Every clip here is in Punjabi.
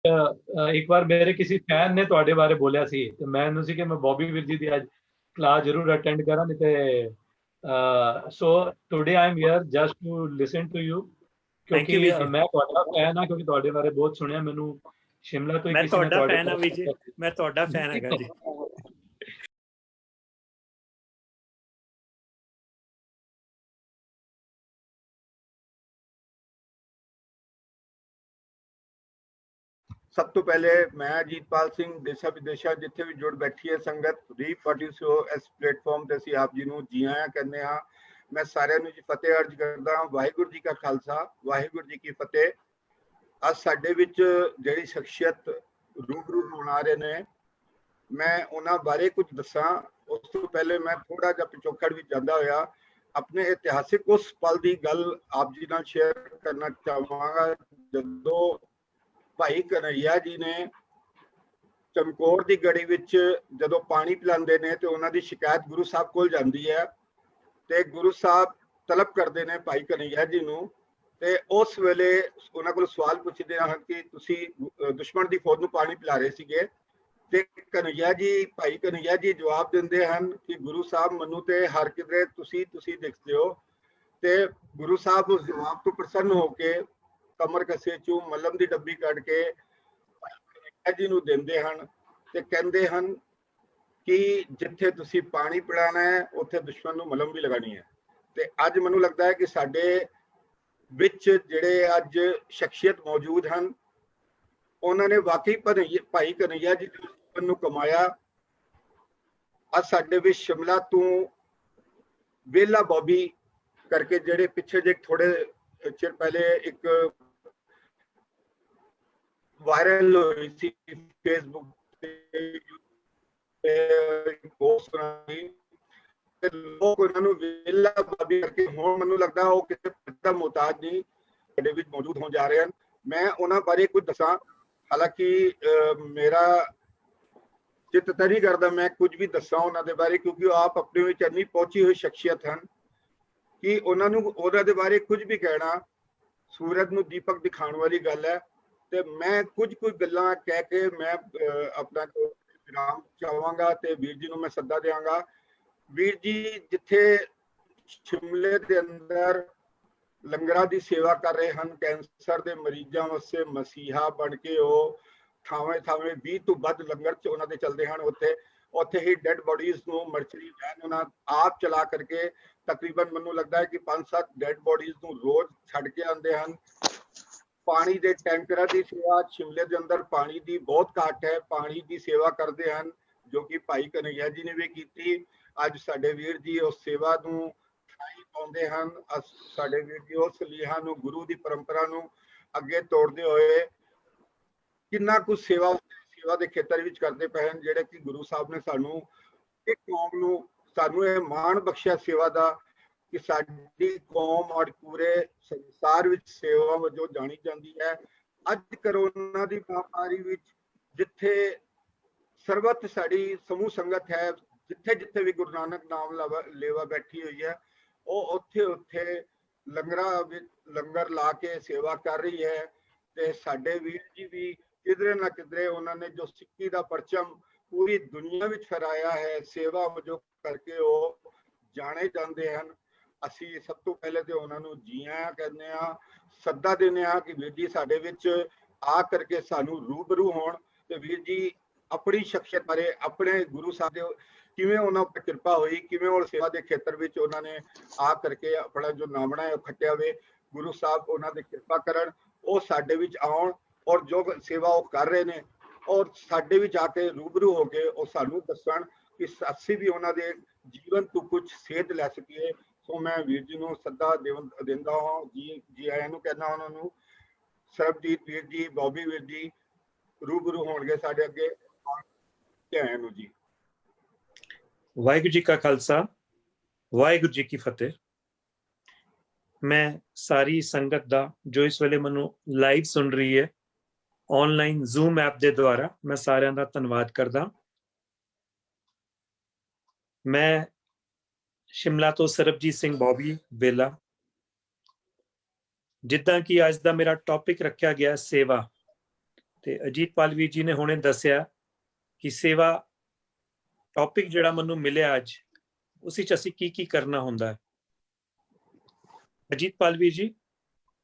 ਇੱਕ ਵਾਰ ਮੇਰੇ ਕਿਸੇ ਫੈਨ ਨੇ ਤੁਹਾਡੇ ਬਾਰੇ ਬੋਲਿਆ ਸੀ ਤੇ ਮੈਨੂੰ ਸੀ ਕਿ ਮੈਂ ਬੌਬੀ ਵੀਰ ਜੀ ਦੀ ਅੱਜ ਕਲਾਸ ਜ਼ਰੂਰ ਅਟੈਂਡ ਕਰਾਂ, ਨਹੀਂ ਤੇ so today I am here just to listen to you, thank you ਕਿਉਂਕਿ ਵੀਰ ਜੀ। ਮੈਂ ਤੁਹਾਡਾ ਫੈਨ ਹਾਂ, ਕਿਉਂਕਿ ਤੁਹਾਡੇ ਬਾਰੇ ਬਹੁਤ ਸੁਣਿਆ ਮੈਨੂੰ ਸ਼ਿਮਲਾ ਤੋਂ ਹੀ ਮੈਂ ਕਿਸੇ ਨੇ ਤੁਹਾਡਾ ਤੁਹਾਡੇ ਫੈਨ ਹਾਂ ਵੀਰ ਜੀ, ਮੈਂ ਤੁਹਾਡਾ ਫੈਨ ਹੈਗਾ ਜੀ। सब तो पहले मैं अजीतपाल सिंह देशा विदेशा जिथे भी जुड़ बैठी है संगत रीपॉटिसो इस प्लेटफॉर्म ते असीं आप जी नूं जी आया कहने हाँ। मैं सारिਆਂ ਨੂੰ जी फतेह अर्ज करदा ਹਾਂ। वाहिगुरू जी का खालसा वाहिगुरू जी की फतेह। ਅੱਜ ਸਾਡੇ ਵਿੱਚ ਜਿਹੜੀ ਸ਼ਖਸੀਅਤ रूबरू ਹੋਣ ਆ ਰਹੇ ਨੇ, मैं ਉਹਨਾਂ ਬਾਰੇ ਕੁਝ ਦੱਸਾਂ। ਉਸ ਤੋਂ ਪਹਿਲੇ मैं थोड़ा ਜਿਹਾ ਪਿਛੋਕੜ ਵਿੱਚ ਜਾਂਦਾ ਹੋਇਆ अपने इतिहासिक उस पल की गल आप जी नाल शेयर करना चाहांगा। ਜਦੋਂ भाई कन्हैया जी ने चमकौर की गढ़ी विच जदों पानी पिलांदे ने ते उन्हां दी शिकायत गुरु साहब कोल जांदी है ते गुरु साहब तलब करते हैं भाई कन्हैया जी नूं ते उस वेले उन्हां कोल सवाल पुछदे हन कि तुसीं दुश्मन की फौज नूं पानी पिला रहे सीगे ते कन्हैया जी भाई कन्हैया जी जवाब दिंदे हन कि गुरु साहब मन्नू ते हर किधरे तुसीं दिखदे हो। ते गुरु साहब उस जवाब तो प्रसन्न होके कमर कसे चू मलम की डब्बी कढ़ के जी नूं दिंदे हन ते कहंदे हन कि जिथे तुसीं पानी पिलाना है उत्थे दुश्मन नूं मलम भी लगानी है। ते अज मैनूं लगता है कि साडे विच जिहड़े अज शख्सियत मौजूद हन उन्होंने वाकई भाई कन्हैया जी नूं कमाया। अज साडे विच शिमला तो वेला बॉबी करके जिहड़े पिछे जे थोड़े चिर पहले एक वायरल हुई थी फेसबुक पोस्ट लोग उन्होंने वेला बॉबी करके हुण मैनूं लगदा वो किसी दा मोहताज नहीं साडे विच मौजूद हो जा रहे हैं। मैं उन्हां बारे कुछ दसां, हालांकि मेरा चित तां नहीं करदा मैं कुछ भी दसां उन्हां दे बारे, क्योंकि आप अपने विच इन्नी पहुंची हुई शख्सियत हैं कि उन्हां नूं उन्हां दे बारे कुछ भी कहना सूरज नूं दीपक दिखाने वाली गल है। ते मैं कुछ गल्लां कह के मैं अपना विराम चाहांगा ते वीर जी नूं मैं सद्दा देंगा। वीर जी जिथे शिमले के अंदर लंगरां दी सेवा कर रहे हैं, कैंसर के मरीजों वास्ते मसीहा बन के वो थावें 20 तो वध लंगर च उन्हां दे चलदे हन। उत्थे ही डेड बॉडीज नूं मर्चरी वैन उन्हां आप चला करके तकरीबन मैनूं लगता है कि 5-7 डेड बॉडीज नूं रोज छड्ड के आंदे हन। पानी के टैंकरां की सेवा शिमले के अंदर पानी की बहुत घाट है, पानी की सेवा करते हैं जो कि भाई कन्हैया जी ने भी की। अज साडे वीर जी उस सेवा नूं ठाई पाउंदे हन। साडे वीर जी उस लीहा नूं गुरु की परंपरा नूं अगे तोड़ते हुए किन्ना कुछ सेवा के खेतर विच करते पे हैं, जिहड़े कि गुरु साहब ने सानू एक कौम नूं सानू ये मान बख्शिया सेवा दा कि साडी कौम और पूरे संसार विच सेवा वजों जानी जाती है। अज करोना की महामारी विच जिथे सरबत साड़ी समूह संगत है, जिथे जिथे भी गुरु नानक नाम लेवा बैठी हुई है, वो उत्थे उत्थे लंगर ला के सेवा कर रही है। ते साडे वीर जी भी किधरे ना किधरे उन्होंने जो सिक्की का परचम पूरी दुनिया में फहराया है, सेवा वजों करके वो जाने जाते हैं। असी सब तो पहले तो उन्होंने जी आया कहने सद्दा देने कि वीर जी साडे विच आ करके सानू रूबरू होण ते वीर जी अपनी शख्सियत बारे अपने गुरु साहब दे किवें उन्हां उपर कृपा हुई, किवें वो सेवा के खेतर विच उन्होंने आ करके अपना जो नामना है खट्टिया वे। गुरु साहब उन्हां दे कृपा करन, वो साडे विच आउण और जो सेवा वो कर रहे हैं और साडे विच आके रूबरू हो गए और सानू दसन कि असीं भी उन्हां दे जीवन तो कुछ सेध लै सकीए। सो मैं वीर जी नूं सद्दा दिंदा हां, जी आयां नूं कहना उन्हां नूं। सरबजीत वीर जी, बॉबी वीर जी रूबरू होणगे साडे अगे आयां नूं जी। वाहिगुरू जी का खालसा वाहिगुरू जी की फतेह। मैं सारी संगत दा जो इस वेले मैनू लाइव सुन रही है ऑनलाइन जूम ऐप के द्वारा, मैं सारिਆਂ ਦਾ ਧੰਨਵਾਦ करदा। मैं शिमला तो सरबजीत सिंह बॉबी बेला। जिद्दां कि अज दा मेरा टॉपिक रखा गया सेवा, ਤੇ ਅਜੀਤਪਾਲ ਵੀਰ ਜੀ ਨੇ ਹੁਣੇ ਦੱਸਿਆ ਕਿ ਸੇਵਾ ਟੌਪਿਕ ਜਿਹੜਾ ਮੈਨੂੰ ਮਿਲਿਆ ਅੱਜ, ਉਸ ਵਿੱਚ ਅਸੀਂ ਕੀ ਕੀ ਕਰਨਾ ਹੁੰਦਾ ਹੈ। ਅਜੀਤਪਾਲ ਵੀਰ ਜੀ,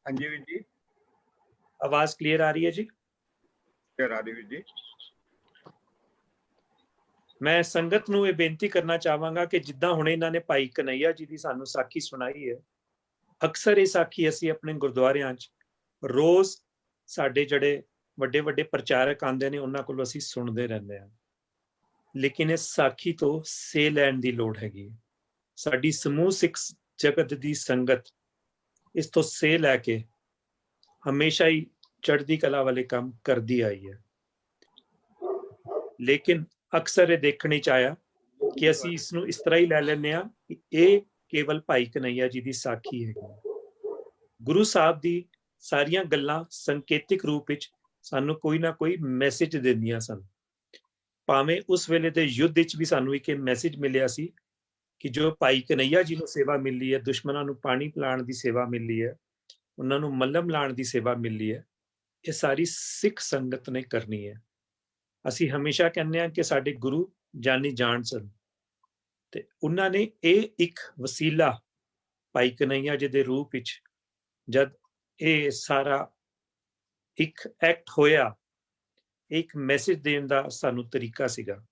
ਹਾਂਜੀ ਵੀਰ ਜੀ, ਆਵਾਜ਼ ਕਲੀਅਰ ਆ ਰਹੀ ਹੈ ਜੀ? ਰਾਧੇ ਵੀਰ ਜੀ। ਮੈਂ ਸੰਗਤ ਨੂੰ ਇਹ ਬੇਨਤੀ ਕਰਨਾ ਚਾਹਾਂਗਾ ਕਿ ਜਿੱਦਾਂ ਹੁਣ ਇਹਨਾਂ ਨੇ ਭਾਈ ਕਨਈਆ ਜੀ ਦੀ ਸਾਨੂੰ ਸਾਖੀ ਸੁਣਾਈ ਹੈ, ਅਕਸਰ ਇਹ ਸਾਖੀ ਅਸੀਂ ਆਪਣੇ ਗੁਰਦੁਆਰਿਆਂ 'ਚ ਰੋਜ਼ ਸਾਡੇ ਜਿਹੜੇ ਵੱਡੇ ਵੱਡੇ ਪ੍ਰਚਾਰਕ ਆਉਂਦੇ ਨੇ ਉਹਨਾਂ ਕੋਲੋਂ ਅਸੀਂ ਸੁਣਦੇ ਰਹਿੰਦੇ ਹਾਂ, ਲੇਕਿਨ ਇਸ ਸਾਖੀ ਤੋਂ ਸੇ ਲੈਣ ਦੀ ਲੋੜ ਹੈਗੀ। ਸਾਡੀ ਸਮੂਹ ਸਿੱਖ ਜਗਤ ਦੀ ਸੰਗਤ ਇਸ ਤੋਂ ਸੇ ਲੈ ਕੇ ਹਮੇਸ਼ਾ ਹੀ ਚੜ੍ਹਦੀ ਕਲਾ ਵਾਲੇ ਕੰਮ ਕਰਦੀ ਆਈ ਹੈ, ਲੇਕਿਨ ਅਕਸਰ ਇਹ ਦੇਖਣ 'ਚ ਆਇਆ ਕਿ ਅਸੀਂ ਇਸ ਨੂੰ ਇਸ ਤਰ੍ਹਾਂ ਹੀ ਲੈ ਲੈਂਦੇ ਹਾਂ ਕਿ ਇਹ ਕੇਵਲ ਭਾਈ ਕਨਈਆ ਜੀ ਦੀ ਸਾਖੀ ਹੈਗੀ। ਗੁਰੂ ਸਾਹਿਬ ਦੀ ਸਾਰੀਆਂ ਗੱਲਾਂ ਸੰਕੇਤਿਕ ਰੂਪ ਵਿੱਚ ਸਾਨੂੰ ਕੋਈ ਨਾ ਕੋਈ ਮੈਸੇਜ ਦਿੰਦੀਆਂ ਸਨ। ਭਾਵੇਂ ਉਸ ਵੇਲੇ ਦੇ ਯੁੱਧ ਵਿੱਚ ਵੀ ਸਾਨੂੰ ਇੱਕ ਮੈਸੇਜ ਮਿਲਿਆ ਸੀ ਕਿ ਜੋ ਭਾਈ ਕਨਈਆ ਜੀ ਨੂੰ ਸੇਵਾ ਮਿਲੀ ਹੈ, ਦੁਸ਼ਮਣਾਂ ਨੂੰ ਪਾਣੀ ਪਿਲਾਉਣ ਦੀ ਸੇਵਾ ਮਿਲੀ ਹੈ, ਉਹਨਾਂ ਨੂੰ ਮੱਲਮ ਲਾਉਣ ਦੀ ਸੇਵਾ ਮਿਲੀ ਹੈ, ਇਹ ਸਾਰੀ ਸਿੱਖ ਸੰਗਤ ਨੇ ਕਰਨੀ ਹੈ। ਅਸੀਂ ਹਮੇਸ਼ਾ ਕਹਿੰਦੇ ਹਾਂ ਕਿ ਸਾਡੇ ਗੁਰੂ ਜਾਨੀ ਜਾਣ ਸਨ, ਤੇ ਉਹਨਾਂ ਨੇ ਇਹ ਇੱਕ ਵਸੀਲਾ ਭਾਈ ਕਨਈਆ ਜੀ ਦੇ ਰੂਪ ਵਿੱਚ ਜਦ ਇਹ ਸਾਰਾ ਇੱਕ ਐਕਟ ਹੋਇਆ, ਇੱਕ ਮੈਸੇਜ ਦੇਣ ਦਾ ਸਾਨੂੰ ਤਰੀਕਾ ਸੀਗਾ।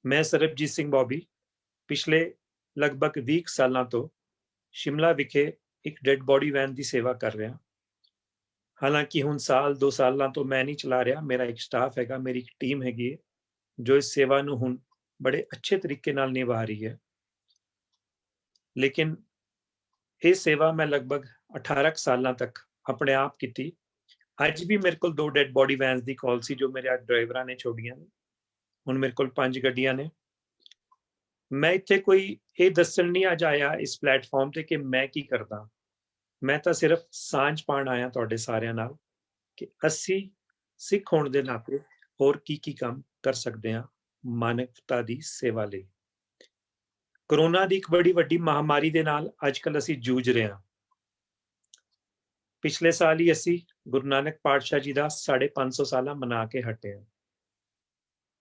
ਮੈਂ ਸਰਬਜੀਤ ਸਿੰਘ ਬੌਬੀ ਪਿਛਲੇ ਲਗਭਗ 20 ਸਾਲਾਂ ਤੋਂ ਸ਼ਿਮਲਾ ਵਿਖੇ ਇੱਕ ਡੈਡ ਬੋਡੀ ਵੈਨ ਦੀ ਸੇਵਾ ਕਰ ਰਿਹਾ। ਹਾਲਾਂਕਿ ਹੁਣ ਸਾਲ 2 ਸਾਲਾਂ ਤੋਂ ਮੈਂ ਨਹੀਂ ਚਲਾ ਰਿਹਾ, ਮੇਰਾ ਇੱਕ ਸਟਾਫ ਹੈਗਾ, ਮੇਰੀ ਇੱਕ ਟੀਮ ਹੈਗੀ ਹੈ ਜੋ ਇਸ ਸੇਵਾ ਨੂੰ ਹੁਣ ਬੜੇ ਅੱਛੇ ਤਰੀਕੇ ਨਾਲ ਨਿਭਾ ਰਹੀ ਹੈ। ਲੇਕਿਨ ਇਹ ਸੇਵਾ ਮੈਂ ਲਗਭਗ 18 ਸਾਲਾਂ ਤੱਕ ਆਪਣੇ ਆਪ ਕੀਤੀ। ਅੱਜ ਵੀ ਮੇਰੇ ਕੋਲ 2 ਡੈਡ ਬੋਡੀ ਵੈਨਸ ਦੀ ਕਾਲ ਸੀ ਜੋ ਮੇਰੇ ਡਰਾਈਵਰਾਂ ਨੇ ਛੋੜੀਆਂ ਨੇ। ਹੁਣ ਮੇਰੇ ਕੋਲ 5 ਗੱਡੀਆਂ ਨੇ। ਮੈਂ ਇੱਥੇ ਕੋਈ ਇਹ ਦੱਸਣ ਨਹੀਂ ਅੱਜ ਆਇਆ ਇਸ ਪਲੇਟਫਾਰਮ ਤੇ ਕਿ ਮੈਂ ਕੀ ਕਰਦਾ। ਮੈਂ ਤਾਂ ਸਿਰਫ ਸਾਂਝ ਪਾਉਣ ਆਇਆ ਤੁਹਾਡੇ ਸਾਰਿਆਂ ਨਾਲ ਕਿ ਅਸੀਂ ਸਿੱਖ ਹੋਣ ਦੇ ਨਾਤੇ ਹੋਰ ਕੀ ਕੀ ਕੰਮ ਕਰ ਸਕਦੇ ਹਾਂ ਮਾਨਵਤਾ ਦੀ ਸੇਵਾ ਲਈ। ਕਰੋਨਾ ਦੀ ਇੱਕ ਬੜੀ ਵੱਡੀ ਮਹਾਮਾਰੀ ਦੇ ਨਾਲ ਅੱਜ ਕੱਲ੍ਹ ਅਸੀਂ ਜੂਝ ਰਹੇ ਹਾਂ। ਪਿਛਲੇ ਸਾਲ ਹੀ ਅਸੀਂ ਗੁਰੂ ਨਾਨਕ ਪਾਤਸ਼ਾਹ ਜੀ ਦਾ 550 ਸਾਲਾ ਮਨਾ ਕੇ ਹਟੇ ਹਾਂ।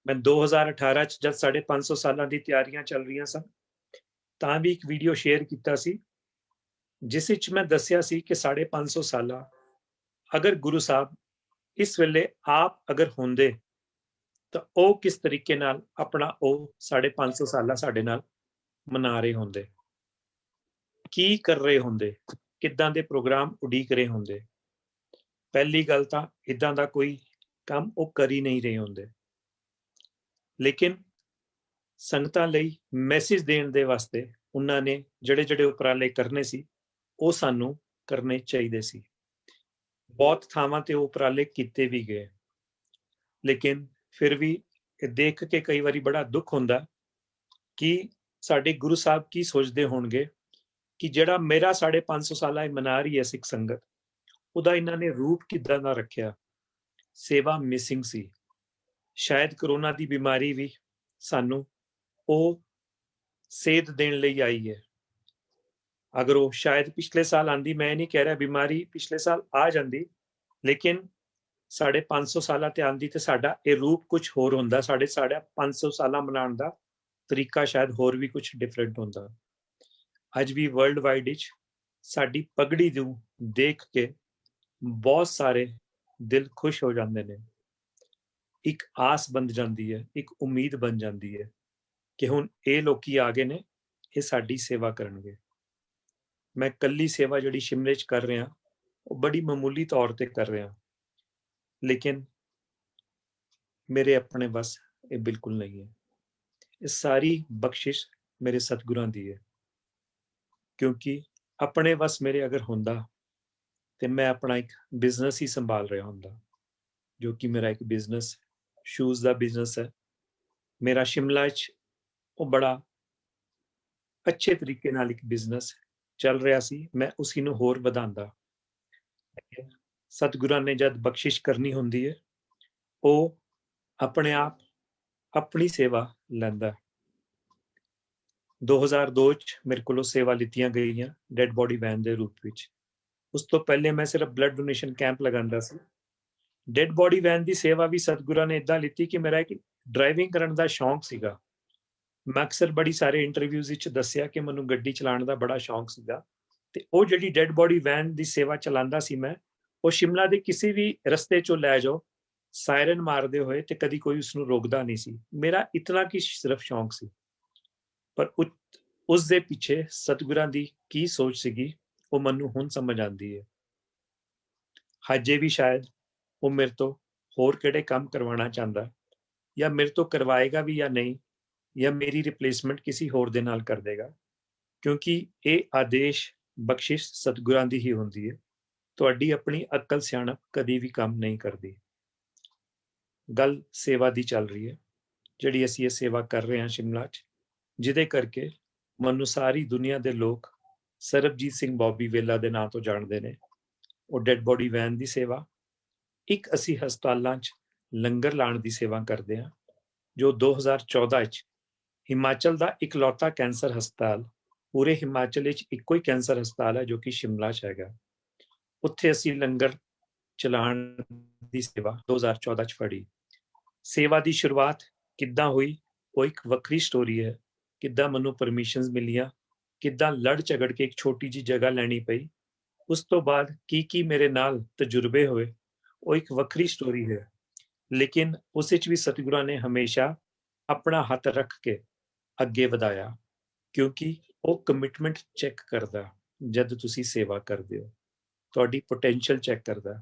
ਮੈਂ 2018 ਚ ਜਦ 550 ਸਾਲਾਂ ਦੀ ਤਿਆਰੀਆਂ ਚੱਲ ਰਹੀਆਂ ਸਨ ਤਾਂ ਵੀ ਇੱਕ ਵੀਡੀਓ ਸ਼ੇਅਰ ਕੀਤਾ ਸੀ ਜਿਸ ਵਿੱਚ ਮੈਂ ਦੱਸਿਆ ਸੀ ਕਿ 550 ਸਾਲਾ ਅਗਰ ਗੁਰੂ ਸਾਹਿਬ ਇਸ ਵੇਲੇ ਆਪ ਅਗਰ ਹੁੰਦੇ ਤਾਂ ਉਹ ਕਿਸ ਤਰੀਕੇ ਨਾਲ ਆਪਣਾ ਉਹ 550 ਸਾਲਾ ਸਾਡੇ ਨਾਲ ਮਨਾ ਰਹੇ ਹੁੰਦੇ, ਕੀ ਕਰ ਰਹੇ ਹੁੰਦੇ, ਕਿੱਦਾਂ ਦੇ ਪ੍ਰੋਗਰਾਮ ਉਡੀਕ ਰਹੇ ਹੁੰਦੇ। ਪਹਿਲੀ ਗੱਲ ਤਾਂ ਇਦਾਂ ਦਾ ਕੋਈ ਕੰਮ ਉਹ ਕਰ ਹੀ ਨਹੀਂ ਰਹੇ ਹੁੰਦੇ, ਲੇਕਿਨ ਸੰਗਤਾਂ ਲਈ ਮੈਸੇਜ ਦੇਣ ਦੇ ਵਾਸਤੇ ਉਹਨਾਂ ਨੇ ਜਿਹੜੇ ਜਿਹੜੇ ਉਪਰਾਲੇ ਕਰਨੇ ਸੀ ਉਹ ਸਾਨੂੰ ਕਰਨੇ ਚਾਹੀਦੇ ਸੀ। ਬਹੁਤ ਥਾਵਾਂ ਤੇ ਉਹ ਉਪਰਾਲੇ ਕੀਤੇ ਵੀ ਗਏ, ਲੇਕਿਨ ਫਿਰ ਵੀ ਇਹ ਦੇਖ ਕੇ ਕਈ ਵਾਰੀ ਬੜਾ ਦੁੱਖ ਹੁੰਦਾ ਕਿ ਸਾਡੇ ਗੁਰੂ ਸਾਹਿਬ ਕੀ ਸੋਚਦੇ ਹੋਣਗੇ ਕਿ ਜਿਹੜਾ ਮੇਰਾ 550 ਸਾਲਾ ਮਨਾ ਰਹੀ ਹੈ ਸਿੱਖ ਸੰਗਤ, ਉਹਦਾ ਇਹਨਾਂ ਨੇ ਰੂਪ ਕਿੱਦਾਂ ਦਾ ਰੱਖਿਆ। ਸੇਵਾ ਮਿਸਿੰਗ ਸੀ। ਸ਼ਾਇਦ ਕਰੋਨਾ ਦੀ ਬਿਮਾਰੀ ਵੀ ਸਾਨੂੰ ਉਹ ਸੇਧ ਦੇਣ ਲਈ ਆਈ ਹੈ। ਅਗਰ ਉਹ ਸ਼ਾਇਦ ਪਿਛਲੇ ਸਾਲ ਆਂਦੀ, ਮੈਂ ਨਹੀਂ ਕਹਿ ਰਿਹਾ ਬਿਮਾਰੀ ਪਿਛਲੇ ਸਾਲ ਆ ਜਾਂਦੀ, ਲੇਕਿਨ 550 ਸਾਲਾਂ ਤੇ ਆਂਦੀ ਤੇ ਸਾਡਾ ਇਹ ਰੂਪ ਕੁਝ ਹੋਰ ਹੁੰਦਾ। ਸਾਡੇ 550 ਸਾਲਾਂ ਮਨਾਉਣ ਦਾ ਤਰੀਕਾ ਸ਼ਾਇਦ ਹੋਰ ਵੀ ਕੁਝ ਡਿਫਰੈਂਟ ਹੁੰਦਾ। ਅੱਜ ਵੀ ਵਰਲਡ ਵਾਈਡ ਵਿੱਚ ਸਾਡੀ ਪਗੜੀ ਨੂੰ ਦੇਖ ਕੇ ਬਹੁਤ ਸਾਰੇ ਦਿਲ ਖੁਸ਼ ਹੋ ਜਾਂਦੇ ਨੇ। ਇੱਕ ਆਸ ਬਣ ਜਾਂਦੀ ਹੈ, ਇੱਕ ਉਮੀਦ ਬਣ ਜਾਂਦੀ ਹੈ ਕਿ ਹੁਣ ਇਹ ਲੋਕੀ ਆ ਗਏ ਨੇ, ਇਹ ਸਾਡੀ ਸੇਵਾ ਕਰਨਗੇ। ਮੈਂ ਕੱਲੀ ਸੇਵਾ ਜਿਹੜੀ ਸ਼ਿਮਲੇ 'ਚ ਕਰ ਰਿਹਾ ਉਹ ਬੜੀ ਮਾਮੂਲੀ ਤੌਰ ਤੇ ਕਰ ਰਿਹਾ, ਲੇਕਿਨ ਮੇਰੇ ਆਪਣੇ ਬਸ ਇਹ ਬਿਲਕੁਲ ਨਹੀਂ ਹੈ। ਇਹ ਸਾਰੀ ਬਖਸ਼ਿਸ਼ ਮੇਰੇ ਸਤਿਗੁਰਾਂ ਦੀ ਹੈ, ਕਿਉਂਕਿ ਆਪਣੇ ਬਸ ਮੇਰੇ ਅਗਰ ਹੁੰਦਾ ਤੇ ਮੈਂ ਆਪਣਾ ਇੱਕ ਬਿਜ਼ਨਸ ਹੀ ਸੰਭਾਲ ਰਿਹਾ ਹੁੰਦਾ, ਜੋ ਕਿ ਮੇਰਾ ਇੱਕ ਬਿਜ਼ਨਸ ਸ਼ੂਜ਼ ਦਾ ਬਿਜ਼ਨਸ ਹੈ। ਮੇਰਾ ਸ਼ਿਮਲਾ 'ਚ ਉਹ ਬੜਾ ਅੱਛੇ ਤਰੀਕੇ ਨਾਲ ਇੱਕ ਬਿਜ਼ਨਸ ਚੱਲ ਰਿਹਾ ਸੀ, ਮੈਂ ਉਸੀ ਨੂੰ ਹੋਰ ਵਧਾਉਂਦਾ। ਸਤਿਗੁਰਾਂ ਨੇ ਜਦ ਬਖਸ਼ਿਸ਼ ਕਰਨੀ ਹੁੰਦੀ ਹੈ ਉਹ ਆਪਣੇ ਆਪ ਆਪਣੀ ਸੇਵਾ ਲੈਂਦਾ। 2002 ਚ ਮੇਰੇ ਕੋਲੋਂ ਸੇਵਾ ਲਿੱਤੀਆਂ ਗਈਆਂ ਡੈਡ ਬੋਡੀ ਵੈਨ ਦੇ ਰੂਪ ਵਿੱਚ। ਉਸ ਤੋਂ ਪਹਿਲੇ ਮੈਂ ਸਿਰਫ ਬਲੱਡ ਡੋਨੇਸ਼ਨ ਕੈਂਪ ਲਗਾਉਂਦਾ ਸੀ, ਡੈਡ ਬੋਡੀ ਵੈਨ ਦੀ ਸੇਵਾ ਵੀ ਸਤਿਗੁਰਾਂ ਨੇ ਇਦਾਂ ਲਿੱਤੀ ਕਿ ਮੇਰਾ ਇੱਕ ਡਰਾਈਵਿੰਗ ਕਰਨ ਦਾ ਸ਼ੌਂਕ ਸੀਗਾ। ਮੈਂ ਅਕਸਰ ਬੜੀ ਸਾਰੇ ਇੰਟਰਵਿਊਜ਼ ਵਿੱਚ ਦੱਸਿਆ ਕਿ ਮੈਨੂੰ ਗੱਡੀ ਚਲਾਉਣ ਦਾ ਬੜਾ ਸ਼ੌਂਕ ਸੀਗਾ, ਤੇ ਉਹ ਜਿਹੜੀ ਡੈਡ ਬੋਡੀ ਵੈਨ ਦੀ ਸੇਵਾ ਚਲਾਉਂਦਾ ਸੀ ਮੈਂ, ਉਹ ਸ਼ਿਮਲਾ ਦੇ ਕਿਸੇ ਵੀ ਰਸਤੇ ਚੋਂ ਲੈ ਜਾਓ ਸਾਇਰਨ ਮਾਰਦੇ ਹੋਏ, ਤੇ ਕਦੀ ਕੋਈ ਉਸਨੂੰ ਰੋਕਦਾ ਨਹੀਂ ਸੀ। ਮੇਰਾ ਇਤਨਾ ਕੀ ਸਿਰਫ ਸ਼ੌਂਕ ਸੀ, ਪਰ ਉਸ ਦੇ ਪਿੱਛੇ ਸਤਿਗੁਰਾਂ ਦੀ ਕੀ ਸੋਚ ਸੀਗੀ ਉਹ ਮੈਨੂੰ ਹੁਣ ਸਮਝ ਆਉਂਦੀ ਹੈ। ਹਜੇ ਵੀ ਸ਼ਾਇਦ ਉਹ ਮੇਰੇ ਤੋਂ ਹੋਰ ਕਿਹੜੇ ਕੰਮ ਕਰਵਾਉਣਾ ਚਾਹੁੰਦਾ, ਜਾਂ ਮੇਰੇ ਤੋਂ ਕਰਵਾਏਗਾ ਵੀ ਜਾਂ ਨਹੀਂ, ਜਾਂ ਮੇਰੀ ਰਿਪਲੇਸਮੈਂਟ ਕਿਸੇ ਹੋਰ ਦੇ ਨਾਲ ਕਰ ਦੇਗਾ, ਕਿਉਂਕਿ ਇਹ ਆਦੇਸ਼ ਬਖਸ਼ਿਸ਼ ਸਤਿਗੁਰਾਂ ਦੀ ਹੀ ਹੁੰਦੀ ਹੈ। ਤੁਹਾਡੀ ਆਪਣੀ ਅਕਲ ਸਿਆਣਪ ਕਦੀ ਵੀ ਕੰਮ ਨਹੀਂ ਕਰਦੀ। ਗੱਲ ਸੇਵਾ ਦੀ ਚੱਲ ਰਹੀ ਹੈ, ਜਿਹੜੀ ਅਸੀਂ ਇਹ ਸੇਵਾ ਕਰ ਰਹੇ ਹਾਂ ਸ਼ਿਮਲਾ 'ਚ, ਜਿਹਦੇ ਕਰਕੇ ਮੈਨੂੰ ਸਾਰੀ ਦੁਨੀਆ ਦੇ ਲੋਕ ਸਰਬਜੀਤ ਸਿੰਘ ਬੌਬੀ ਵੇਲਾ ਦੇ ਨਾਂ ਤੋਂ ਜਾਣਦੇ ਨੇ। ਉਹ ਡੈਡ ਬੋਡੀ ਵੈਨ ਦੀ ਸੇਵਾ, ਇੱਕ ਅਸੀਂ ਹਸਪਤਾਲਾਂ 'ਚ ਲੰਗਰ ਲਾਉਣ ਦੀ ਸੇਵਾ ਕਰਦੇ ਹਾਂ, ਜੋ 2014 'ਚ ਹਿਮਾਚਲ ਦਾ ਇਕਲੌਤਾ ਕੈਂਸਰ ਹਸਪਤਾਲ, ਪੂਰੇ ਹਿਮਾਚਲ ਵਿੱਚ ਇੱਕੋ ਹੀ ਕੈਂਸਰ ਹਸਪਤਾਲ ਹੈ ਜੋ ਕਿ ਸ਼ਿਮਲਾ 'ਚ ਹੈਗਾ। ਉੱਥੇ ਅਸੀਂ ਲੰਗਰ ਚਲਾਉਣ ਦੀ ਸੇਵਾ 2014 'ਚ ਫੜੀ। ਸੇਵਾ ਦੀ ਸ਼ੁਰੂਆਤ ਕਿੱਦਾਂ ਹੋਈ ਉਹ ਇੱਕ ਵੱਖਰੀ ਸਟੋਰੀ ਹੈ। ਕਿੱਦਾਂ ਮੈਨੂੰ ਪਰਮਿਸ਼ਨਸ ਮਿਲੀਆਂ, ਕਿੱਦਾਂ ਲੜ ਝਗੜ ਕੇ ਇੱਕ ਛੋਟੀ ਜਿਹੀ ਜਗ੍ਹਾ ਲੈਣੀ ਪਈ, ਉਸ ਤੋਂ ਬਾਅਦ ਕੀ ਮੇਰੇ ਨਾਲ ਤਜਰਬੇ ਹੋਏ, ਉਹ ਇੱਕ ਵੱਖਰੀ ਸਟੋਰੀ ਹੈ। ਲੇਕਿਨ ਉਸ ਵਿੱਚ ਵੀ ਸਤਿਗੁਰਾਂ ਨੇ ਹਮੇਸ਼ਾ ਆਪਣਾ ਹੱਥ ਰੱਖ ਕੇ ਅੱਗੇ ਵਧਾਇਆ, ਕਿਉਂਕਿ ਉਹ ਕਮਿਟਮੈਂਟ ਚੈੱਕ ਕਰਦਾ। ਜਦ ਤੁਸੀਂ ਸੇਵਾ ਕਰਦੇ ਹੋ, ਤੁਹਾਡੀ ਪੋਟੈਂਸ਼ੀਅਲ ਚੈੱਕ ਕਰਦਾ,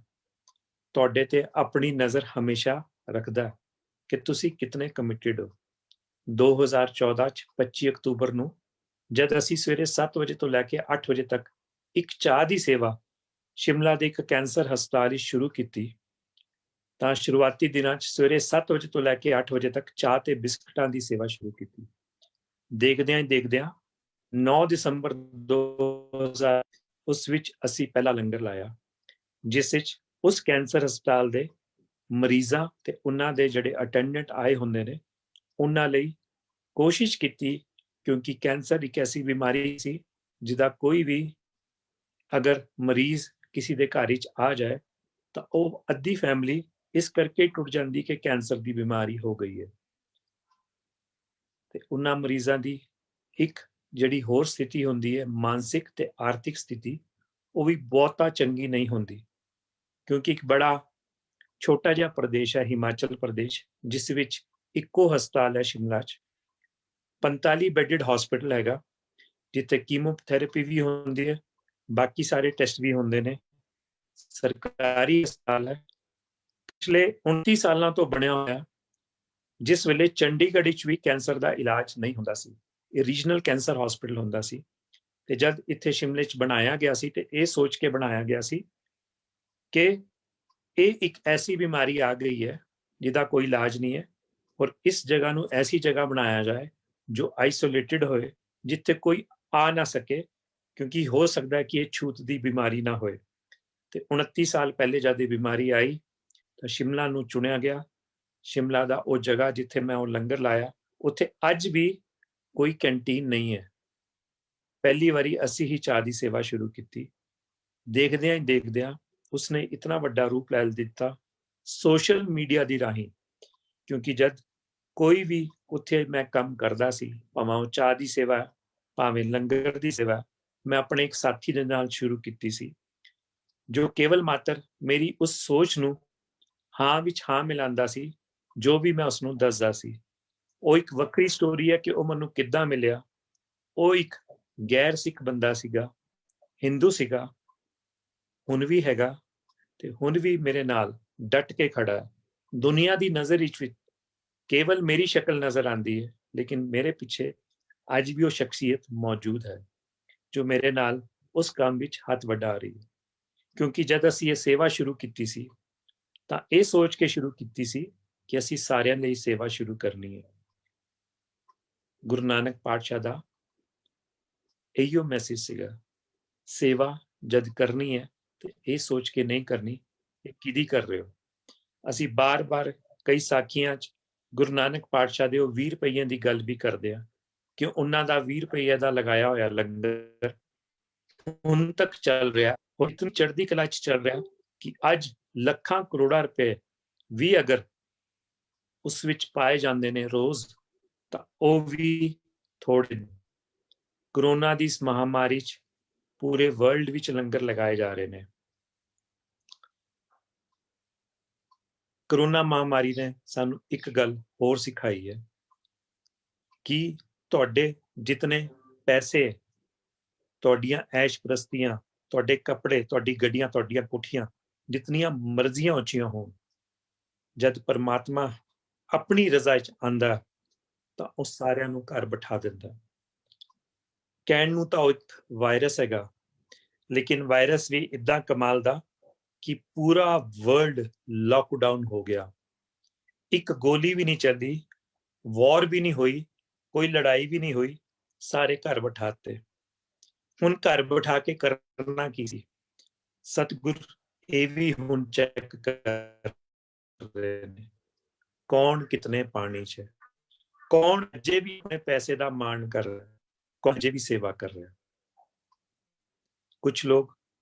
ਤੁਹਾਡੇ ਤੇ ਆਪਣੀ ਨਜ਼ਰ ਹਮੇਸ਼ਾ ਰੱਖਦਾ ਕਿ ਤੁਸੀਂ ਕਿਤਨੇ ਕਮਿਟਡ ਹੋ। 2014 'ਚ 25 ਅਕਤੂਬਰ ਨੂੰ ਜਦ ਅਸੀਂ ਸਵੇਰੇ 7 ਵਜੇ ਤੋਂ ਲੈ ਕੇ 8 ਵਜੇ ਤੱਕ ਇੱਕ ਚਾਹ ਦੀ ਸੇਵਾ ਸ਼ਿਮਲਾ ਦੇ ਇੱਕ ਕੈਂਸਰ ਹਸਪਤਾਲ ਵਿੱਚ ਸ਼ੁਰੂ ਕੀਤੀ, ਤਾਂ ਸ਼ੁਰੂਆਤੀ ਦਿਨਾਂ 'ਚ ਸਵੇਰੇ 7 ਵਜੇ ਤੋਂ ਲੈ ਕੇ 8 ਵਜੇ ਤੱਕ ਚਾਹ ਤੇ ਬਿਸਕਟਾਂ ਦੀ ਸੇਵਾ ਸ਼ੁਰੂ ਕੀਤੀ। ਦੇਖਦਿਆਂ 9 ਦਸੰਬਰ 2000 ਉਸ ਵਿੱਚ ਅਸੀਂ ਪਹਿਲਾ ਲੰਗਰ ਲਾਇਆ, ਜਿਸ ਵਿੱਚ ਉਸ ਕੈਂਸਰ ਹਸਪਤਾਲ ਦੇ ਮਰੀਜ਼ਾਂ ਤੇ ਉਹਨਾਂ ਦੇ ਜਿਹੜੇ ਅਟੈਂਡੈਂਟ ਆਏ ਹੁੰਦੇ ਨੇ ਉਹਨਾਂ ਲਈ ਕੋਸ਼ਿਸ਼ ਕੀਤੀ, ਕਿਉਂਕਿ ਕੈਂਸਰ ਇੱਕ ਐਸੀ ਬਿਮਾਰੀ ਸੀ ਜਿਹਦਾ ਕੋਈ ਵੀ ਅਗਰ ਮਰੀਜ਼ ਕਿਸੇ ਦੇ ਘਰ ਵਿੱਚ ਆ ਜਾਏ ਤਾਂ ਉਹ ਅੱਧੀ ਫੈਮਿਲੀ ਇਸ ਕਰਕੇ ਟੁੱਟ ਜਾਂਦੀ ਕਿ ਕੈਂਸਰ ਦੀ ਬਿਮਾਰੀ ਹੋ ਗਈ ਹੈ। ਤੇ ਉਹਨਾਂ ਮਰੀਜ਼ਾਂ ਦੀ ਇੱਕ ਜਿਹੜੀ ਹੋਰ ਸਥਿਤੀ ਹੁੰਦੀ ਹੈ, ਮਾਨਸਿਕ ਤੇ ਆਰਥਿਕ ਸਥਿਤੀ, ਉਹ ਵੀ ਬਹੁਤਾ ਚੰਗੀ ਨਹੀਂ ਹੁੰਦੀ, ਕਿਉਂਕਿ ਇੱਕ ਬੜਾ ਛੋਟਾ ਜਿਹਾ ਪ੍ਰਦੇਸ਼ ਹੈ ਹਿਮਾਚਲ ਪ੍ਰਦੇਸ਼, ਜਿਸ ਵਿੱਚ ਇੱਕੋ ਹਸਪਤਾਲ ਹੈ ਸ਼ਿਮਲਾ 'ਚ। 45 ਬੈਡਡ ਹਸਪੀਟਲ ਹੈਗਾ, ਜਿੱਥੇ ਕੀਮੋਥੈਰੇਪੀ ਵੀ ਹੁੰਦੀ ਹੈ, ਬਾਕੀ ਸਾਰੇ ਟੈਸਟ ਵੀ ਹੁੰਦੇ ਨੇ। ਸਰਕਾਰੀ ਹਸਪਤਾਲ ਹੈ, ਪਿਛਲੇ 29 ਸਾਲਾਂ ਤੋਂ ਬਣਿਆ ਹੋਇਆ, ਜਿਸ ਵੇਲੇ ਚੰਡੀਗੜ੍ਹ ਵਿੱਚ ਵੀ ਕੈਂਸਰ ਦਾ ਇਲਾਜ ਨਹੀਂ ਹੁੰਦਾ ਸੀ। ਇਹ ਰੀਜਨਲ ਕੈਂਸਰ ਹਸਪੀਟਲ ਹੁੰਦਾ ਸੀ, ਤੇ ਜਦ ਇੱਥੇ ਸ਼ਿਮਲੇ 'ਚ ਬਣਾਇਆ ਗਿਆ ਸੀ ਤੇ ਇਹ ਸੋਚ ਕੇ ਬਣਾਇਆ ਗਿਆ ਸੀ ਕਿ ਇਹ ਇੱਕ ਐਸੀ ਬਿਮਾਰੀ ਆ ਗਈ ਹੈ ਜਿਹਦਾ ਕੋਈ ਇਲਾਜ ਨਹੀਂ ਹੈ, ਔਰ ਇਸ ਜਗ੍ਹਾ ਨੂੰ ਐਸੀ ਜਗ੍ਹਾ ਬਣਾਇਆ ਜਾਏ ਜੋ ਆਈਸੋਲੇਟਿਡ ਹੋਏ, ਜਿੱਥੇ ਕੋਈ ਆ ਨਾ ਸਕੇ, ਕਿਉਂਕਿ ਹੋ ਸਕਦਾ ਹੈ ਕਿ ਇਹ ਛੂਤ ਦੀ ਬਿਮਾਰੀ ਨਾ ਹੋਏ। ਤੇ 29 ਸਾਲ ਪਹਿਲੇ ਜਦ ਇਹ ਬਿਮਾਰੀ ਆਈ ਤਾਂ ਸ਼ਿਮਲਾ ਨੂੰ ਚੁਣਿਆ ਗਿਆ। ਸ਼ਿਮਲਾ ਦਾ ਉਹ ਜਗ੍ਹਾ ਜਿੱਥੇ ਮੈਂ ਉਹ ਲੰਗਰ ਲਾਇਆ, ਉੱਥੇ ਅੱਜ ਵੀ ਕੋਈ ਕੈਂਟੀਨ ਨਹੀਂ ਹੈ। ਪਹਿਲੀ ਵਾਰੀ ਅਸੀਂ ਹੀ ਚਾਹ ਦੀ ਸੇਵਾ ਸ਼ੁਰੂ ਕੀਤੀ। ਦੇਖਦਿਆਂ ਉਸਨੇ ਇਤਨਾ ਵੱਡਾ ਰੂਪ ਲੈ ਦਿੱਤਾ ਸੋਸ਼ਲ ਮੀਡੀਆ ਦੀ ਰਾਹੀਂ, ਕਿਉਂਕਿ ਜਦ ਕੋਈ ਵੀ ਉੱਥੇ ਮੈਂ ਕੰਮ ਕਰਦਾ ਸੀ, ਭਾਵੇਂ ਉਹ ਚਾਹ ਦੀ ਸੇਵਾ, ਭਾਵੇਂ ਲੰਗਰ ਦੀ ਸੇਵਾ, ਮੈਂ ਆਪਣੇ ਇੱਕ ਸਾਥੀ ਦੇ ਨਾਲ ਸ਼ੁਰੂ ਕੀਤੀ ਸੀ, ਜੋ ਕੇਵਲ ਮਾਤਰ ਮੇਰੀ ਉਸ ਸੋਚ ਨੂੰ ਹਾਂ ਵਿੱਚ ਹਾਂ ਮਿਲਾਉਂਦਾ ਸੀ, ਜੋ ਵੀ ਮੈਂ ਉਸਨੂੰ ਦੱਸਦਾ ਸੀ। ਉਹ ਇੱਕ ਵੱਖਰੀ ਸਟੋਰੀ ਹੈ ਕਿ ਉਹ ਮੈਨੂੰ ਕਿੱਦਾਂ ਮਿਲਿਆ। ਉਹ ਇੱਕ ਗੈਰ ਸਿੱਖ ਬੰਦਾ ਸੀਗਾ, ਹਿੰਦੂ ਸੀਗਾ, ਹੁਣ ਵੀ ਹੈਗਾ, ਤੇ ਹੁਣ ਵੀ ਮੇਰੇ ਨਾਲ ਡਟ ਕੇ ਖੜਾ ਹੈ। ਦੁਨੀਆ ਦੀ ਨਜ਼ਰ ਵਿੱਚ ਕੇਵਲ ਮੇਰੀ ਸ਼ਕਲ ਨਜ਼ਰ ਆਉਂਦੀ ਹੈ, ਲੇਕਿਨ ਮੇਰੇ ਪਿੱਛੇ ਅੱਜ ਵੀ ਉਹ ਸ਼ਖਸੀਅਤ ਮੌਜੂਦ ਹੈ ਜੋ ਮੇਰੇ ਨਾਲ ਉਸ ਕੰਮ ਵਿੱਚ ਹੱਥ ਵਡਾ ਰਹੀ ਹੈ। ਕਿਉਂਕਿ ਜਦ ਅਸੀਂ ਇਹ ਸੇਵਾ ਸ਼ੁਰੂ ਕੀਤੀ ਸੀ ਤਾਂ ਇਹ ਸੋਚ ਕੇ ਸ਼ੁਰੂ ਕੀਤੀ ਸੀ ਕਿ ਅਸੀਂ ਸਾਰਿਆਂ ਲਈ ਸੇਵਾ ਸ਼ੁਰੂ ਕਰਨੀ ਹੈ। ਗੁਰੂ ਨਾਨਕ ਪਾਤਸ਼ਾਹ ਦਾ ਇਹੀਓ ਮੈਸੇਜ ਸੀਗਾ, ਸੇਵਾ ਜਦ ਕਰਨੀ ਹੈ ਤੇ ਇਹ ਸੋਚ ਕੇ ਨਹੀਂ ਕਰਨੀ ਕਿ ਕਿਹਦੀ ਕਰ ਰਹੇ ਹੋ। ਅਸੀਂ ਬਾਰ-ਬਾਰ ਕਈ ਸਾਖੀਆਂ 'ਚ ਗੁਰੂ ਨਾਨਕ ਪਾਤਸ਼ਾਹ ਦੇ ਉਹ 20 ਰੁਪਈਆਂ ਦੀ ਗੱਲ ਵੀ ਕਰਦੇ ਆ ਕਿ ਉਹਨਾਂ ਦਾ 20 ਰੁਪਈਆ ਦਾ ਲਗਾਇਆ ਹੋਇਆ ਲੰਗਰ ਹੁਣ ਤੱਕ ਚੱਲ ਰਿਹਾ, ਔਰ ਇਤਨੀ ਚੜ੍ਹਦੀ ਕਲਾ 'ਚ ਚੱਲ ਰਿਹਾ ਕਿ ਅੱਜ ਲੱਖਾਂ ਕਰੋੜਾਂ ਰੁਪਏ ਵੀ ਅਗਰ ਉਸ ਵਿੱਚ ਪਾਏ ਜਾਂਦੇ ਨੇ ਰੋਜ਼ ਤਾਂ ਉਹ ਵੀ ਥੋੜੇ ਨੇ। ਕਰੋਨਾ ਦੀ ਇਸ ਮਹਾਮਾਰੀ 'ਚ ਪੂਰੇ ਵਰਲਡ ਵਿੱਚ ਲੰਗਰ ਲਗਾਏ ਜਾ ਰਹੇ ਨੇ। ਕਰੋਨਾ ਮਹਾਮਾਰੀ ਨੇ ਸਾਨੂੰ ਇੱਕ ਗੱਲ ਹੋਰ ਸਿਖਾਈ ਹੈ ਕਿ ਤੁਹਾਡੇ ਜਿਤਨੇ ਪੈਸੇ, ਤੁਹਾਡੀਆਂ ਐਸ਼ ਪ੍ਰਸਤੀਆਂ, ਤੁਹਾਡੇ ਕੱਪੜੇ, ਤੁਹਾਡੀ ਗੱਡੀਆਂ, ਤੁਹਾਡੀਆਂ ਕੋਠੀਆਂ ਜਿਤਨੀਆਂ ਮਰਜ਼ੀਆਂ ਉੱਚੀਆਂ ਹੋਣ, ਜਦ ਪਰਮਾਤਮਾ ਆਪਣੀ ਰਜ਼ਾ 'ਚ ਆਂਦਾ ਤਾਂ ਉਹ ਸਾਰਿਆਂ ਨੂੰ ਘਰ ਬਿਠਾ ਦਿੰਦਾ। ਕਹਿਣ ਨੂੰ ਤਾਂ ਉਹ ਇੱਕ ਵਾਇਰਸ ਹੈਗਾ, ਲੇਕਿਨ ਵਾਇਰਸ ਵੀ ਇਦਾਂ ਕਮਾਲ ਦਾ ਕਿ ਪੂਰਾ ਵਰਲਡ ਲਾਕਡਾਊਨ ਹੋ ਗਿਆ। ਇੱਕ ਗੋਲੀ ਵੀ ਨਹੀਂ ਚੱਲੀ, ਵਾਰ ਵੀ ਨਹੀਂ ਹੋਈ, ਕੋਈ ਲੜਾਈ ਵੀ ਨਹੀਂ ਹੋਈ, ਸਾਰੇ ਘਰ ਬਿਠਾਤੇ। ਹੁਣ ਘਰ ਬਿਠਾ ਕੇ ਕਰਨਾ ਕੀ ਸੀ? ਸਤਿਗੁਰ ਇਹ ਵੀ ਹੁਣ ਚੈੱਕ ਕਰ ਰਹੇ ਨੇ ਕੌਣ ਕਿਤਨੇ ਪਾਣੀ 'ਚ ਹੈ, ਕੌਣ ਅਜੇ ਵੀ ਆਪਣੇ ਪੈਸੇ ਦਾ ਮਾਣ ਕਰ ਰਿਹਾ, ਕੌਣ ਅਜੇ ਵੀ ਸੇਵਾ ਕਰ ਰਿਹਾ। ਕੁਝ ਲੋਕ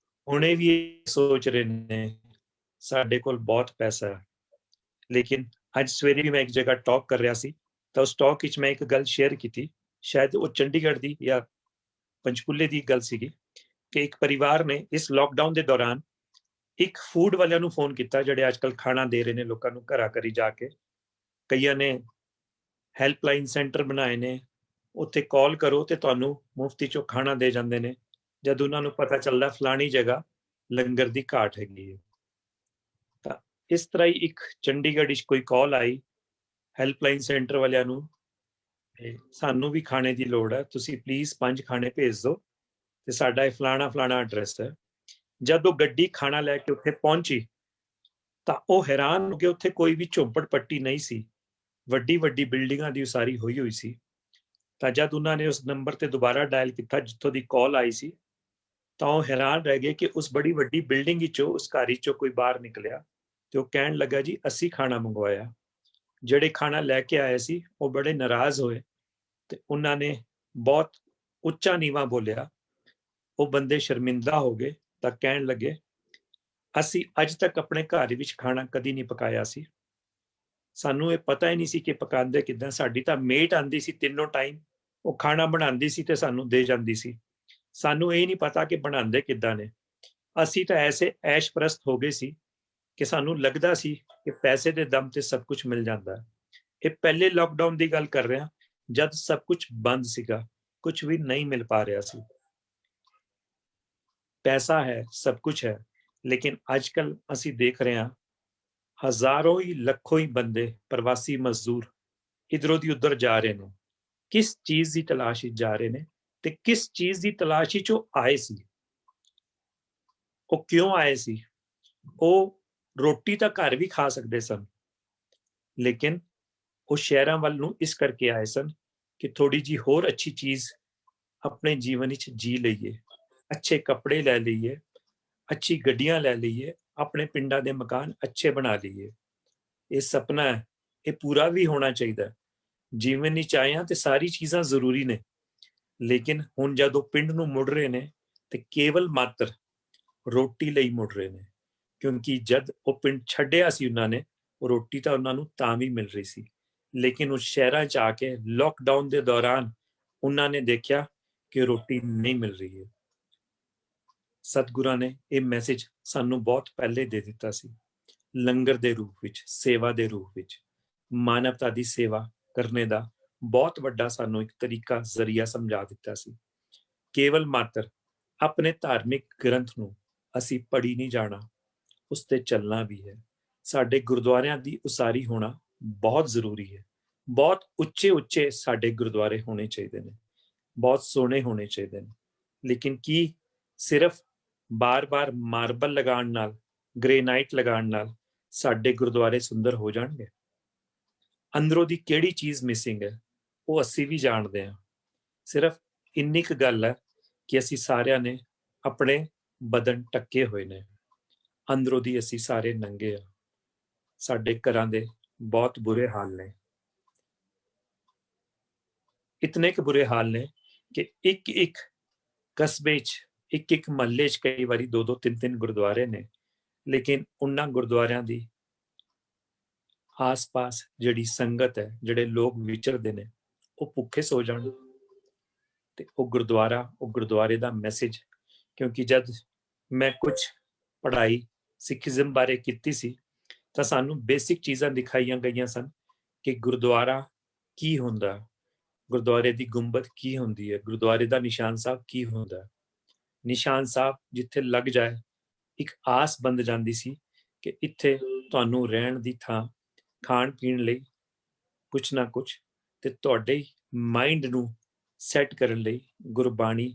ਹੁਣੇ ਵੀ ਸੋਚ ਰਹੇ ਨੇ ਸਾਡੇ ਕੋਲ ਬਹੁਤ ਪੈਸਾ ਹੈ, ਲੇਕਿਨ ਅੱਜ ਸਵੇਰੇ ਵੀ ਮੈਂ ਇੱਕ ਜਗ੍ਹਾ ਟਾਕ ਕਰ ਰਿਹਾ ਸੀ ਤਾਂ ਉਸ ਟਾਕ ਵਿੱਚ ਮੈਂ ਇੱਕ ਗੱਲ ਸ਼ੇਅਰ ਕੀਤੀ, ਸ਼ਾਇਦ ਉਹ ਚੰਡੀਗੜ੍ਹ ਦੀ ਜਾਂ ਪੰਚਕੂਲੇ ਦੀ ਗੱਲ ਸੀਗੀ ਕਿ ਇੱਕ ਪਰਿਵਾਰ ਨੇ ਇਸ ਲੋਕਡਾਊਨ ਦੇ ਦੌਰਾਨ ਇੱਕ ਫੂਡ ਵਾਲਿਆਂ ਨੂੰ ਫੋਨ ਕੀਤਾ, ਜਿਹੜੇ ਅੱਜ ਕੱਲ੍ਹ ਖਾਣਾ ਦੇ ਰਹੇ ਨੇ ਲੋਕਾਂ ਨੂੰ ਘਰਾਂ ਘਰੀ ਜਾ ਕੇ। ਕਈਆਂ ਨੇ ਹੈਲਪਲਾਈਨ ਸੈਂਟਰ ਬਣਾਏ ਨੇ, ਉੱਥੇ ਕਾਲ ਕਰੋ ਤੇ ਤੁਹਾਨੂੰ ਮੁਫਤੀ 'ਚੋਂ ਖਾਣਾ ਦੇ ਜਾਂਦੇ ਨੇ। ਜਦ ਉਹਨਾਂ ਨੂੰ ਪਤਾ ਚੱਲਦਾ ਫਲਾਣੀ ਜਗ੍ਹਾ ਲੰਗਰ ਦੀ ਘਾਟ ਹੈਗੀ ਹੈ, ਤਾਂ ਇਸ ਤਰ੍ਹਾਂ ਹੀ ਇੱਕ ਚੰਡੀਗੜ੍ਹ ਵਿੱਚ ਕੋਈ ਕਾਲ ਆਈ ਹੈਲਪਲਾਈਨ ਸੈਂਟਰ ਵਾਲਿਆਂ ਨੂੰ, ਸਾਨੂੰ ਵੀ ਖਾਣੇ ਦੀ ਲੋੜ ਹੈ, ਤੁਸੀਂ ਪਲੀਜ਼ 5 ਖਾਣੇ ਭੇਜ ਦਿਓ ਤੇ ਸਾਡਾ ਇਹ ਫਲਾਣਾ ਐਡਰੈਸ ਹੈ। ਜਦ ਉਹ ਗੱਡੀ ਖਾਣਾ ਲੈ ਕੇ ਉੱਥੇ ਪਹੁੰਚੀ ਤਾਂ ਉਹ ਹੈਰਾਨ ਹੋ ਗਏ, ਉੱਥੇ ਕੋਈ ਵੀ ਝੋਂਪੜ ਪੱਟੀ ਨਹੀਂ ਸੀ, ਵੱਡੀ ਵੱਡੀ ਬਿਲਡਿੰਗਾਂ ਦੀ ਉਸਾਰੀ ਹੋਈ ਸੀ। ਤਾਂ ਜਦ ਉਹਨਾਂ ਨੇ ਉਸ ਨੰਬਰ ਤੇ ਦੁਬਾਰਾ ਡਾਇਲ ਕੀਤਾ ਜਿੱਥੋਂ ਦੀ ਕਾਲ ਆਈ ਸੀ, ਤਾਂ ਉਹ ਹੈਰਾਨ ਰਹਿ ਗਏ ਕਿ ਉਸ ਬੜੀ ਵੱਡੀ ਬਿਲਡਿੰਗ ਵਿੱਚੋਂ, ਉਸ ਘਰ ਵਿੱਚੋਂ ਕੋਈ ਬਾਹਰ ਨਿਕਲਿਆ ਤੇ ਉਹ ਕਹਿਣ ਲੱਗਾ ਜੀ ਅਸੀਂ ਖਾਣਾ ਮੰਗਵਾਇਆ। ਜਿਹੜੇ ਖਾਣਾ ਲੈ ਕੇ ਆਏ ਸੀ ਉਹ ਬੜੇ ਨਾਰਾਜ਼ ਹੋਏ ਤੇ ਉਹਨਾਂ ਨੇ ਬਹੁਤ ਉੱਚਾ ਨੀਵਾਂ ਬੋਲਿਆ। ਉਹ ਬੰਦੇ ਸ਼ਰਮਿੰਦਾ ਹੋ ਗਏ ਤਾਂ ਕਹਿਣ ਲੱਗੇ ਅਸੀਂ ਅੱਜ ਤੱਕ ਆਪਣੇ ਘਰ ਵਿੱਚ ਖਾਣਾ ਕਦੀ ਨਹੀਂ ਪਕਾਇਆ ਸੀ, ਸਾਨੂੰ ਇਹ ਪਤਾ ਹੀ ਨਹੀਂ ਸੀ ਕਿ ਪਕਾਉਂਦੇ ਕਿੱਦਾਂ। ਸਾਡੀ ਤਾਂ ਮੇਟ ਆਂਦੀ ਸੀ ਤਿੰਨੋਂ ਟਾਈਮ, ਉਹ ਖਾਣਾ ਬਣਾਉਂਦੀ ਸੀ ਤੇ ਸਾਨੂੰ ਦੇ ਜਾਂਦੀ ਸੀ, ਸਾਨੂੰ ਇਹ ਨਹੀਂ ਪਤਾ ਕਿ ਬਣਾਉਂਦੇ ਕਿੱਦਾਂ ਨੇ। ਅਸੀਂ ਤਾਂ ਐਸੇ ਐਸ਼ ਪ੍ਰਸਤ ਹੋ ਗਏ ਸੀ ਕਿ ਸਾਨੂੰ ਲੱਗਦਾ ਸੀ ਕਿ ਪੈਸੇ ਦੇ ਦਮ ਤੇ ਸਭ ਕੁਝ ਮਿਲ ਜਾਂਦਾ ਹੈ। ਇਹ ਪਹਿਲੇ ਲਾਕਡਾਊਨ ਦੀ ਗੱਲ ਕਰ ਰਿਹਾ, ਜਦ ਸਭ ਕੁਝ ਬੰਦ ਸੀਗਾ, ਕੁਝ ਵੀ ਨਹੀਂ ਮਿਲ ਪਾ ਰਿਹਾ ਸੀ। ਪੈਸਾ ਹੈ, ਸਭ ਕੁਝ ਹੈ, ਲੇਕਿਨ ਅੱਜ ਕੱਲ ਅਸੀਂ ਦੇਖ ਰਹੇ ਹਾਂ ਹਜ਼ਾਰੋਂ ਹੀ ਲੱਖੋਂ ਹੀ ਬੰਦੇ ਪ੍ਰਵਾਸੀ ਮਜ਼ਦੂਰ ਇਧਰੋਂ ਦੀ ਉਧਰ ਜਾ ਰਹੇ ਨੇ। ਕਿਸ ਚੀਜ਼ ਦੀ ਤਲਾਸ਼ ਵਿੱਚ ਜਾ ਰਹੇ ਨੇ ਤੇ ਕਿਸ ਚੀਜ਼ ਦੀ ਤਲਾਸ਼ ਵਿੱਚ ਉਹ ਆਏ ਸੀ? ਉਹ ਕਿਉਂ ਆਏ ਸੀ? ਉਹ ਰੋਟੀ ਤਾਂ ਘਰ ਵੀ ਖਾ ਸਕਦੇ ਸਨ, ਲੇਕਿਨ ਉਹ ਸ਼ਹਿਰਾਂ ਵੱਲ ਨੂੰ ਇਸ ਕਰਕੇ ਆਏ ਸਨ ਕਿ ਥੋੜੀ ਜੀ ਹੋਰ ਅੱਛੀ ਚੀਜ਼ ਆਪਣੇ ਜੀਵਨ ਵਿੱਚ ਜੀ ਲਈਏ, ਅੱਛੇ ਕੱਪੜੇ ਲੈ ਲਈਏ, ਅੱਛੀ ਗੱਡੀਆਂ ਲੈ ਲਈਏ, ਆਪਣੇ ਪਿੰਡਾਂ ਦੇ ਮਕਾਨ ਅੱਛੇ ਬਣਾ ਲਈਏ। ਇਹ ਸੁਪਨਾ ਹੈ, ਇਹ ਪੂਰਾ ਵੀ ਹੋਣਾ ਚਾਹੀਦਾ। ਜੀਵਨ ਵਿੱਚ ਆਏ ਤੇ ਸਾਰੀ ਚੀਜ਼ਾਂ ਜ਼ਰੂਰੀ ਨੇ, ਲੇਕਿਨ ਹੁਣ ਜਦ ਉਹ ਪਿੰਡ ਨੂੰ ਮੁੜ ਰਹੇ ਨੇ ਤੇ ਕੇਵਲ ਮਾਤਰ ਰੋਟੀ ਲਈ ਮੁੜ ਰਹੇ ਨੇ, ਕਿਉਂਕਿ ਜਦ ਉਹ ਪਿੰਡ ਛੱਡਿਆ ਸੀ ਉਹਨਾਂ ਨੇ, ਉਹ ਰੋਟੀ ਤਾਂ ਉਹਨਾਂ ਨੂੰ ਤਾਂ ਵੀ ਮਿਲ ਰਹੀ ਸੀ, ਲੇਕਿਨ ਉਸ ਸ਼ਹਿਰਾਂ 'ਚ ਆ ਕੇ ਲੋਕਡਾਊਨ ਦੇ ਦੌਰਾਨ ਉਹਨਾਂ ਨੇ ਦੇਖਿਆ ਕਿ ਰੋਟੀ ਨਹੀਂ ਮਿਲ ਰਹੀ ਹੈ। ਸਤਿਗੁਰਾਂ ਨੇ ਇਹ ਮੈਸੇਜ ਸਾਨੂੰ ਬਹੁਤ ਪਹਿਲੇ ਦੇ ਦਿੱਤਾ ਸੀ, ਲੰਗਰ ਦੇ ਰੂਪ ਵਿੱਚ, ਸੇਵਾ ਦੇ ਰੂਪ ਵਿੱਚ, ਮਾਨਵਤਾ ਦੀ ਸੇਵਾ ਕਰਨੇ ਦਾ ਬਹੁਤ ਵੱਡਾ ਸਾਨੂੰ ਇੱਕ ਤਰੀਕਾ, ਜ਼ਰੀਆ ਸਮਝਾ ਦਿੱਤਾ ਸੀ। ਕੇਵਲ ਮਾਤਰ ਆਪਣੇ ਧਾਰਮਿਕ ਗ੍ਰੰਥ ਨੂੰ ਅਸੀਂ ਪੜ੍ਹੀ ਨਹੀਂ ਜਾਣਾ, ਉਸ ਤੇ ਚੱਲਣਾ ਵੀ ਹੈ। ਸਾਡੇ ਗੁਰਦੁਆਰਿਆਂ ਦੀ ਉਸਾਰੀ ਹੋਣਾ ਬਹੁਤ ਜ਼ਰੂਰੀ ਹੈ। ਬਹੁਤ ਉੱਚੇ ਉੱਚੇ ਸਾਡੇ ਗੁਰਦੁਆਰੇ ਹੋਣੇ ਚਾਹੀਦੇ ਨੇ, ਬਹੁਤ ਸੋਹਣੇ ਹੋਣੇ ਚਾਹੀਦੇ ਨੇ, ਲੇਕਿਨ ਕੀ ਸਿਰਫ ਬਾਰ-ਬਾਰ ਮਾਰਬਲ ਲਗਾਉਣ ਨਾਲ, ਗ੍ਰੇਨਾਈਟ ਲਗਾਉਣ ਨਾਲ ਸਾਡੇ ਗੁਰਦੁਆਰੇ ਸੁੰਦਰ ਹੋ ਜਾਣਗੇ? ਅੰਦਰੋਂ ਦੀ ਕਿਹੜੀ ਚੀਜ਼ ਮਿਸਿੰਗ ਹੈ ਉਹ ਅਸੀਂ ਵੀ ਜਾਣਦੇ ਹਾਂ। ਸਿਰਫ ਇੰਨੀ ਕੁ ਗੱਲ ਹੈ ਕਿ ਅਸੀਂ ਸਾਰਿਆਂ ਨੇ ਆਪਣੇ ਬਦਨ ਢੱਕੇ ਹੋਏ ਨੇ, ਅੰਦਰੋਂ ਦੀ ਅਸੀਂ ਸਾਰੇ ਨੰਗੇ ਆ। ਸਾਡੇ ਘਰਾਂ ਦੇ ਬਹੁਤ ਬੁਰੇ ਹਾਲ ਨੇ, ਇਤਨੇ ਕੁ ਬੁਰੇ ਹਾਲ ਨੇ ਕਿ ਇੱਕ ਕਸਬੇ 'ਚ, ਇੱਕ ਮਹੱਲੇ 'ਚ ਕਈ ਵਾਰੀ 2-2 3-3 ਗੁਰਦੁਆਰੇ ਨੇ, लेकिन उन्हां गुरुद्वारियां दी आस पास जिहड़ी संगत है, जिहड़े लोग विचरदे ने, वो भुखे सो जाण ते वो गुरुद्वारे दा मैसेज, क्योंकि जद मैं कुछ पढ़ाई सिखिज्म बारे कीती सी ਤਾਂ ਸਾਨੂੰ ਬੇਸਿਕ ਚੀਜ਼ਾਂ ਦਿਖਾਈਆਂ ਗਈਆਂ ਸਨ ਕਿ ਗੁਰਦੁਆਰਾ ਕੀ ਹੁੰਦਾ, ਗੁਰਦੁਆਰੇ ਦੀ ਗੁੰਬਦ ਕੀ ਹੁੰਦੀ ਹੈ, ਗੁਰਦੁਆਰੇ ਦਾ ਨਿਸ਼ਾਨ ਸਾਹਿਬ ਕੀ ਹੁੰਦਾ। ਨਿਸ਼ਾਨ ਸਾਹਿਬ ਜਿੱਥੇ ਲੱਗ ਜਾਏ ਇੱਕ ਆਸ ਬੰਦ ਜਾਂਦੀ ਸੀ ਕਿ ਇੱਥੇ ਤੁਹਾਨੂੰ ਰਹਿਣ ਦੀ ਥਾਂ, ਖਾਣ ਪੀਣ ਲਈ ਕੁਛ ਨਾ ਕੁਛ, ਤੇ ਤੁਹਾਡੇ ਮਾਈਂਡ ਨੂੰ ਸੈੱਟ ਕਰਨ ਲਈ ਗੁਰਬਾਣੀ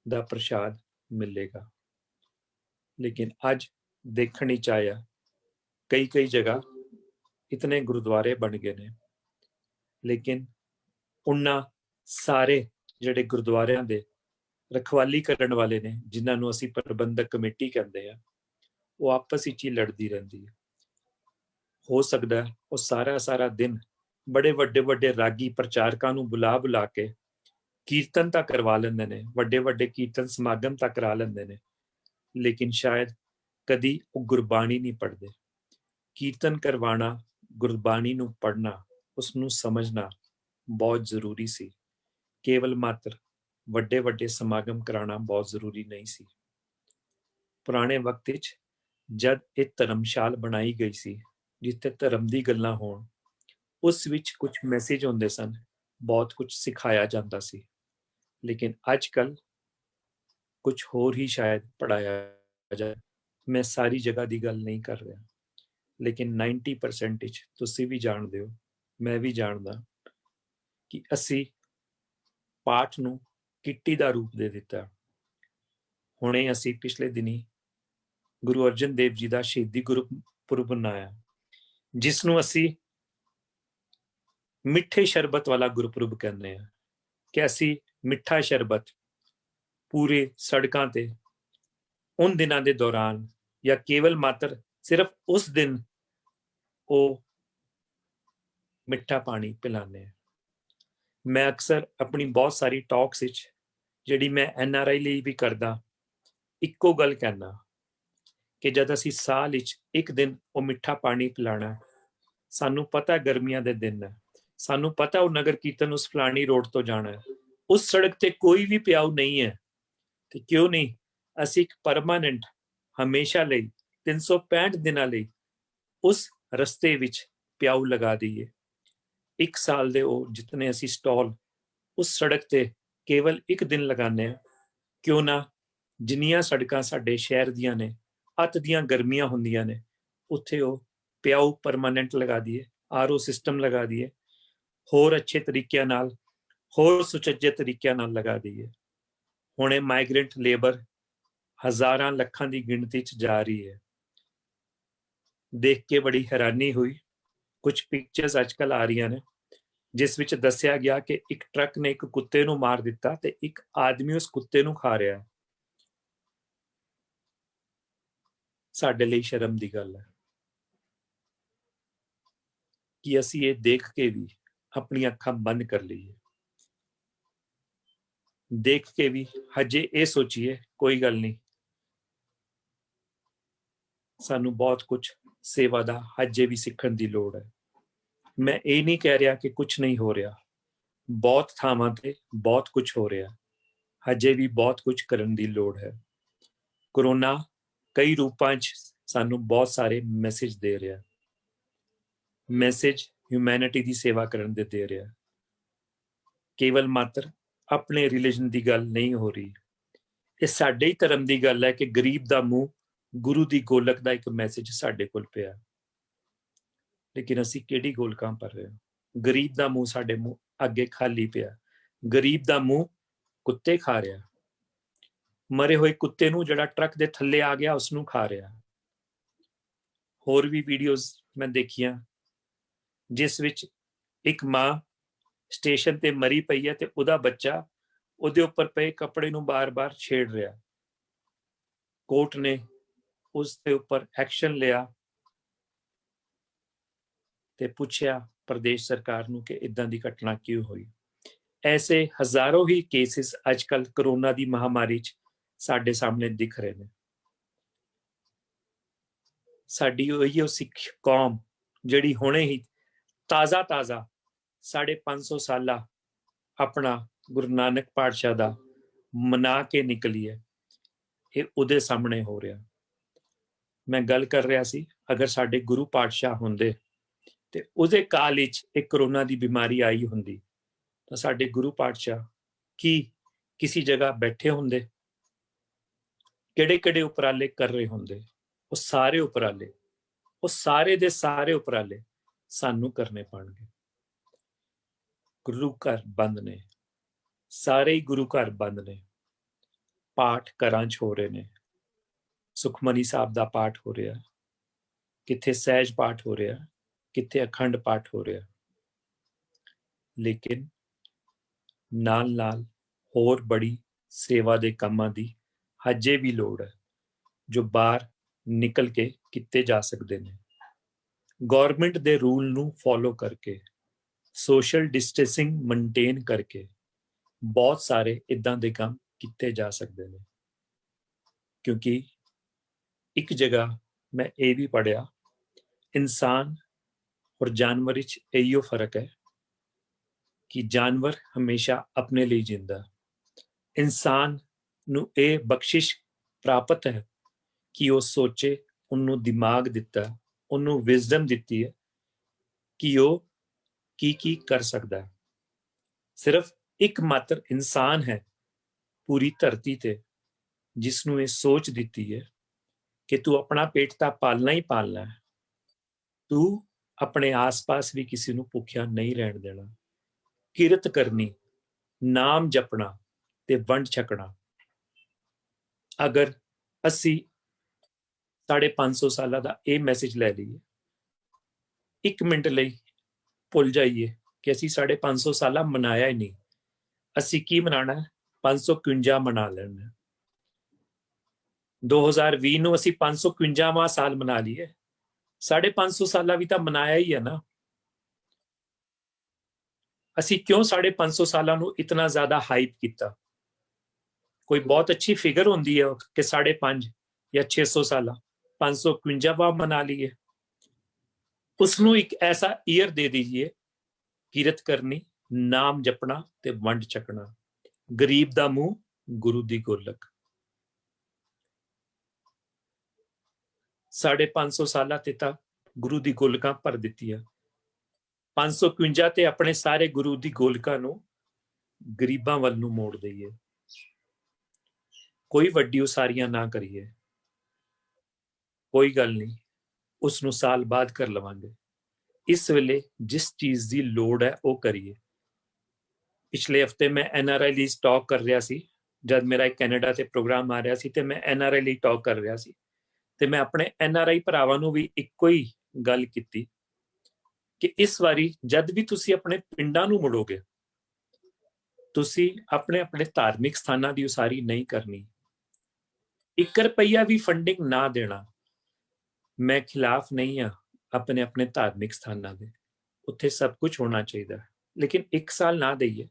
ਦਾ ਪ੍ਰਸ਼ਾਦ ਮਿਲੇਗਾ। ਲੇਕਿਨ ਅੱਜ ਦੇਖਣ ਵਿੱਚ ਆਇਆ कई जगह इतने गुरुद्वारे बन गए ने, लेकिन उन्ना सारे जिहड़े गुरुद्वारियां दे रखवाली करन वाले ने, जिन्हां असीं प्रबंधक कमेटी कहंदे आ, वो आपस विच ही लड़दी रहिंदी है। हो सकदा है वो सारा दिन बड़े वड्डे रागी प्रचारकां नूं बुला के कीर्तन तां करवा लैंदे ने, वड्डे कीर्तन समागम तां करा लैंदे ने, लेकिन शायद कदी वो गुरबाणी नहीं पढ़दे। कीर्तन करवाना, गुरबाणी नूं पढ़ना, उसनूं समझना बहुत जरूरी सी। केवल मात्र वड्डे समागम कराना बहुत जरूरी नहीं सी। पुराने वक्त विच जद एक धर्मशाल बनाई गई सी जिथे धर्म दी गल्लां होण, उस विच कुछ मैसेज होंदे सन, बहुत कुछ सिखाया जाता सी। लेकिन अजकल कुछ होर ही शायद पढ़ाया जाए। मैं सारी जगह दी गल नहीं कर रहा, लेकिन 90% विच तुसीं भी जाणदे हो, मैं भी जाणदा कि असीं पाठ नूं किट्टी दा रूप दे दिता। हुणे असीं पिछले दिनी गुरु अर्जन देव जी दा शहीदी गुरपुरब मनाया, जिसनूं असीं मिठे शरबत वाला गुरपुरब कहंदे आ कि असीं मिठा शरबत पूरे सड़कां ते उन दिनां दे दौरान या केवल मात्र सिर्फ उस दिन वो मिठा पानी पिलाने। मैं अक्सर अपनी बहुत सारी टॉक्स विच जिहड़ी मैं NRI ਲਈ भी करदा, इक्को गल कहना कि जद असीं साल विच एक दिन वो मिठा पानी पिलाना, सानू पता गर्मियां दे दिन है, सानू पता वो नगर कीर्तन उस फलानी रोड तो जाना है, उस सड़क ते कोई भी प्याऊ नहीं है, ते क्यों नहीं असीं एक परमानेंट हमेशा लई 365 दिनां लई उस रस्ते विच प्याऊ लगा दईए। एक साल दे वो जितने असीं स्टॉल उस सड़क ते केवल एक दिन लगाने, क्यों ना जिन्नियां सड़कां साडे शहर दियां ने, अत दियां गर्मियां हुंदियां ने, उत्थे वो प्याऊ परमानेंट लगा दिए, RO सिस्टम लगा दिए, होर अच्छे तरीके नाल, होर सुचज्जे तरीके नाल लगा दिए। हुणे माइग्रेंट लेबर हजारां लखां दी गिणती च जा रही है। देख के बड़ी हैरानी हुई, कुछ पिक्चर्स आजकल आ रही ने जिस विच दस्सिया गया कि एक ट्रक ने एक कुत्ते नूं मार दिता ते एक आदमी उस कुत्ते नूं खा रहा है। साडे लई शर्म दी गल है कि असीं ये देख के भी अपनी अखां बंद कर लईए, देख के भी हजे ये सोचिए कोई गल नहीं, सानू बहुत कुछ सेवा दा हजे भी सीखण दी लोड़ है। मैं ये नहीं कह रहा कि कुछ नहीं हो रहा, बहुत थावां ते बहुत कुछ हो रहा, हजे भी बहुत कुछ करन दी लोड़ है। कोरोना कई रूपां च सानू बहुत सारे मैसेज दे रहा, मैसेज ह्यूमैनिटी दी सेवा करन दे दे रहा, केवल मात्र अपने रिलीजन दी गल नहीं हो रही। ये साडे ही धर्म दी गल है कि गरीब दा मुंह गुरु दी गोलक दा एक मैसेज साडे कोल पिया, लेकिन असीं किहड़ी गोलकां भर रहे हैं? गरीब दा मुंह साडे मुंह अगे खाली पिया, गरीब दा मुंह कुत्ते खा रहा, मरे हुए कुत्ते नूं जिहड़ा ट्रक दे थल्ले आ गया उसनूं खा रहा। होर भी वीडियोज़ मैं देखियां जिस विच एक मां स्टेशन ते मरी पई है ते उहदा बच्चा उहदे उपर पे कपड़े नूं बार-बार छेड़ रहा। कोर्ट ने उसके उपर एक्शन लिया ते पुछया प्रदेश सरकार नूं कि इदां दी घटना क्यों हुई। ऐसे हजारों ही केसेस आजकल कोरोना दी महामारी च साडे सामने दिख रहे हैं। ਸਾਡੀ ਉਹੀ ਸਿੱਖ ਕੌਮ ਜਿਹੜੀ ਹੁਣੇ ਹੀ ਤਾਜ਼ਾ 550 ਸਾਲਾ ਆਪਣਾ ਗੁਰੂ ਨਾਨਕ ਪਾਤਸ਼ਾਹ ਦਾ ਮਨਾ ਕੇ ਨਿਕਲੀ ਹੈ, ਇਹ ਉਹਦੇ ਸਾਹਮਣੇ ਹੋ ਰਿਹਾ। ਮੈਂ ਗੱਲ ਕਰ ਰਿਹਾ ਸੀ, ਅਗਰ ਸਾਡੇ ਗੁਰੂ ਪਾਤਸ਼ਾਹ ਹੁੰਦੇ ਤੇ ਉਹਦੇ ਕਾਲ ਵਿੱਚ ਇੱਕ ਕਰੋਨਾ ਦੀ ਬਿਮਾਰੀ ਆਈ ਹੁੰਦੀ ਤਾਂ ਸਾਡੇ ਗੁਰੂ ਪਾਤਸ਼ਾਹ ਕੀ ਕਿਸੇ ਜਗ੍ਹਾ ਬੈਠੇ ਹੁੰਦੇ? ਕਿਹੜੇ ਉਪਰਾਲੇ ਕਰ ਰਹੇ ਹੁੰਦੇ? ਉਹ ਸਾਰੇ ਉਪਰਾਲੇ, ਉਹ ਸਾਰੇ ਦੇ ਸਾਰੇ ਉਪਰਾਲੇ ਸਾਨੂੰ ਕਰਨੇ ਪੈਣਗੇ। ਗੁਰੂ ਘਰ ਬੰਦ ਨੇ, ਸਾਰੇ ਹੀ ਗੁਰੂ ਘਰ ਬੰਦ ਨੇ। ਪਾਠ ਘਰਾਂ 'ਚ ਹੋ ਰਹੇ ਨੇ, ਸੁਖਮਨੀ ਸਾਹਿਬ ਦਾ ਪਾਠ ਹੋ ਰਿਹਾ, ਕਿੱਥੇ ਸਹਿਜ ਪਾਠ ਹੋ ਰਿਹਾ, ਕਿੱਥੇ ਅਖੰਡ ਪਾਠ ਹੋ ਰਿਹਾ। ਲੇਕਿਨ ਨਾਲ ਨਾਲ ਹੋਰ ਬੜੀ ਸੇਵਾ ਦੇ ਕੰਮਾਂ ਦੀ ਹਜੇ ਵੀ ਲੋੜ ਹੈ, ਜੋ ਬਾਹਰ ਨਿਕਲ ਕੇ ਕੀਤੇ ਜਾ ਸਕਦੇ ਨੇ। ਗਵਰਨਮੈਂਟ ਦੇ ਰੂਲ ਨੂੰ ਫੋਲੋ ਕਰਕੇ, ਸੋਸ਼ਲ ਡਿਸਟੈਂਸਿੰਗ ਮੇਨਟੇਨ ਕਰਕੇ ਬਹੁਤ ਸਾਰੇ ਇਦਾਂ ਦੇ ਕੰਮ ਕੀਤੇ ਜਾ ਸਕਦੇ ਨੇ। ਕਿਉਂਕਿ ਇੱਕ ਜਗ੍ਹਾ ਮੈਂ ਇਹ ਵੀ ਪੜ੍ਹਿਆ, ਇਨਸਾਨ ਔਰ ਜਾਨਵਰ ਵਿੱਚ ਇਹੋ ਫਰਕ ਹੈ ਕਿ ਜਾਨਵਰ ਹਮੇਸ਼ਾ ਆਪਣੇ ਲਈ ਜਿੰਦਾ, ਇਨਸਾਨ ਨੂੰ ਇਹ ਬਖਸ਼ਿਸ਼ ਪ੍ਰਾਪਤ ਹੈ ਕਿ ਉਹ ਸੋਚੇ, ਉਹਨੂੰ ਦਿਮਾਗ ਦਿੱਤਾ, ਉਹਨੂੰ ਵਿਜ਼ਡਮ ਦਿੱਤੀ ਹੈ ਕਿ ਉਹ ਕੀ ਕਰ ਸਕਦਾ ਹੈ। ਸਿਰਫ ਇੱਕ ਮਾਤਰ ਇਨਸਾਨ ਹੈ ਪੂਰੀ ਧਰਤੀ ਤੇ ਜਿਸ ਨੂੰ ਇਹ ਸੋਚ ਦਿੱਤੀ ਹੈ ਕਿ ਤੂੰ ਆਪਣਾ ਪੇਟ ਤਾਂ ਪਾਲਣਾ ਹੀ ਪਾਲਣਾ ਹੈ, ਤੂੰ ਆਪਣੇ ਆਸ-ਪਾਸ ਵੀ ਕਿਸੇ ਨੂੰ ਭੁੱਖਿਆ ਨਹੀਂ ਰਹਿਣ ਦੇਣਾ। ਕਿਰਤ ਕਰਨੀ, ਨਾਮ ਜਪਣਾ ਤੇ ਵੰਡ ਛਕਣਾ। ਅਗਰ ਅਸੀਂ 550 ਸਾਲਾਂ ਦਾ ਇਹ ਮੈਸੇਜ ਲੈ ਲਈਏ, ਇੱਕ ਮਿੰਟ ਲਈ ਭੁੱਲ ਜਾਈਏ ਕਿ ਅਸੀਂ 550 ਸਾਲਾਂ ਮਨਾਇਆ ਹੀ ਨਹੀਂ, ਅਸੀਂ ਕੀ ਮਨਾਣਾ? 551 ਮਨਾ ਲੈਣਾ। 2020 ਨੂੰ ਅਸੀਂ 551ਵਾਂ ਸਾਲ ਮਨਾ ਲਈਏ, 550 ਸਾਲਾਂ ਵੀ ਤਾਂ ਮਨਾਇਆ ਹੀ ਹੈ ਨਾ। ਅਸੀਂ ਕਿਉਂ 550 ਸਾਲਾਂ ਨੂੰ ਇਤਨਾ ਜ਼ਿਆਦਾ ਹਾਈਪ ਕੀਤਾ? ਕੋਈ ਬਹੁਤ ਅੱਛੀ ਫਿਗਰ ਹੁੰਦੀ ਹੈ ਕਿ 5.5 ਜਾਂ 600 ਸਾਲਾਂ, 551ਵਾਂ ਮਨਾ ਲਈਏ। ਉਸਨੂੰ ਇੱਕ ਐਸਾ ਈਅਰ ਦੇ ਦੀजिए, ਕਿਰਤ ਕਰਨੀ, ਨਾਮ ਜਪਣਾ ਤੇ ਵੰਡ ਛਕਣਾ। ਗਰੀਬ ਦਾ ਮੂੰਹ ਗੁਰੂ ਦੀ ਗੋਲਕ। 550 ਸਾਲਾਂ ਤੇ ਤਾਂ ਗੁਰੂ ਦੀ ਗੋਲਕਾਂ ਭਰ ਦਿੱਤੀਆਂ। 551 ਤੇ ਆਪਣੇ ਸਾਰੇ ਗੁਰੂ ਦੀ ਗੋਲਕਾਂ ਨੂੰ ਗਰੀਬਾਂ ਵੱਲ ਨੂੰ ਮੋੜ ਦਈਏ। ਕੋਈ ਵੱਡੀ ਉਸਾਰੀਆਂ ਨਾ ਕਰੀਏ, ਕੋਈ ਗੱਲ ਨਹੀਂ, ਉਸ ਨੂੰ ਸਾਲ ਬਾਅਦ ਕਰ ਲਵਾਂਗੇ। ਇਸ ਵੇਲੇ ਜਿਸ ਚੀਜ਼ ਦੀ ਲੋੜ ਹੈ ਉਹ ਕਰੀਏ। ਪਿਛਲੇ ਹਫਤੇ ਮੈਂ NRI ਲਈ ਟਾਕ ਕਰ ਰਿਹਾ ਸੀ, ਜਦ ਮੇਰਾ ਇੱਕ ਕੈਨੇਡਾ ਤੇ ਪ੍ਰੋਗਰਾਮ ਆ ਰਿਹਾ ਸੀ ਤੇ ਮੈਂ NRI ਲਈ ਟਾਕ ਕਰ ਰਿਹਾ ਸੀ ਤੇ ਮੈਂ ਆਪਣੇ NRI ਭਰਾਵਾਂ ਨੂੰ ਵੀ ਇੱਕੋ ਹੀ ਗੱਲ ਕੀਤੀ ਕਿ ਇਸ ਵਾਰੀ ਜਦ ਵੀ ਤੁਸੀਂ ਆਪਣੇ ਪਿੰਡਾਂ ਨੂੰ ਮੁੜੋਗੇ, ਤੁਸੀਂ ਆਪਣੇ ਆਪਣੇ ਧਾਰਮਿਕ ਸਥਾਨਾਂ ਦੀ ਉਸਾਰੀ ਨਹੀਂ ਕਰਨੀ। 1 ਰੁਪਈਆ ਵੀ ਫੰਡਿੰਗ ਨਾ ਦੇਣਾ। ਮੈਂ ਖਿਲਾਫ ਨਹੀਂ ਹਾਂ ਆਪਣੇ ਆਪਣੇ ਧਾਰਮਿਕ ਸਥਾਨਾਂ ਦੇ, ਉੱਥੇ ਸਭ ਕੁਝ ਹੋਣਾ ਚਾਹੀਦਾ, ਲੇਕਿਨ 1 ਸਾਲ ਨਾ ਦਈਏ,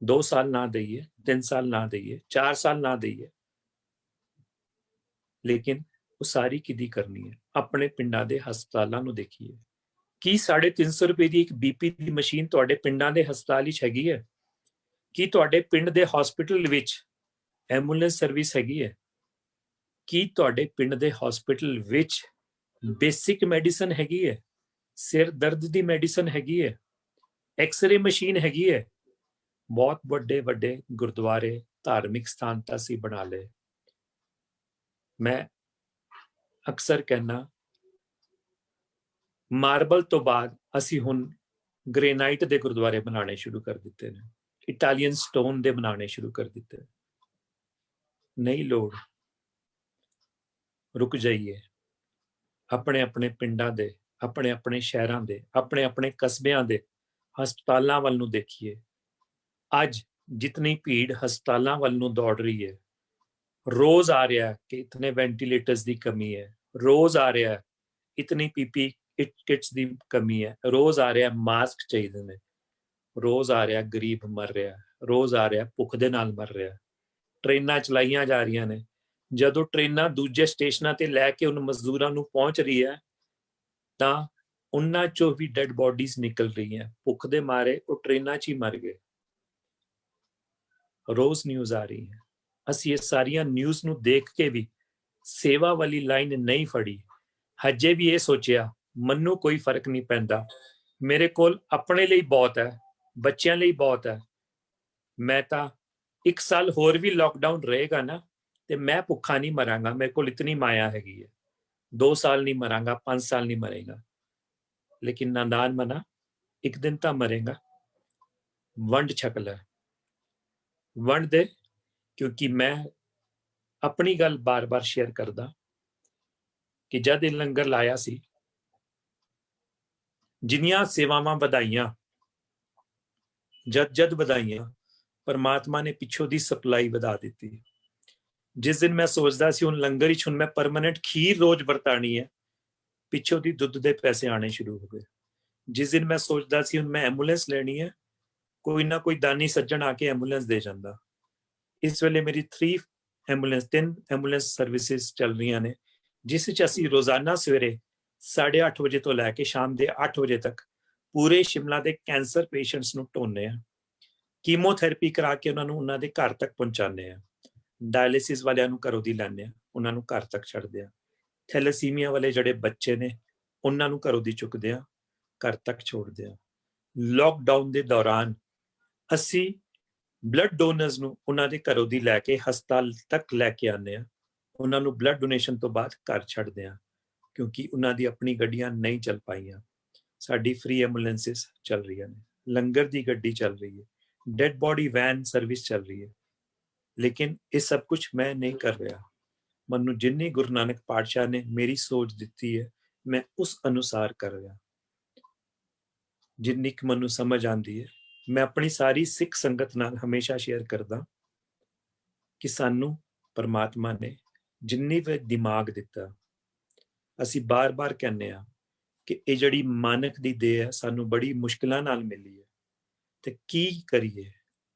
2 ਸਾਲ ਨਾ ਦਈਏ, 3 ਸਾਲ ਨਾ ਦਈਏ, 4 ਸਾਲ ਨਾ ਦਈਏ। ਲੇਕਿਨ ਉਸਾਰੀ ਕਿਹਦੀ ਕਰਨੀ ਹੈ? ਆਪਣੇ ਪਿੰਡਾਂ ਦੇ ਹਸਪਤਾਲਾਂ ਨੂੰ ਦੇਖੀਏ। ਕੀ 350 ਰੁਪਏ ਦੀ ਇੱਕ BP ਦੀ ਮਸ਼ੀਨ ਤੁਹਾਡੇ ਪਿੰਡਾਂ ਦੇ ਹਸਪਤਾਲ ਵਿੱਚ ਹੈਗੀ ਹੈ? ਕੀ ਤੁਹਾਡੇ ਪਿੰਡ ਦੇ ਹਸਪੀਟਲ ਵਿੱਚ ਐਂਬੂਲੈਂਸ ਸਰਵਿਸ ਹੈਗੀ ਹੈ? ਕੀ ਤੁਹਾਡੇ ਪਿੰਡ ਦੇ ਹਸਪੀਟਲ ਵਿੱਚ ਬੇਸਿਕ ਮੈਡੀਸਨ ਹੈਗੀ ਹੈ? ਸਿਰ ਦਰਦ ਦੀ ਮੈਡੀਸਨ ਹੈਗੀ ਹੈ? ਐਕਸਰੇ ਮਸ਼ੀਨ ਹੈਗੀ ਹੈ? ਬਹੁਤ ਵੱਡੇ ਵੱਡੇ ਗੁਰਦੁਆਰੇ, ਧਾਰਮਿਕ ਸਥਾਨ ਤਾਂ ਅਸੀਂ ਬਣਾ ਲਏ। ਮੈਂ ਅਕਸਰ ਕਹਿਣਾ, ਮਾਰਬਲ ਤੋਂ ਬਾਅਦ ਅਸੀਂ ਹੁਣ ਗ੍ਰੇਨਾਈਟ ਦੇ ਗੁਰਦੁਆਰੇ ਬਣਾਉਣੇ ਸ਼ੁਰੂ ਕਰ ਦਿੱਤੇ ਨੇ, ਇਟਾਲੀਅਨ ਸਟੋਨ ਦੇ ਬਣਾਉਣੇ ਸ਼ੁਰੂ ਕਰ ਦਿੱਤੇ। ਨਹੀਂ ਲੋੜ, ਰੁਕ ਜਾਈਏ। ਆਪਣੇ ਆਪਣੇ ਪਿੰਡਾਂ ਦੇ, ਆਪਣੇ ਆਪਣੇ ਸ਼ਹਿਰਾਂ ਦੇ, ਆਪਣੇ ਆਪਣੇ ਕਸਬਿਆਂ ਦੇ ਹਸਪਤਾਲਾਂ ਵੱਲ ਨੂੰ ਦੇਖੀਏ। ਅੱਜ ਜਿਤਨੀ ਭੀੜ ਹਸਪਤਾਲਾਂ ਵੱਲ ਨੂੰ ਦੌੜ ਰਹੀ ਹੈ, ਰੋਜ਼ ਆ ਰਿਹਾ ਕਿ ਇਤਨੇ ਵੈਂਟੀਲੇਟਰਸ ਦੀ ਕਮੀ ਹੈ, ਰੋਜ਼ ਆ ਰਿਹਾ ਇਤਨੀ PP ਕਿਟਸ ਦੀ ਕਮੀ ਹੈ, ਰੋਜ਼ ਆ ਰਿਹਾ ਮਾਸਕ ਚਾਹੀਦੇ ਨੇ, ਰੋਜ਼ ਆ ਰਿਹਾ ਗਰੀਬ ਮਰ ਰਿਹਾ, ਰੋਜ਼ ਆ ਰਿਹਾ ਭੁੱਖ ਦੇ ਨਾਲ ਮਰ ਰਿਹਾ। ਟ੍ਰੇਨਾਂ ਚਲਾਈਆਂ ਜਾ ਰਹੀਆਂ ਨੇ, ਜਦੋਂ ਟ੍ਰੇਨਾਂ ਦੂਜੇ ਸਟੇਸ਼ਨਾਂ ਤੇ ਲੈ ਕੇ ਉਨ ਮਜ਼ਦੂਰਾਂ ਨੂੰ ਪਹੁੰਚ ਰਹੀ ਹੈ ਤਾਂ ਉਹਨਾਂ ਚੋਂ ਵੀ ਡੈਡ ਬੋਡੀਜ਼ ਨਿਕਲ ਰਹੀਆਂ, ਭੁੱਖ ਦੇ ਮਾਰੇ ਉਹ ਟ੍ਰੇਨਾਂ 'ਚ ਹੀ ਮਰ ਗਏ। ਰੋਜ਼ ਨਿਊਜ਼ ਆ ਰਹੀ ਹੈ। ਅਸੀਂ ਇਹ ਸਾਰੀਆਂ ਨਿਊਜ਼ ਨੂੰ ਦੇਖ ਕੇ ਵੀ ਸੇਵਾ ਵਾਲੀ ਲਾਈਨ ਨਹੀਂ ਫੜੀ। ਹਜੇ ਵੀ ਇਹ ਸੋਚਿਆ ਮੈਨੂੰ ਕੋਈ ਫਰਕ ਨਹੀਂ ਪੈਂਦਾ, ਮੇਰੇ ਕੋਲ ਆਪਣੇ ਲਈ ਬਹੁਤ ਹੈ, ਬੱਚਿਆਂ ਲਈ ਬਹੁਤ ਹੈ। ਮੈਂ ਤਾਂ 1 ਸਾਲ ਹੋਰ ਵੀ ਲੋਕਡਾਊਨ ਰਹੇਗਾ ਨਾ ਤੇ ਮੈਂ ਭੁੱਖਾ ਨਹੀਂ ਮਰਾਂਗਾ, ਮੇਰੇ ਕੋਲ ਇਤਨੀ ਮਾਇਆ ਹੈਗੀ ਹੈ। 2 ਸਾਲ ਨਹੀਂ ਮਰਾਂਗਾ, 5 ਸਾਲ ਨਹੀਂ ਮਰੇਗਾ, ਲੇਕਿਨ ਨਾਦਾਨ ਮਨਾ ਇੱਕ ਦਿਨ ਤਾਂ ਮਰੇਗਾ। ਵੰਡ ਛਕ ਲੈ, ਵੰਡ ਦੇ, ਕਿਉਂਕਿ ਮੈਂ ਆਪਣੀ ਗੱਲ ਬਾਰ-ਬਾਰ ਸ਼ੇਅਰ ਕਰਦਾ ਕਿ ਜਦ ਇਹ ਲੰਗਰ ਲਾਇਆ ਸੀ, ਜਿੰਨੀਆਂ ਸੇਵਾਵਾਂ ਵਧਾਈਆਂ, ਜਦ ਵਧਾਈਆਂ, ਪਰਮਾਤਮਾ ਨੇ ਪਿੱਛੋਂ ਦੀ ਸਪਲਾਈ ਵਧਾ ਦਿੱਤੀ। ਜਿਸ ਦਿਨ ਮੈਂ ਸੋਚਦਾ ਸੀ ਹੁਣ ਲੰਗਰ ਵਿੱਚ ਹੁਣ ਮੈਂ ਪਰਮਾਨੈਂਟ ਖੀਰ ਰੋਜ਼ ਵਰਤਾਣੀ ਹੈ, ਪਿੱਛੋਂ ਦੀ ਦੁੱਧ ਦੇ ਪੈਸੇ ਆਣੇ ਸ਼ੁਰੂ ਹੋ ਗਏ। ਜਿਸ ਦਿਨ ਮੈਂ ਸੋਚਦਾ ਸੀ ਹੁਣ ਮੈਂ ਐਂਬੂਲੈਂਸ ਲੈਣੀ ਹੈ, ਕੋਈ ਨਾ ਕੋਈ ਦਾਨੀ ਸੱਜਣ ਆ ਕੇ ਐਂਬੂਲੈਂਸ ਦੇ ਜਾਂਦਾ। ਇਸ ਵੇਲੇ ਮੇਰੀ 3 ਐਂਬੂਲੈਂਸ ਸਰਵਿਸਿਜ਼ ਚੱਲ ਰਹੀਆਂ ਨੇ, ਜਿਸ ਵਿੱਚ ਅਸੀਂ ਰੋਜ਼ਾਨਾ ਸਵੇਰੇ 8:30 ਵਜੇ ਤੋਂ ਲੈ ਕੇ ਸ਼ਾਮ ਦੇ 8 ਵਜੇ ਤੱਕ ਪੂਰੇ ਸ਼ਿਮਲਾ ਦੇ ਕੈਂਸਰ ਪੇਸ਼ੈਂਟਸ ਨੂੰ ਢੋਂਦੇ ਆ, ਕੀਮੋਥੈਰੇਪੀ ਕਰਾ ਕੇ ਉਹਨਾਂ ਨੂੰ ਉਹਨਾਂ ਦੇ ਘਰ ਤੱਕ ਪਹੁੰਚਾਉਂਦੇ ਆ, ਡਾਇਲਿਸਿਸ ਵਾਲਿਆਂ ਨੂੰ ਘਰੋਂ ਦੀ ਲੈਂਦੇ ਆ, ਉਹਨਾਂ ਨੂੰ ਘਰ ਤੱਕ ਛੱਡਦੇ ਆ, ਥੈਲੇਸੀਮੀਆ ਵਾਲੇ ਜਿਹੜੇ ਬੱਚੇ ਨੇ ਉਹਨਾਂ ਨੂੰ ਘਰੋਂ ਦੀ ਚੁੱਕਦੇ ਆ, ਘਰ ਤੱਕ ਛੋੜਦੇ ਆ। ਲੋਕਡਾਊਨ ਦੇ ਦੌਰਾਨ ਅਸੀਂ ਬਲੱਡ ਡੋਨਰਸ ਨੂੰ ਉਹਨਾਂ ਦੇ ਘਰੋਂ ਦੀ ਲੈ ਕੇ ਹਸਪਤਾਲ ਤੱਕ ਲੈ ਕੇ ਆਉਂਦੇ ਆ, ਉਹਨਾਂ ਨੂੰ ਬਲੱਡ ਡੋਨੇਸ਼ਨ ਤੋਂ ਬਾਅਦ ਘਰ ਛੱਡਦੇ ਆ, ਕਿਉਂਕਿ ਉਹਨਾਂ ਦੀ ਆਪਣੀ ਗੱਡੀਆਂ ਨਹੀਂ ਚੱਲ ਪਾਈਆਂ। ਸਾਡੀ ਫ੍ਰੀ ਐਂਬੂਲੈਂਸਿਸ ਚੱਲ ਰਹੀਆਂ ਨੇ, ਲੰਗਰ ਦੀ ਗੱਡੀ ਚੱਲ ਰਹੀ ਹੈ, ਡੈਡ ਬੋਡੀ ਵੈਨ ਸਰਵਿਸ ਚੱਲ ਰਹੀ ਹੈ, ਲੇਕਿਨ ਇਹ ਸਭ ਕੁਝ ਮੈਂ ਨਹੀਂ ਕਰ ਰਿਹਾ। ਮੈਨੂੰ ਜਿੰਨੀ ਗੁਰੂ ਨਾਨਕ ਪਾਤਸ਼ਾਹ ਨੇ ਮੇਰੀ ਸੋਚ ਦਿੱਤੀ ਹੈ, ਮੈਂ ਉਸ ਅਨੁਸਾਰ ਕਰ ਰਿਹਾ। ਜਿੰਨੀ ਕੁ ਮੈਨੂੰ ਸਮਝ ਆਉਂਦੀ ਹੈ, ਮੈਂ ਆਪਣੀ ਸਾਰੀ ਸਿੱਖ ਸੰਗਤ ਨਾਲ ਹਮੇਸ਼ਾ ਸ਼ੇਅਰ ਕਰਦਾ ਕਿ ਸਾਨੂੰ ਪਰਮਾਤਮਾ ਨੇ ਜਿੰਨੀ ਵੀ ਦਿਮਾਗ ਦਿੱਤਾ, ਅਸੀਂ ਬਾਰ-ਬਾਰ ਕਹਿੰਦੇ ਆ ਕਿ ਇਹ ਜਿਹੜੀ ਮਾਨਕ ਦੀ ਦੇਹ ਹੈ ਸਾਨੂੰ ਬੜੀ ਮੁਸ਼ਕਿਲਾਂ ਨਾਲ ਮਿਲੀ ਹੈ, ਤੇ ਕੀ ਕਰੀਏ?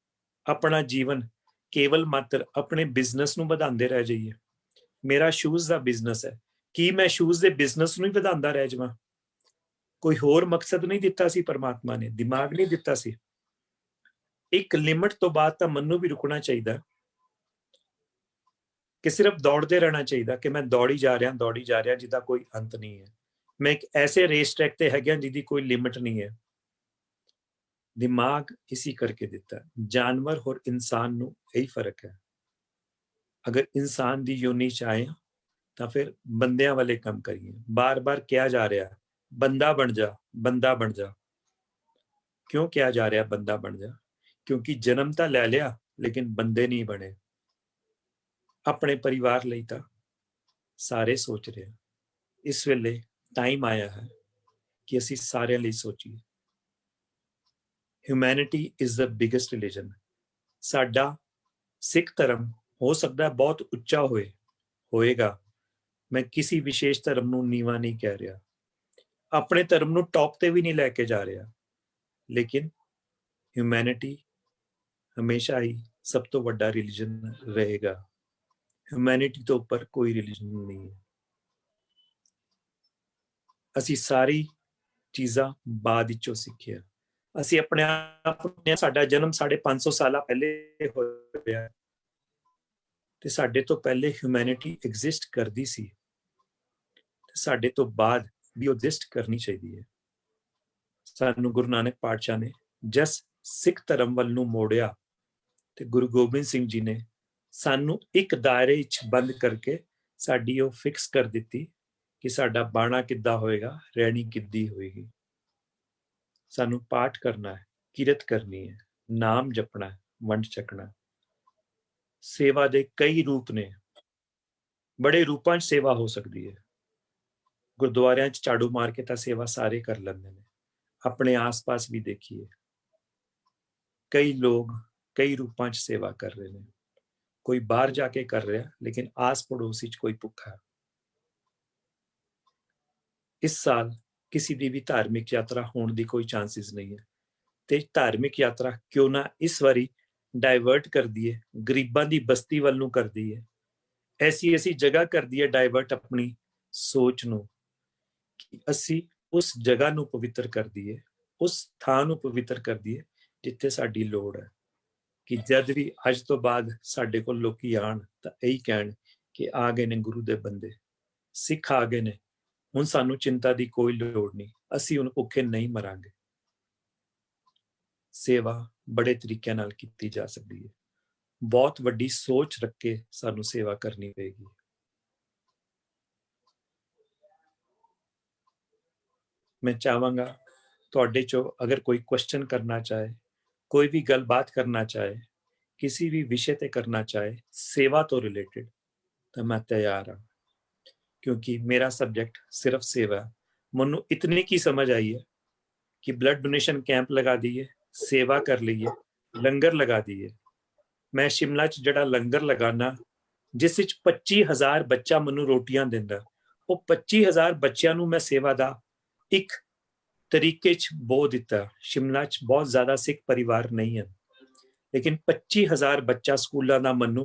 ਆਪਣਾ ਜੀਵਨ ਕੇਵਲ ਮਾਤਰ ਆਪਣੇ ਬਿਜ਼ਨਸ ਨੂੰ ਵਧਾਉਂਦੇ ਰਹਿ ਜਾਈਏ। ਮੇਰਾ ਸ਼ੂਜ਼ ਦਾ ਬਿਜ਼ਨਸ ਹੈ, ਕੀ ਮੈਂ ਸ਼ੂਜ਼ ਦੇ ਬਿਜ਼ਨਸ ਨੂੰ ਹੀ ਵਧਾਉਂਦਾ ਰਹਿ ਜਾਵਾਂ? ਕੋਈ ਹੋਰ ਮਕਸਦ ਨਹੀਂ ਦਿੱਤਾ ਸੀ ਪਰਮਾਤਮਾ ਨੇ, ਦਿਮਾਗ ਨਹੀਂ ਦਿੱਤਾ ਸੀ। ਇੱਕ ਲਿਮਟ ਤੋਂ ਬਾਅਦ ਤਾਂ ਮੈਨੂੰ ਵੀ ਰੁਕਣਾ ਚਾਹੀਦਾ, ਕਿ ਸਿਰਫ ਦੌੜਦੇ ਰਹਿਣਾ ਚਾਹੀਦਾ ਕਿ ਮੈਂ ਦੌੜੀ ਜਾ ਰਿਹਾ ਜਿਹਦਾ ਕੋਈ ਅੰਤ ਨਹੀਂ ਹੈ। ਮੈਂ ਇੱਕ ਐਸੇ ਰੇਸ ਟਰੈਕ ਤੇ ਹੈਗਾ ਜਿਹਦੀ ਕੋਈ ਲਿਮਟ ਨਹੀਂ ਹੈ। ਦਿਮਾਗ ਇसी ਕਰਕੇ ਦਿੱਤਾ। ਜਾਨਵਰ और इंसान ਨੂੰ ਇਹੀ ਫਰਕ ਹੈ। ਅਗਰ ਇਨਸਾਨ ਦੀ ਯੋਨੀ ਚ ਆਏ ਤਾਂ ਫਿਰ ਬੰਦਿਆਂ ਵਾਲੇ ਕੰਮ ਕਰੀਏ। ਬਾਰ-ਬਾਰ ਕਿਹਾ ਜਾ ਰਿਹਾ ਬੰਦਾ ਬਣ ਜਾ, ਬੰਦਾ ਬਣ ਜਾ। ਕਿਉਂ ਕਿਹਾ ਜਾ ਰਿਹਾ ਬੰਦਾ ਬਣ ਜਾ? ਕਿਉਂਕਿ ਜਨਮ ਤਾਂ ਲੈ ਲਿਆ ਲੇਕਿਨ ਬੰਦੇ ਨਹੀਂ ਬਣੇ। ਆਪਣੇ ਪਰਿਵਾਰ ਲਈ ਤਾਂ ਸਾਰੇ ਸੋਚ ਰਹੇ। ਇਸ ਵੇਲੇ ਟਾਈਮ ਆਇਆ ਹੈ ਕਿ ਅਸੀਂ ਸਾਰਿਆਂ ਲਈ ਸੋਚੀਏ। Humanity is the biggest religion. ਸਾਡਾ ਸਿੱਖ ਧਰਮ ਹੋ ਸਕਦਾ ਬਹੁਤ ਉੱਚਾ ਹੋਏਗਾ। ਮੈਂ ਕਿਸੇ ਵਿਸ਼ੇਸ਼ ਧਰਮ ਨੂੰ ਨੀਵਾਂ ਨਹੀਂ ਕਹਿ ਰਿਹਾ, ਆਪਣੇ ਧਰਮ ਨੂੰ ਟੌਪ ਤੇ ਵੀ ਨਹੀਂ ਲੈ ਕੇ ਜਾ ਰਿਹਾ, ਲੇਕਿਨ ਹਿਊਮੈਨਿਟੀ ਹਮੇਸ਼ਾ ਹੀ ਸਭ ਤੋਂ ਵੱਡਾ ਰਿਲੀਜਨ ਰਹੇਗਾ। ਹਿਊਮੈਨਿਟੀ ਤੋਂ ਉੱਪਰ ਕੋਈ ਰਿਲੀਜਨ ਨਹੀਂ ਹੈ। ਅਸੀਂ ਸਾਰੀ ਚੀਜ਼ਾਂ ਬਾਅਦ ਵਿੱਚੋਂ ਸਿੱਖਿਆ। ਅਸੀਂ ਆਪਣੇ ਆਪ ਨੂੰ, ਸਾਡਾ ਜਨਮ 550 ਸਾਲਾਂ ਪਹਿਲੇ ਹੋਇਆ ਤੇ ਸਾਡੇ ਤੋਂ ਪਹਿਲੇ ਹਿਊਮੈਨਿਟੀ ਐਗਜ਼ਿਸਟ ਕਰਦੀ ਸੀ ਤੇ ਸਾਡੇ ਤੋਂ ਬਾਅਦ ਵੀ ਐਗਜ਼ਿਸਟ ਕਰਨੀ ਚਾਹੀਦੀ ਹੈ। ਸਾਨੂੰ ਗੁਰੂ ਨਾਨਕ ਪਾਤਸ਼ਾਹ ਨੇ ਜਸ ਸਿੱਖ ਧਰਮ ਵੱਲ ਨੂੰ ਮੋੜਿਆ ਤੇ ਗੁਰੂ ਗੋਬਿੰਦ ਸਿੰਘ ਜੀ ਨੇ ਸਾਨੂੰ ਇੱਕ ਦਾਇਰੇ ਵਿੱਚ ਬੰਦ ਕਰਕੇ ਸਾਡੀ ਉਹ ਫਿਕਸ ਕਰ ਦਿੱਤੀ ਕਿ ਸਾਡਾ ਬਾਣਾ ਕਿੱਦਾਂ ਹੋਏਗਾ, ਰਹਿਣੀ ਕਿੱਦੀ ਹੋਏਗੀ। ਸਾਨੂੰ ਪਾਠ ਕਰਨਾ ਹੈ, ਕਿਰਤ ਕਰਨੀ ਹੈ, ਨਾਮ ਜਪਣਾ, ਵੰਡ ਛਕਣਾ। ਸੇਵਾ ਦੇ ਕਈ ਰੂਪ ਨੇ, ਬੜੇ ਰੂਪਾਂ 'ਚ ਸੇਵਾ ਹੋ ਸਕਦੀ ਹੈ। ਗੁਰਦੁਆਰਿਆਂ 'ਚ ਝਾੜੂ ਮਾਰ ਕੇ ਤਾਂ ਸੇਵਾ ਸਾਰੇ ਕਰ ਲੈਂਦੇ ਨੇ। ਆਪਣੇ ਆਸ-ਪਾਸ ਵੀ ਦੇਖੀਏ, ਕਈ ਲੋਕ ਕਈ ਰੂਪਾਂ 'ਚ ਸੇਵਾ ਕਰ ਰਹੇ ਨੇ। ਕੋਈ ਬਾਹਰ ਜਾ ਕੇ ਕਰ ਰਿਹਾ, ਲੇਕਿਨ ਆਸ ਪੜੋਸ 'ਚ ਕੋਈ ਭੁੱਖਾ। ਇਸ ਸਾਲ ਕਿਸੇ ਦੀ ਵੀ ਧਾਰਮਿਕ ਯਾਤਰਾ ਹੋਣ ਦੀ ਕੋਈ ਚਾਂਸਿਸ ਨਹੀਂ ਹੈ, ਤੇ ਧਾਰਮਿਕ ਯਾਤਰਾ ਕਿਉਂ ਨਾ ਇਸ ਵਾਰੀ ਡਾਇਵਰਟ ਕਰਦੀ ਹੈ, ਗਰੀਬਾਂ ਦੀ ਬਸਤੀ ਵੱਲ ਨੂੰ ਕਰਦੀ ਹੈ। ਐਸੀ ਐਸੀ ਜਗ੍ਹਾ ਕਰਦੀ ਹੈ ਡਾਇਵਰਟ ਆਪਣੀ ਸੋਚ ਨੂੰ ਕਿ ਅਸੀਂ ਉਸ ਜਗ੍ਹਾ ਨੂੰ ਪਵਿੱਤਰ ਕਰ ਦਈਏ, ਉਸ ਥਾਂ ਨੂੰ ਪਵਿੱਤਰ ਕਰ ਦਈਏ ਜਿੱਥੇ ਸਾਡੀ ਲੋੜ ਹੈ। ਕਿ ਜਦ ਵੀ ਅੱਜ ਤੋਂ ਬਾਅਦ ਸਾਡੇ ਕੋਲ ਲੋਕੀ ਆਣ ਤਾਂ ਇਹੀ ਕਹਿਣ ਕਿ ਆ ਗਏ ਨੇ ਗੁਰੂ ਦੇ ਬੰਦੇ, ਸਿੱਖ ਆ ਗਏ ਨੇ, ਹੁਣ ਸਾਨੂੰ ਚਿੰਤਾ ਦੀ ਕੋਈ ਲੋੜ ਨਹੀਂ, ਅਸੀਂ ਹੁਣ ਭੁੱਖੇ ਨਹੀਂ ਮਰਾਂਗੇ। ਸੇਵਾ ਬੜੇ ਤਰੀਕਿਆਂ ਨਾਲ ਕੀਤੀ ਜਾ ਸਕਦੀ ਹੈ, ਬਹੁਤ ਵੱਡੀ ਸੋਚ ਰੱਖ ਕੇ ਸਾਨੂੰ ਸੇਵਾ ਕਰਨੀ ਪਏਗੀ। ਮੈਂ ਚਾਹਾਂਗਾ ਤੁਹਾਡੇ ਚੋਂ ਅਗਰ ਕੋਈ ਕੁਐਸਚਨ ਕਰਨਾ ਚਾਹੇ, ਕੋਈ ਵੀ ਗੱਲਬਾਤ ਕਰਨਾ ਚਾਹੇ, किसी भी विषय पे करना चाहे सेवा तो रिलेटेड, तो मैं तैयार हाँ, क्योंकि मेरा सब्जेक्ट सिर्फ सेवा है। मनु इतनी की समझ आई है कि ब्लड डोनेशन कैंप लगा दिए, सेवा कर ली है, लंगर लगा दिए। मैं शिमला च जड़ा लंगर लगाना जिस 25,000 बच्चा मनु रोटियां दिंदा, वो 25,000 बच्चों नूं मैं सेवा दा एक तरीके च बो दिता। शिमला च बहुत ज्यादा सिख परिवार नहीं है, लेकिन 25,000 बच्चा स्कूलों का मनु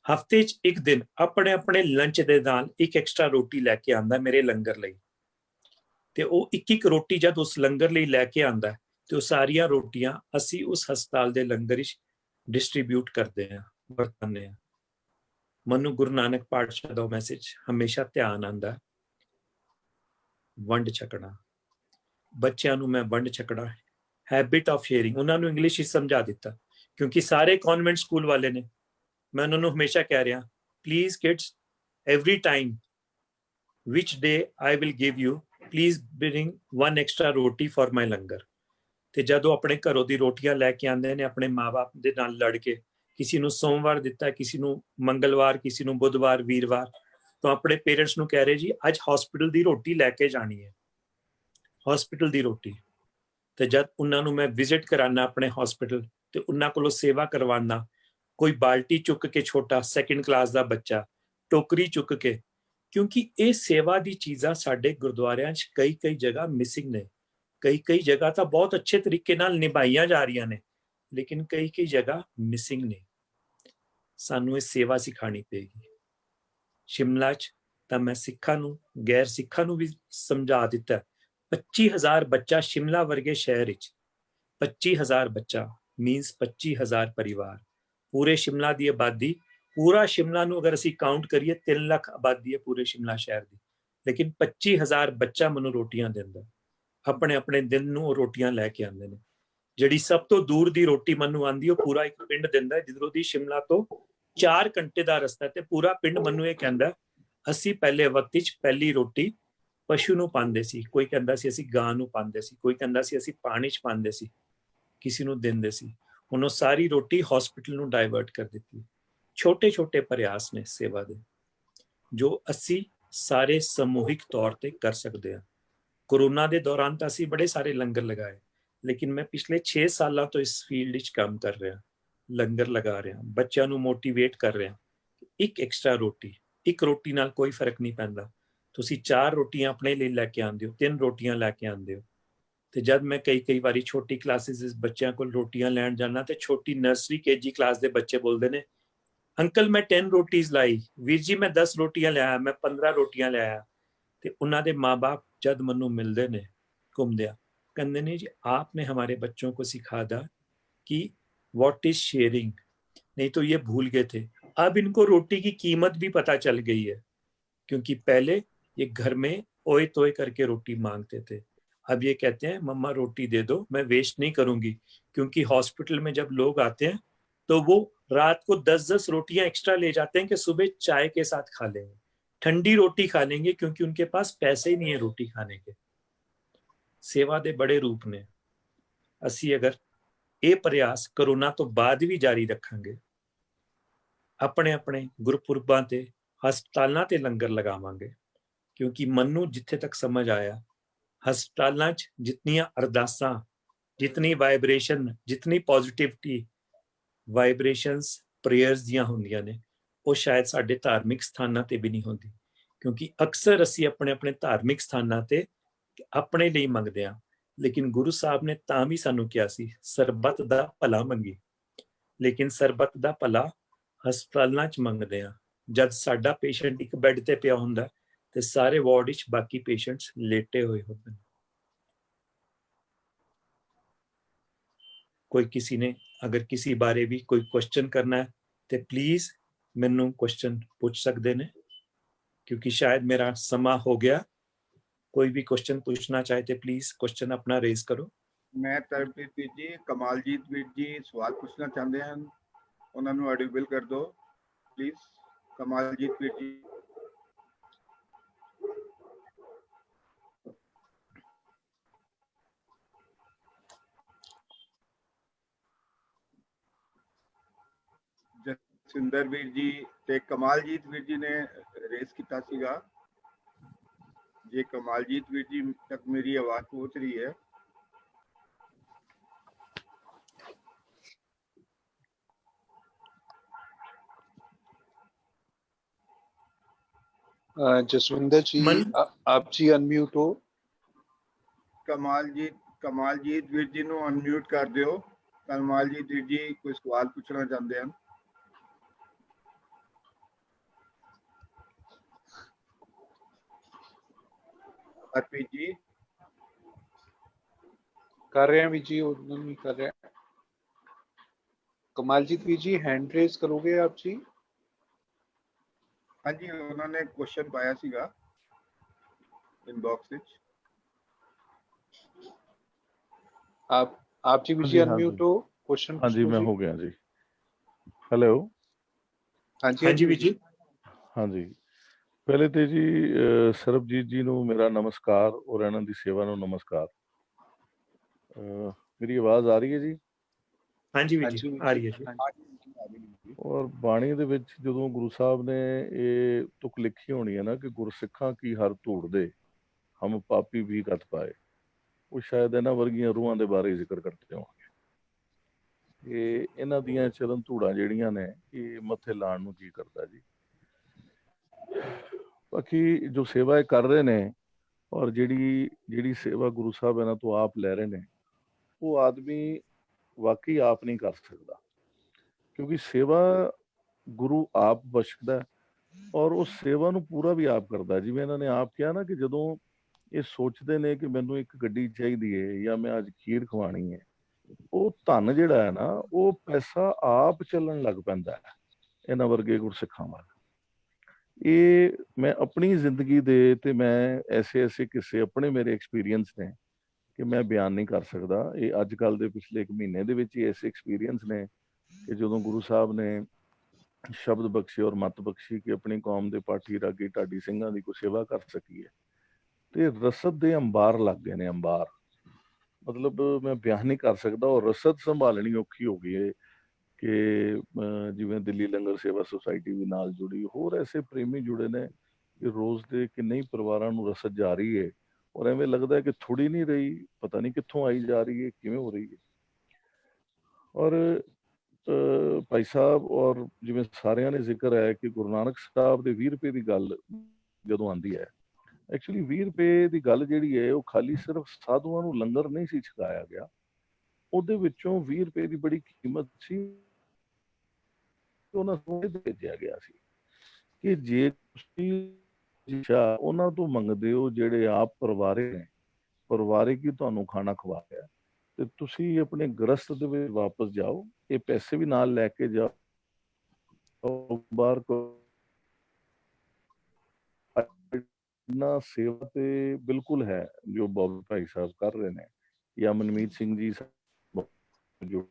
हफ्ते च एक दिन अपने अपने लंच दे नाल एक एक्स्ट्रा रोटी लैके आंदा मेरे लंगर लई, ते वो एक रोटी जब उस लंगर लई लैके आंदा ते वो सारियां रोटियां असी उस हस्पताल दे लंगर विच डिस्ट्रीब्यूट करते हैं, वरताने हैं। मनु गुरु नानक पातशाह दा मैसेज हमेशा ध्यान आंदा, वंड छकना। बच्चों नूं मैं वंड छकना, हैबिट ऑफ शेयरिंग, उन्होंने इंग्लिश ही समझा दिता क्योंकि सारे कॉन्वेंट स्कूल वाले ने। मैं उन्होंने हमेशा कह रहा, please kids every time which day I will give you please bring 1 extra roti for my langar. ते जदों अपने घरों दी रोटियां लैके आंदे ने अपने माँ बाप दे नाल लड़ के, किसी नूं सोमवार दिता, किसी नूं मंगलवार, किसी नूं बुधवार, वीरवार, तो अपने पेरेंट्स नूं कह रहे जी अज हॉस्पिटल दी रोटी लैके जानी है, हॉस्पिटल दी रोटी। ते जद उन्हां नूं मैं विजिट कराना अपने हॉस्पिटल ते उन्हां कोलों सेवा करवाना, कोई बाल्टी चुक के छोटा 2nd क्लास का बच्चा टोकरी चुक के, क्योंकि ये सेवा दी चीज़ां साडे गुरुद्वारियां च कई कई जगह मिसिंग ने। कई कई जगह तो बहुत अच्छे तरीके नाल निभाईयां जा रही ने, लेकिन कई कई जगह मिसिंग ने। सानू ये सेवा सिखानी पेगी। शिमला च तां मैं सिखां नूं गैर सिखां नूं भी समझा दिता, 25,000 बच्चा शिमला वर्गे शहर विच, 25,000 बच्चा मीनस 25,000 परिवार। पूरे शिमला की आबादी, पूरा शिमला नूं अगर असी काउंट करिए 3 लाख आबादी है पूरे शिमला शहर की, लेकिन 25,000 बच्चा मनु रोटियां दिंदा, अपने अपने दिन नूं रोटियां लैके आंदे ने। जिहड़ी सब तो दूर दी रोटी मनु आंदी वो पूरा एक पिंड दिंदा, जिधरों दी शिमला तो 4 घंटे का रस्ता, ते पूरा पिंड मनु ये कहंदा असी पहले वक्त विच पहली रोटी पशु नूं पांदे सी, कोई कहंदा सी असी गां नूं पांदे सी, कोई कहंदा सी असी पानी च पांदे सी, किसी नूं दिंदे सी। हुण सारी रोटी हॉस्पिटल नूं डाइवर्ट कर दित्ती। छोटे छोटे प्रयास ने सेवा दे जो असी सारे समूहिक तौर ते कर सकते हैं। कोरोना के दौरान तो असी बड़े सारे लंगर लगाए, लेकिन मैं पिछले 6 साल तो इस फील्ड विच काम कर रहा, लंगर लगा रहा, बच्चों नूं मोटिवेट कर रहा। एक एक्स्ट्रा रोटी, एक रोटी नाल कोई फर्क नहीं पैंदा। तुसी 4 रोटियां अपने लिए लैके आंदे हो, 3 रोटियां लैके आंदे हो। तो जब मैं कई बारी छोटी क्लासेस बच्चों को रोटियां लैन जाना, तो छोटी नर्सरी KG क्लास के बच्चे बोलते हैं अंकल मैं 10 रोटीज लाई, वीर जी मैं 10 रोटियां लिया, मैं 15 रोटियां लिया। तो उन्होंने माँ बाप जब मनु मिलते ने घूमदिया कहते ने जी आपने हमारे बच्चों को सिखा दा कि व्हाट इज शेयरिंग, नहीं तो ये भूल गए थे। अब इनको रोटी की कीमत भी पता चल गई है, क्योंकि पहले ये घर में ओए तोए करके रोटी मांगते थे, अब ये कहते हैं मम्मा रोटी दे दो, मैं वेस्ट नहीं करूंगी। क्योंकि हॉस्पिटल में जब लोग आते हैं तो वो रात को 10-10 रोटियां एक्स्ट्रा ले जाते हैं कि सुबह चाय के साथ खा लेंगे, ठंडी रोटी खा लेंगे, क्योंकि उनके पास पैसे ही नहीं है रोटी खाने के। सेवा दे बड़े रूप ने। असी अगर ये प्रयास कोरोना तो बाद भी जारी रखांगे, अपने अपने गुरपुरबां ते हस्पतालां ते लंगर लगावांगे, क्योंकि मनु जिथे तक समझ आया हस्पतालां च जितनियां अरदासां, जितनी वाइब्रेशन, जितनी पॉजिटिविटी वाइब्रेशंस प्रेयर्स दियां होंदियां ने, वो शायद साडे धार्मिक स्थानां ते भी नहीं होंदी। क्योंकि अक्सर असी अपने अपने धार्मिक स्थानां ते अपने लिए मंगदे हां, लेकिन गुरु साहब ने तां भी सानू कहा सी सरबत दा भला मंगी, लेकिन सरबत दा भला हस्पतालां च मंगदे हां, ਜਦ ਸਾਡਾ ਪੇਸ਼ੈਂਟ ਇੱਕ ਬੈੱਡ ਤੇ ਪਿਆ ਹੁੰਦਾ ਤੇ ਸਾਰੇ ਵਾਰਡ ਵਿੱਚ ਬਾਕੀ ਪੇਸ਼ੈਂਟਸ ਲੇਟੇ ਹੋਏ ਹੁੰਦੇ ਨੇ। ਕੋਈ ਕਿਸੇ ਨੇ ਅਗਰ ਕਿਸੇ ਬਾਰੇ ਵੀ ਕੋਈ ਕੁਐਸਚਨ ਕਰਨਾ ਹੈ ਤੇ ਪਲੀਜ਼ ਮੈਨੂੰ ਕੁਐਸਚਨ ਪੁੱਛ ਸਕਦੇ ਨੇ, क्योंकि शायद मेरा समा हो गया। कोई भी क्वेश्चन पूछना चाहे तो प्लीज क्वेश्चन अपना रेज करो। मैं तरनप्रीत ਵੀਰ ਜੀ, ਕਮਾਲਜੀਤ ਵੀਰ ਜੀ ਸਵਾਲ ਪੁੱਛਣਾ ਚਾਹੁੰਦੇ ਹਨ, ਉਹਨਾਂ ਨੂੰ ਆਡੀਬਲ ਕਰ ਦਿਓ ਪਲੀਜ਼। ਕਮਾਲਜੀਤ ਵੀਰ ਜੀ। ਜਸਵਿੰਦਰ ਵੀਰ ਜੀ ਤੇ ਕਮਾਲਜੀਤ ਵੀਰ ਜੀ ਨੇ ਰੇਸ ਕੀਤਾ ਸੀਗਾ। ਜੇ ਕਮਾਲਜੀਤ ਵੀਰ ਜੀ ਤੱਕ ਮੇਰੀ ਆਵਾਜ਼ ਪਹੁੰਚ ਰਹੀ ਹੈ। जसविंदर जी आप जी अनम्यूट हो। ਕਮਾਲਜੀਤ ਵੀਰ ਜੀ ਨੂੰ ਅਨਮਿਊਟ ਕਰ ਦਿਓ। ਕਮਾਲਜੀਤ ਵੀਰ ਜੀ ਕੋਈ ਸਵਾਲ ਪੁੱਛਣਾ ਚਾਹੁੰਦੇ ਹਨ। ਹਰਪ੍ਰੀਤ ਜੀ कर रहे हैं वीर जी, उन्होंने नहीं कर रहे हैं। कमालजीत वीर जी हैंड रेज करोगे आप जी? हाँ जी, उन्होंने क्वेश्चन पाया सीगा इनबॉक्स विच। आप जी वीर जी अनम्यूट हो। क्वेश्चन हाँ जी, मैं हो गया जी। हेलो। हाँ जी वीर जी। हाँ जी, पहले तो जी ਸਰਬਜੀਤ जी ਨੂੰ मेरा नमस्कार और ਇਹਨਾਂ ਦੀ ਸੇਵਾ ਨੂੰ नमस्कार। मेरी आवाज आ रही है जी? हाँ जी वीर जी आ रही है जी। और ਬਾਣੀ ਦੇ ਵਿੱਚ ਜਦੋਂ ਗੁਰੂ ਸਾਹਿਬ ਨੇ ਇਹ ਤੁਕ ਲਿਖੀ ਹੋਣੀ ਹੈ ਨਾ ਕਿ ਗੁਰਸਿੱਖਾਂ ਕੀ ਹਰ ਧੂੜ ਦੇ ਹਮ ਪਾਪੀ ਵੀ ਕਤ ਪਾਏ, ਉਹ ਸ਼ਾਇਦ ਇਹਨਾਂ ਵਰਗੀਆਂ ਰੂਹਾਂ ਦੇ ਬਾਰੇ ਜ਼ਿਕਰ ਕਰਦੇ ਹੋਣਗੇ। ਇਹ ਇਹਨਾਂ ਦੀਆਂ ਚਰਨ ਧੂੜਾਂ ਜਿਹੜੀਆਂ ਨੇ ਇਹ ਮੱਥੇ ਲਾਣ ਨੂੰ ਕੀ ਕਰਦਾ ਜੀ। ਬਾਕੀ ਜੋ ਸੇਵਾ ਇਹ ਕਰ ਰਹੇ ਨੇ ਔਰ ਜਿਹੜੀ ਸੇਵਾ ਗੁਰੂ ਸਾਹਿਬ ਇਹਨਾਂ ਤੋਂ ਆਪ ਲੈ ਰਹੇ ਨੇ, ਉਹ ਆਦਮੀ ਵਾਕਈ ਆਪ ਨਹੀਂ ਕਰ ਸਕਦਾ, ਕਿਉਂਕਿ ਸੇਵਾ ਗੁਰੂ ਆਪ ਬਖਸ਼ਦਾ ਔਰ ਉਸ ਸੇਵਾ ਨੂੰ ਪੂਰਾ ਵੀ ਆਪ ਕਰਦਾ। ਜਿਵੇਂ ਇਹਨਾਂ ਨੇ ਆਪ ਕਿਹਾ ਨਾ ਕਿ ਜਦੋਂ ਇਹ ਸੋਚਦੇ ਨੇ ਕਿ ਮੈਨੂੰ ਇੱਕ ਗੱਡੀ ਚਾਹੀਦੀ ਹੈ ਜਾਂ ਮੈਂ ਅੱਜ ਖੀਰ ਖਵਾਣੀ ਹੈ, ਉਹ ਧਨ ਜਿਹੜਾ ਹੈ ਨਾ ਉਹ ਪੈਸਾ ਆਪ ਚੱਲਣ ਲੱਗ ਪੈਂਦਾ ਹੈ ਇਹਨਾਂ ਵਰਗੇ ਗੁਰਸਿੱਖਾਂ ਵੱਲ। ਇਹ ਮੈਂ ਆਪਣੀ ਜ਼ਿੰਦਗੀ ਦੇ ਤੇ ਮੈਂ ਐਸੇ ਕਿਸੇ ਆਪਣੇ ਮੇਰੇ ਐਕਸਪੀਰੀਅੰਸ ਨੇ ਕਿ ਮੈਂ ਬਿਆਨ ਨਹੀਂ ਕਰ ਸਕਦਾ। ਇਹ ਅੱਜ ਕੱਲ੍ਹ ਦੇ ਪਿਛਲੇ 1 ਮਹੀਨੇ ਦੇ ਵਿੱਚ ਹੀ ਐਸੇ ਐਕਸਪੀਰੀਅੰਸ ਨੇ ਕਿ ਜਦੋਂ ਗੁਰੂ ਸਾਹਿਬ ਨੇ ਸ਼ਬਦ ਬਖਸ਼ੇ ਔਰ ਮਤ ਬਖਸ਼ੀ ਕਿ ਆਪਣੀ ਕੌਮ ਦੇ ਪਾਠੀ ਰਾਗੀ ਢਾਡੀ ਸਿੰਘਾਂ ਦੀ ਕੋਈ ਸੇਵਾ ਕਰ ਸਕੀਏ, ਤੇ ਰਸਦ ਦੇ ਅੰਬਾਰ ਲੱਗ ਗਏ ਨੇ। ਅੰਬਾਰ ਮਤਲਬ ਮੈਂ ਬਿਆਨ ਨਹੀਂ ਕਰ ਸਕਦਾ। ਔਰ ਰਸਦ ਸੰਭਾਲਣੀ ਔਖੀ ਹੋ ਗਈ ਹੈ ਕਿ ਜਿਵੇਂ ਦਿੱਲੀ ਲੰਗਰ ਸੇਵਾ ਸੁਸਾਇਟੀ ਵੀ ਨਾਲ ਜੁੜੀ, ਹੋਰ ਐਸੇ ਪ੍ਰੇਮੀ ਜੁੜੇ ਨੇ ਕਿ ਰੋਜ਼ ਦੇ ਕਿੰਨੇ ਹੀ ਪਰਿਵਾਰਾਂ ਨੂੰ ਰਸਦ ਜਾ ਰਹੀ ਹੈ ਔਰ ਐਵੇਂ ਲੱਗਦਾ ਹੈ ਕਿ ਥੋੜੀ ਨਹੀਂ ਰਹੀ, ਪਤਾ ਨਹੀਂ ਕਿੱਥੋਂ ਆਈ ਜਾ ਰਹੀ ਹੈ, ਕਿਵੇਂ ਹੋ ਰਹੀ ਹੈ। ਔਰ ਭਾਈ ਸਾਹਿਬ ਔਰ ਜਿਵੇਂ ਸਾਰਿਆਂ ਨੇ ਜ਼ਿਕਰ ਹੈ ਕਿ ਗੁਰੂ ਨਾਨਕ ਸਾਹਿਬ ਦੇ 20 ਰੁਪਏ ਦੀ ਗੱਲ ਜਦੋਂ ਆਉਂਦੀ ਹੈ, ਐਕਚੁਅਲੀ 20 ਰੁਪਏ ਦੀ ਗੱਲ ਜਿਹੜੀ ਹੈ ਉਹ ਖਾਲੀ ਸਿਰਫ ਸਾਧੂਆਂ ਨੂੰ ਲੰਗਰ ਨਹੀਂ ਸੀ ਛਕਾਇਆ ਗਿਆ, ਉਹਦੇ ਵਿੱਚੋਂ 20 ਰੁਪਏ ਦੀ ਬੜੀ ਕੀਮਤ ਸੀ, ਉਹਨਾਂ ਨੂੰ ਭੇਜਿਆ ਗਿਆ ਸੀ ਕਿ ਜੇ ਤੁਸੀਂ ਉਹਨਾਂ ਤੋਂ ਮੰਗਦੇ ਹੋ ਜਿਹੜੇ ਆਪ ਪਰਿਵਾਰਿਕ ਹੀ ਤੁਹਾਨੂੰ ਖਾਣਾ ਖਵਾ ਰਿਹਾ, ਤੇ ਤੁਸੀਂ ਆਪਣੇ ਗ੍ਰਸਤ ਦੇ ਵਿੱਚ ਵਾਪਸ ਜਾਓ, ਇਹ ਪੈਸੇ ਵੀ ਨਾਲ ਲੈ ਕੇ ਜਾਓ। ਬਾਹਰ ਨਾ ਸੇਵਾ ਤੇ ਬਿਲਕੁਲ ਹੈ ਜੋ ਬਾਬਾ ਭਾਈ ਸਾਹਿਬ ਕਰ ਰਹੇ ਨੇ ਜਾਂ ਮਨਮੀਤ ਸਿੰਘ ਜੀ ਜੋ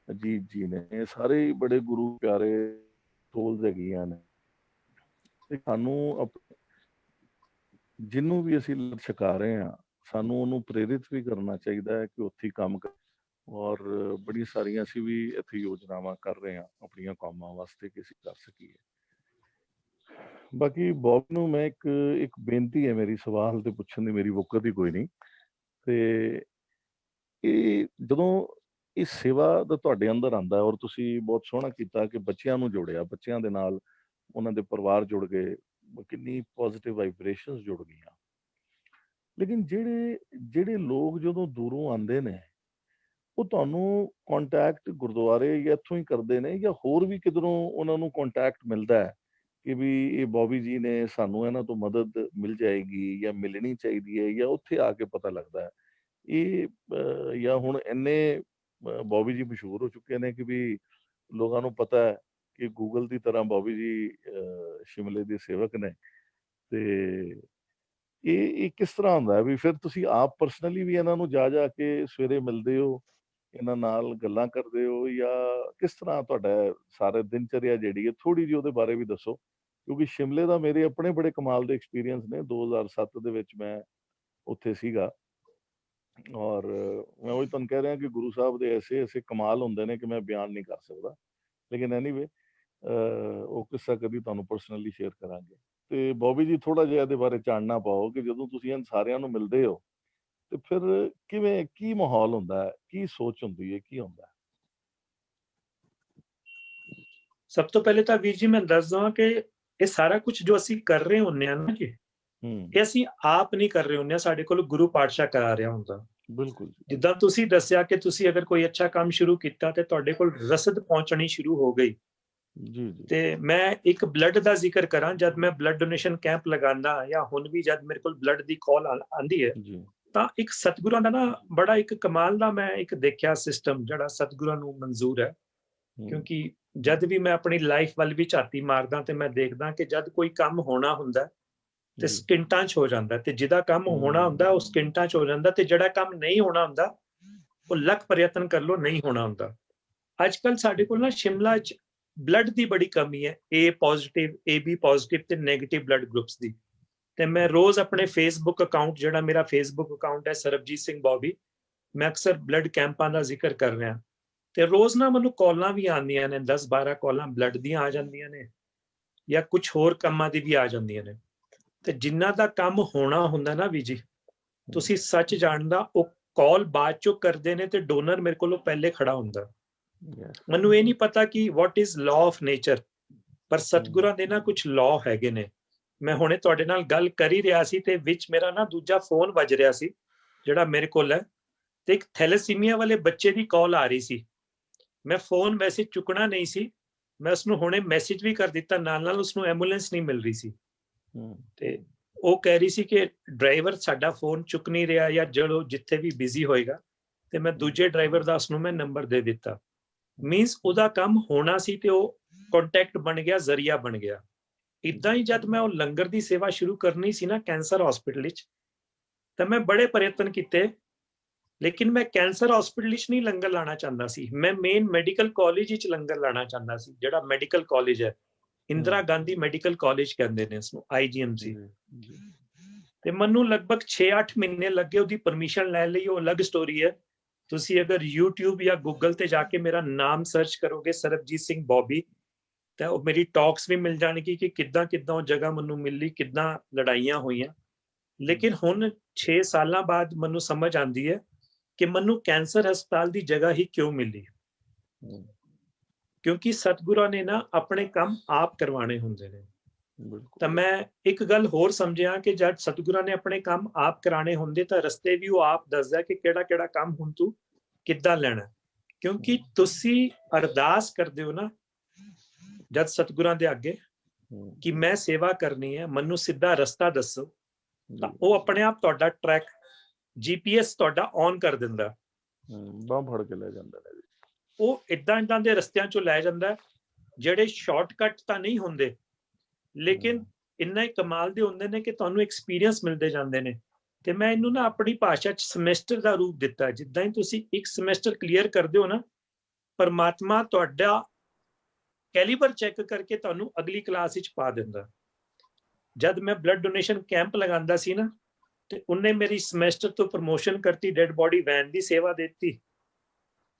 ਅਜੀਤ ਜੀ ਨੇ, ਇਹ ਸਾਰੇ ਬੜੇ ਗੁਰੂ ਪਿਆਰੇ ਸੋਲਸ ਹੈਗੀਆਂ ਨੇ। ਤੇ ਸਾਨੂੰ ਜਿਹਨੂੰ ਵੀ ਅਸੀਂ ਲੰਗਰ ਛਕਾ ਰਹੇ ਹਾਂ, ਸਾਨੂੰ ਉਹਨੂੰ ਪ੍ਰੇਰਿਤ ਵੀ ਕਰਨਾ ਚਾਹੀਦਾ ਹੈ ਕਿ ਉੱਥੇ ਕੰਮ ਕਰ। ਔਰ ਬੜੀ ਸਾਰੀਆਂ ਅਸੀਂ ਵੀ ਇੱਥੇ ਯੋਜਨਾਵਾਂ ਕਰ ਰਹੇ ਹਾਂ ਆਪਣੀਆਂ ਕੌਮਾਂ ਵਾਸਤੇ ਕਿ ਅਸੀਂ ਕਰ ਸਕੀਏ। ਬਾਕੀ ਬੌਬ ਨੂੰ ਮੈਂ ਇੱਕ ਬੇਨਤੀ ਹੈ ਮੇਰੀ, ਸਵਾਲ ਤੇ ਪੁੱਛਣ ਦੀ ਮੇਰੀ ਵਕਤ ਹੀ ਕੋਈ ਨਹੀਂ। ਤੇ ਇਹ ਜਦੋਂ ਇਸ ਸੇਵਾ ਦਾ ਤੁਹਾਡੇ ਅੰਦਰ ਆਉਂਦਾ ਔਰ ਤੁਸੀਂ ਬਹੁਤ ਸੋਹਣਾ ਕੀਤਾ ਕਿ ਬੱਚਿਆਂ ਨੂੰ ਜੋੜਿਆ, ਬੱਚਿਆਂ ਦੇ ਨਾਲ ਉਹਨਾਂ ਦੇ ਪਰਿਵਾਰ ਜੁੜ ਗਏ, ਕਿੰਨੀ ਪੋਜ਼ਿਟਿਵ ਵਾਈਬ੍ਰੇਸ਼ਨਸ ਜੁੜ ਗਈਆਂ। ਲੇਕਿਨ ਜਿਹੜੇ ਲੋਕ ਜਦੋਂ ਦੂਰੋਂ ਆਉਂਦੇ ਨੇ ਉਹ ਤੁਹਾਨੂੰ ਕੰਟੈਕਟ ਗੁਰਦੁਆਰੇ ਜਾਂ ਇੱਥੋਂ ਹੀ ਕਰਦੇ ਨੇ ਜਾਂ ਹੋਰ ਵੀ ਕਿਧਰੋਂ ਉਹਨਾਂ ਨੂੰ ਕੰਟੈਕਟ ਮਿਲਦਾ ਹੈ ਕਿ ਵੀ ਇਹ ਬੌਬੀ ਜੀ ਨੇ ਸਾਨੂੰ ਇਹਨਾਂ ਤੋਂ ਮਦਦ ਮਿਲ ਜਾਏਗੀ ਜਾਂ ਮਿਲਣੀ ਚਾਹੀਦੀ ਹੈ, ਜਾਂ ਉੱਥੇ ਆ ਕੇ ਪਤਾ ਲੱਗਦਾ ਹੈ। ਇਹ ਜਾਂ ਹੁਣ ਇੰਨੇ ਬੌਬੀ ਜੀ ਮਸ਼ਹੂਰ ਹੋ ਚੁੱਕੇ ਨੇ ਕਿ ਵੀ ਲੋਕਾਂ ਨੂੰ ਪਤਾ ਹੈ ਕਿ ਗੂਗਲ ਦੀ ਤਰ੍ਹਾਂ ਬੌਬੀ ਜੀ ਸ਼ਿਮਲੇ ਦੇ ਸੇਵਕ ਨੇ। ਤੇ ਇਹ ਕਿਸ ਤਰ੍ਹਾਂ ਹੁੰਦਾ ਹੈ ਵੀ ਫਿਰ ਤੁਸੀਂ ਆਪ ਪਰਸਨਲੀ ਵੀ ਇਹਨਾਂ ਨੂੰ ਜਾ ਕੇ ਸਵੇਰੇ ਮਿਲਦੇ ਹੋ, ਇਹਨਾਂ ਨਾਲ ਗੱਲਾਂ ਕਰਦੇ ਹੋ, ਜਾਂ ਕਿਸ ਤਰ੍ਹਾਂ ਤੁਹਾਡਾ ਸਾਰਾ ਦਿਨਚਰਿਆ ਜਿਹੜੀ ਹੈ, ਥੋੜੀ ਜਿਹੀ ਉਹਦੇ ਬਾਰੇ ਵੀ ਦੱਸੋ। ਕਿਉਂਕਿ ਸ਼ਿਮਲੇ ਦਾ ਮੇਰੇ ਆਪਣੇ ਬੜੇ ਕਮਾਲ ਦੇ ਐਕਸਪੀਰੀਅੰਸ ਨੇ। 2007 ਦੇ ਵਿੱਚ ਮੈਂ ਉੱਥੇ ਸੀਗਾ, ਔਰ ਮੈਂ ਉਹੀ ਤੁਹਾਨੂੰ ਕਹਿ ਰਿਹਾ ਕਿ ਗੁਰੂ ਸਾਹਿਬ ਦੇ ਐਸੇ ਕਮਾਲ ਹੁੰਦੇ ਨੇ ਕਿ ਮੈਂ ਬਿਆਨ ਨਹੀਂ ਕਰ ਸਕਦਾ। ਲੇਕਿਨ ਐਨੀਵੇ ਉਹ ਕਿੱਸਾ ਕਦੀ ਤੁਹਾਨੂੰ ਪਰਸਨਲੀ ਸ਼ੇਅਰ ਕਰਾਂਗੇ। ਤੇ ਬੌਬੀ ਜੀ ਥੋੜਾ ਜਿਹਾ ਇਹਦੇ ਬਾਰੇ ਚਾਨਣਾ ਪਾਓ ਕਿ ਜਦੋਂ ਤੁਸੀਂ ਇਹਨਾਂ ਸਾਰਿਆਂ ਨੂੰ ਮਿਲਦੇ ਹੋ ਤੇ ਫਿਰ ਕੀ ਮਾਹੌਲ ਹੁੰਦਾ ਹੈ, ਕੀ ਸੋਚ ਹੁੰਦੀ ਹੈ, ਕੀ ਹੁੰਦਾ ਹੈ? ਸਭ ਤੋਂ ਪਹਿਲੇ ਤਾਂ ਵੀਰ ਜੀ ਮੈਂ ਦੱਸ ਦਵਾਂ ਕਿ ਇਹ ਸਾਰਾ ਕੁਝ ਜੋ ਅਸੀਂ ਕਰ ਰਹੇ ਹੁੰਨੇ ਆ ਨਾ ਜੀ, ਇਹ ਅਸੀਂ ਆਪ ਨਹੀਂ ਕਰ ਰਹੇ ਹੁੰਨੇ ਆ, ਸਾਡੇ ਕੋਲ ਗੁਰੂ ਪਾਤਸ਼ਾਹ ਕਰਾ ਰਿਹਾ ਹੁੰਦਾ। ਬਿਲਕੁਲ। ਜਿੱਦਾਂ ਤੁਸੀਂ ਦੱਸਿਆ ਕਿ ਤੁਸੀਂ ਅਗਰ ਕੋਈ ਅੱਛਾ ਕੰਮ ਸ਼ੁਰੂ ਕੀਤਾ ਤੇ ਤੁਹਾਡੇ ਕੋਲ ਰਸਦ ਪਹੁੰਚਣੀ ਸ਼ੁਰੂ ਹੋ ਗਈ। ਜੀ। ਤੇ ਮੈਂ ਇੱਕ ਬਲੱਡ ਦਾ ਜ਼ਿਕਰ ਕਰਾਂ, ਜਦ ਮੈਂ ਬਲੱਡ ਡੋਨੇਸ਼ਨ ਕੈਂਪ ਲਗਾਉਂਦਾ ਜਾਂ ਹੁਣ ਵੀ ਜਦ ਮੇਰੇ ਕੋਲ ਬਲੱਡ ਦੀ ਕਾਲ ਆਂਦੀ ਹੈ ਤਾਂ ਇੱਕ ਸਤਿਗੁਰਾਂ ਦਾ ਨਾ ਬੜਾ ਇੱਕ ਕਮਾਲ ਦਾ ਮੈਂ ਇੱਕ ਦੇਖਿਆ ਸਿਸਟਮ ਜਿਹੜਾ ਸਤਿਗੁਰਾਂ ਨੂੰ ਮਨਜ਼ੂਰ ਹੈ। ਕਿਉਂਕਿ ਜਦ ਵੀ ਮੈਂ ਆਪਣੀ ਲਾਈਫ ਵੱਲ ਵੀ ਝਾਤੀ ਮਾਰਦਾ ਤੇ ਮੈਂ ਦੇਖਦਾ ਕਿ ਜਦ ਕੋਈ ਕੰਮ ਹੋਣਾ ਹੁੰਦਾ ਤੇ ਸਕਿੰਟਾਂ 'ਚ ਹੋ ਜਾਂਦਾ, ਤੇ ਜਿਹਦਾ ਕੰਮ ਹੋਣਾ ਹੁੰਦਾ ਉਹ ਸਕਿੰਟਾਂ 'ਚ ਹੋ ਜਾਂਦਾ, ਤੇ ਜਿਹੜਾ ਕੰਮ ਨਹੀਂ ਹੋਣਾ ਹੁੰਦਾ ਉਹ ਲੱਖ ਪ੍ਰਯਤਨ ਕਰ ਲੋ ਨਹੀਂ ਹੋਣਾ ਹੁੰਦਾ। ਅੱਜ ਕੱਲ ਸਾਡੇ ਕੋਲ ਨਾ ਸ਼ਿਮਲਾ 'ਚ ਬਲੱਡ ਦੀ ਬੜੀ ਕਮੀ ਹੈ, A ਪੋਜ਼ਿਟਿਵ, AB ਪੋਜ਼ਿਟਿਵ ਤੇ ਨੈਗੇਟਿਵ ਬਲੱਡ ਗਰੁੱਪਸ ਦੀ। ਤੇ ਮੈਂ ਰੋਜ਼ ਆਪਣੇ ਫੇਸਬੁੱਕ ਅਕਾਊਂਟ, ਜਿਹੜਾ ਮੇਰਾ ਫੇਸਬੁੱਕ ਅਕਾਊਂਟ ਹੈ ਸਰਬਜੀਤ ਸਿੰਘ ਬੌਬੀ, ਮੈਂ ਅਕਸਰ ਬਲੱਡ ਕੈਂਪਾਂ ਦਾ ਜ਼ਿਕਰ ਕਰ ਰਿਹਾ। ਤੇ ਰੋਜ਼ ਨਾ ਮੈਨੂੰ ਕਾਲਾਂ ਵੀ ਆਉਂਦੀਆਂ ਨੇ, 10-12 ਕਾਲਾਂ ਬਲੱਡ ਦੀਆਂ ਆ ਜਾਂਦੀਆਂ ਨੇ ਜਾਂ ਕੁਝ ਹੋਰ ਕੰਮਾਂ ਦੀ ਵੀ ਆ ਜਾਂਦੀਆਂ ਨੇ। ਤੇ ਜਿਨ੍ਹਾਂ ਦਾ ਕੰਮ ਹੋਣਾ ਹੁੰਦਾ ਨਾ ਵੀ ਜੀ, ਤੁਸੀਂ ਸੱਚ ਜਾਣਦਾ ਉਹ ਕਾਲ ਬਾਅਦ ਚੋਂ ਕਰਦੇ ਨੇ ਤੇ ਡੋਨਰ ਮੇਰੇ ਕੋਲੋਂ ਪਹਿਲੇ ਖੜਾ ਹੁੰਦਾ। ਮੈਨੂੰ ਇਹ ਨਹੀਂ ਪਤਾ ਕਿ what is law of nature, ਪਰ ਸਤਿਗੁਰਾਂ ਦੇ ਨਾ ਕੁਝ ਲਾਅ ਹੈਗੇ ਨੇ। ਮੈਂ ਹੁਣੇ ਤੁਹਾਡੇ ਨਾਲ ਗੱਲ ਕਰ ਹੀ ਰਿਹਾ ਸੀ ਤੇ ਵਿੱਚ ਮੇਰਾ ਨਾ ਦੂਜਾ ਫੋਨ ਵੱਜ ਰਿਹਾ ਸੀ ਜਿਹੜਾ ਮੇਰੇ ਕੋਲ ਹੈ, ਤੇ ਇੱਕ ਥੈਲੇਸੀਮੀਆ ਵਾਲੇ ਬੱਚੇ ਦੀ ਕਾਲ ਆ ਰਹੀ ਸੀ। ਮੈਂ ਫੋਨ ਵੈਸੇ ਚੁੱਕਣਾ ਨਹੀਂ ਸੀ, ਮੈਂ ਉਸਨੂੰ ਹੁਣੇ ਮੈਸੇਜ ਵੀ ਕਰ ਦਿੱਤਾ, ਨਾਲ ਉਸਨੂੰ ਐਂਬੂਲੈਂਸ ਨਹੀਂ ਮਿਲ ਰਹੀ ਸੀ। ਤੇ ਉਹ ਕਹਿ ਰਹੀ ਸੀ ਕਿ ਡਰਾਈਵਰ ਸਾਡਾ ਫੋਨ ਚੁੱਕ ਨਹੀਂ ਰਿਹਾ ਜਾਂ ਜਦੋਂ ਜਿੱਥੇ ਵੀ ਬਿਜ਼ੀ ਹੋਏਗਾ, ਤੇ ਮੈਂ ਦੂਜੇ ਡਰਾਈਵਰ ਦਾ ਉਸਨੂੰ ਮੈਂ ਨੰਬਰ ਦੇ ਦਿੱਤਾ। ਮੀਨਸ ਉਹਦਾ ਕੰਮ ਹੋਣਾ ਸੀ ਤੇ ਉਹ ਕੰਟੈਕਟ ਬਣ ਗਿਆ, ਜ਼ਰੀਆ ਬਣ ਗਿਆ। ਇਦਾਂ ਹੀ ਜਦ ਮੈਂ ਉਹ ਲੰਗਰ ਦੀ ਸੇਵਾ ਸ਼ੁਰੂ ਕਰਨੀ ਸੀ ਨਾ ਕੈਂਸਰ ਹਸਪੀਟਲ ਵਿੱਚ, ਤਾਂ ਮੈਂ ਬੜੇ ਪ੍ਰਯਤਨ ਕੀਤੇ, ਲੇਕਿਨ ਮੈਂ ਕੈਂਸਰ ਹਸਪੀਟਲ ਵਿੱਚ ਨਹੀਂ ਲੰਗਰ ਲਾਣਾ ਚਾਹੁੰਦਾ ਸੀ, ਮੈਂ ਮੇਨ ਮੈਡੀਕਲ ਕਾਲਜ ਵਿੱਚ ਲੰਗਰ ਲਾਣਾ ਚਾਹੁੰਦਾ ਸੀ। ਜਿਹੜਾ ਮੈਡੀਕਲ ਕਾਲਜ ਹੈ, ਇੰਦਰਾ ਗਾਂਧੀ ਮੈਡੀਕਲ ਕਾਲਜ ਕਹਿੰਦੇ ਨੇ ਉਸਨੂੰ, IGMC। ਤੇ ਮੈਨੂੰ ਲਗਭਗ 6-8 ਮਹੀਨੇ ਲੱਗੇ ਉਹਦੀ ਪਰਮਿਸ਼ਨ ਲੈ ਲਈ। ਉਹ ਅਲੱਗ ਸਟੋਰੀ ਹੈ। ਤੁਸੀਂ ਅਗਰ YouTube ਜਾਂ ਗੂਗਲ ਤੇ ਜਾ ਕੇ ਮੇਰਾ ਨਾਮ ਸਰਚ ਕਰੋਗੇ ਸਰਬਜੀਤ ਸਿੰਘ ਬੌਬੀ, ਤਾਂ ਉਹ ਮੇਰੀ ਟਾਕਸ ਵੀ ਮਿਲ ਜਾਣਗੀ ਕਿ ਕਿੱਦਾਂ ਉਹ ਜਗ੍ਹਾ ਮੈਨੂੰ ਮਿਲੀ, ਕਿੱਦਾਂ ਲੜਾਈਆਂ ਹੋਈਆਂ। ਲੇਕਿਨ ਹੁਣ 6 ਸਾਲਾਂ ਬਾਅਦ ਮੈਨੂੰ ਸਮਝ ਆਉਂਦੀ ਹੈ ਕਿ ਮੈਨੂੰ ਕੈਂਸਰ ਹਸਪਤਾਲ ਦੀ ਜਗ੍ਹਾ ਹੀ ਕਿਉਂ ਮਿਲੀ, ਕਿਉਂਕਿ ਸਤਿਗੁਰਾਂ ਨੇ ਨਾ ਆਪਣੇ ਕੰਮ ਆਪ ਕਰਵਾਣੇ ਹੁੰਦੇ ਨੇ। ਤਾਂ ਮੈਂ ਇੱਕ ਗੱਲ ਹੋਰ ਸਮਝਿਆ ਕਿ ਜਦ ਸਤਿਗੁਰਾਂ ਨੇ ਆਪਣੇ ਕੰਮ ਆਪ ਕਰਾਣੇ ਹੁੰਦੇ ਤਾਂ ਰਸਤੇ ਵੀ ਉਹ ਆਪ ਦੱਸਦਾ ਕਿ ਕਿਹੜਾ ਕੰਮ ਹੁਣ ਤੂੰ ਕਿੱਦਾਂ ਲੈਣਾ। ਕਿਉਂਕਿ ਤੁਸੀਂ ਅਰਦਾਸ ਕਰਦੇ ਹੋ ਨਾ ਜਦ ਸਤਿਗੁਰਾਂ ਦੇ ਅੱਗੇ ਕਿ ਮੈਂ ਸੇਵਾ ਕਰਨੀ ਹੈ, ਮੈਨੂੰ ਸਿੱਧਾ ਰਸਤਾ ਦੱਸੋ, ਤਾਂ ਉਹ ਆਪਣੇ ਆਪ ਤੁਹਾਡਾ ਟਰੈਕ GPS ਤੁਹਾਡਾ ਔਨ ਕਰ ਦਿੰਦਾ, ਬਾਂਹ ਫੜ ਕੇ ਲੈ ਜਾਂਦਾ। ਉਹ ਇਦਾਂ ਦੇ ਰਸਤਿਆਂ ਚੋਂ ਲੈ ਜਾਂਦਾ ਜਿਹੜੇ ਸ਼ਾਰਟਕਟ ਤਾਂ ਨਹੀਂ ਹੁੰਦੇ, ਲੇਕਿਨ ਇੰਨਾ ਹੀ ਕਮਾਲ ਦੇ ਹੁੰਦੇ ਨੇ ਕਿ ਤੁਹਾਨੂੰ ਐਕਸਪੀਰੀਅੰਸ ਮਿਲਦੇ ਜਾਂਦੇ ਨੇ। ਤੇ ਮੈਂ ਇਹਨੂੰ ਨਾ ਆਪਣੀ ਭਾਸ਼ਾ 'ਚ ਸਮੈਸਟਰ ਦਾ ਰੂਪ ਦਿੱਤਾ। ਜਿੱਦਾਂ ਹੀ ਤੁਸੀਂ ਇੱਕ ਸਮੈਸਟਰ ਕਲੀਅਰ ਕਰਦੇ ਹੋ ਨਾ, ਪਰਮਾਤਮਾ ਤੁਹਾਡਾ ਕੈਲੀਬਰ ਚੈੱਕ ਕਰਕੇ ਤੁਹਾਨੂੰ ਅਗਲੀ ਕਲਾਸ ਵਿੱਚ ਪਾ ਦਿੰਦਾ। ਜਦ ਮੈਂ ਬਲੱਡ ਡੋਨੇਸ਼ਨ ਕੈਂਪ ਲਗਾਉਂਦਾ ਸੀ ਨਾ, ਤੇ ਉਹਨੇ ਮੇਰੀ ਸਮੈਸਟਰ ਤੋਂ ਪ੍ਰਮੋਸ਼ਨ ਕਰਤੀ, ਡੈਡ ਬੋਡੀ ਵੈਨ ਦੀ ਸੇਵਾ ਦਿੱਤੀ।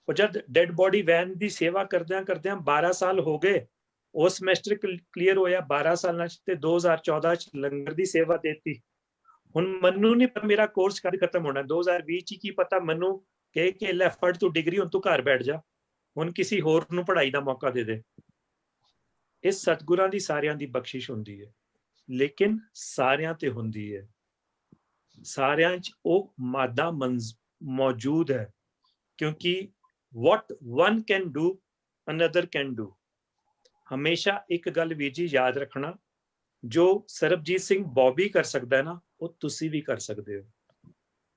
ਉਹ ਜਦ ਡੈਡ ਬੋਡੀ ਵੈਨ ਦੀ ਸੇਵਾ ਕਰਦਿਆਂ 12 ਸਾਲ ਹੋ ਗਏ, ਉਹ ਸਮੈਸਟਰ ਕਲੀਅਰ ਹੋਇਆ 12 ਸਾਲਾਂ 'ਚ, ਤੇ 2014 'ਚ ਲੰਗਰ ਦੀ ਸੇਵਾ ਦਿੱਤੀ। ਹੁਣ ਮੈਨੂੰ ਨਹੀਂ ਪਤਾ ਮੇਰਾ ਕੋਰਸ ਕਦ ਖਤਮ ਹੋਣਾ, 2020 'ਚ ਕੀ ਪਤਾ ਮੈਨੂੰ ਕਹੇ ਕਿ ਲੈ ਫੜ ਤੂੰ ਡਿਗਰੀ, ਹੁਣ ਤੂੰ ਘਰ ਬੈਠ ਜਾ, ਹੁਣ ਕਿਸੇ ਹੋਰ ਨੂੰ ਪੜ੍ਹਾਈ ਦਾ ਮੌਕਾ ਦੇ ਦੇ। ਇਹ ਸਤਿਗੁਰਾਂ ਦੀ ਸਾਰਿਆਂ ਦੀ ਬਖਸ਼ਿਸ਼ ਹੁੰਦੀ ਹੈ, ਲੇਕਿਨ ਸਾਰਿਆਂ ਤੇ ਹੁੰਦੀ ਹੈ, ਸਾਰਿਆਂ 'ਚ ਉਹ ਮਾਦਾ ਮੌਜੂਦ ਹੈ। ਕਿਉਂਕਿ what one can do another can do, हमेशा एक गल वीर जी याद रखना, जो सरबजीत सिंह बॉबी कर सकता है ना, वो तुसी भी कर सकते हो।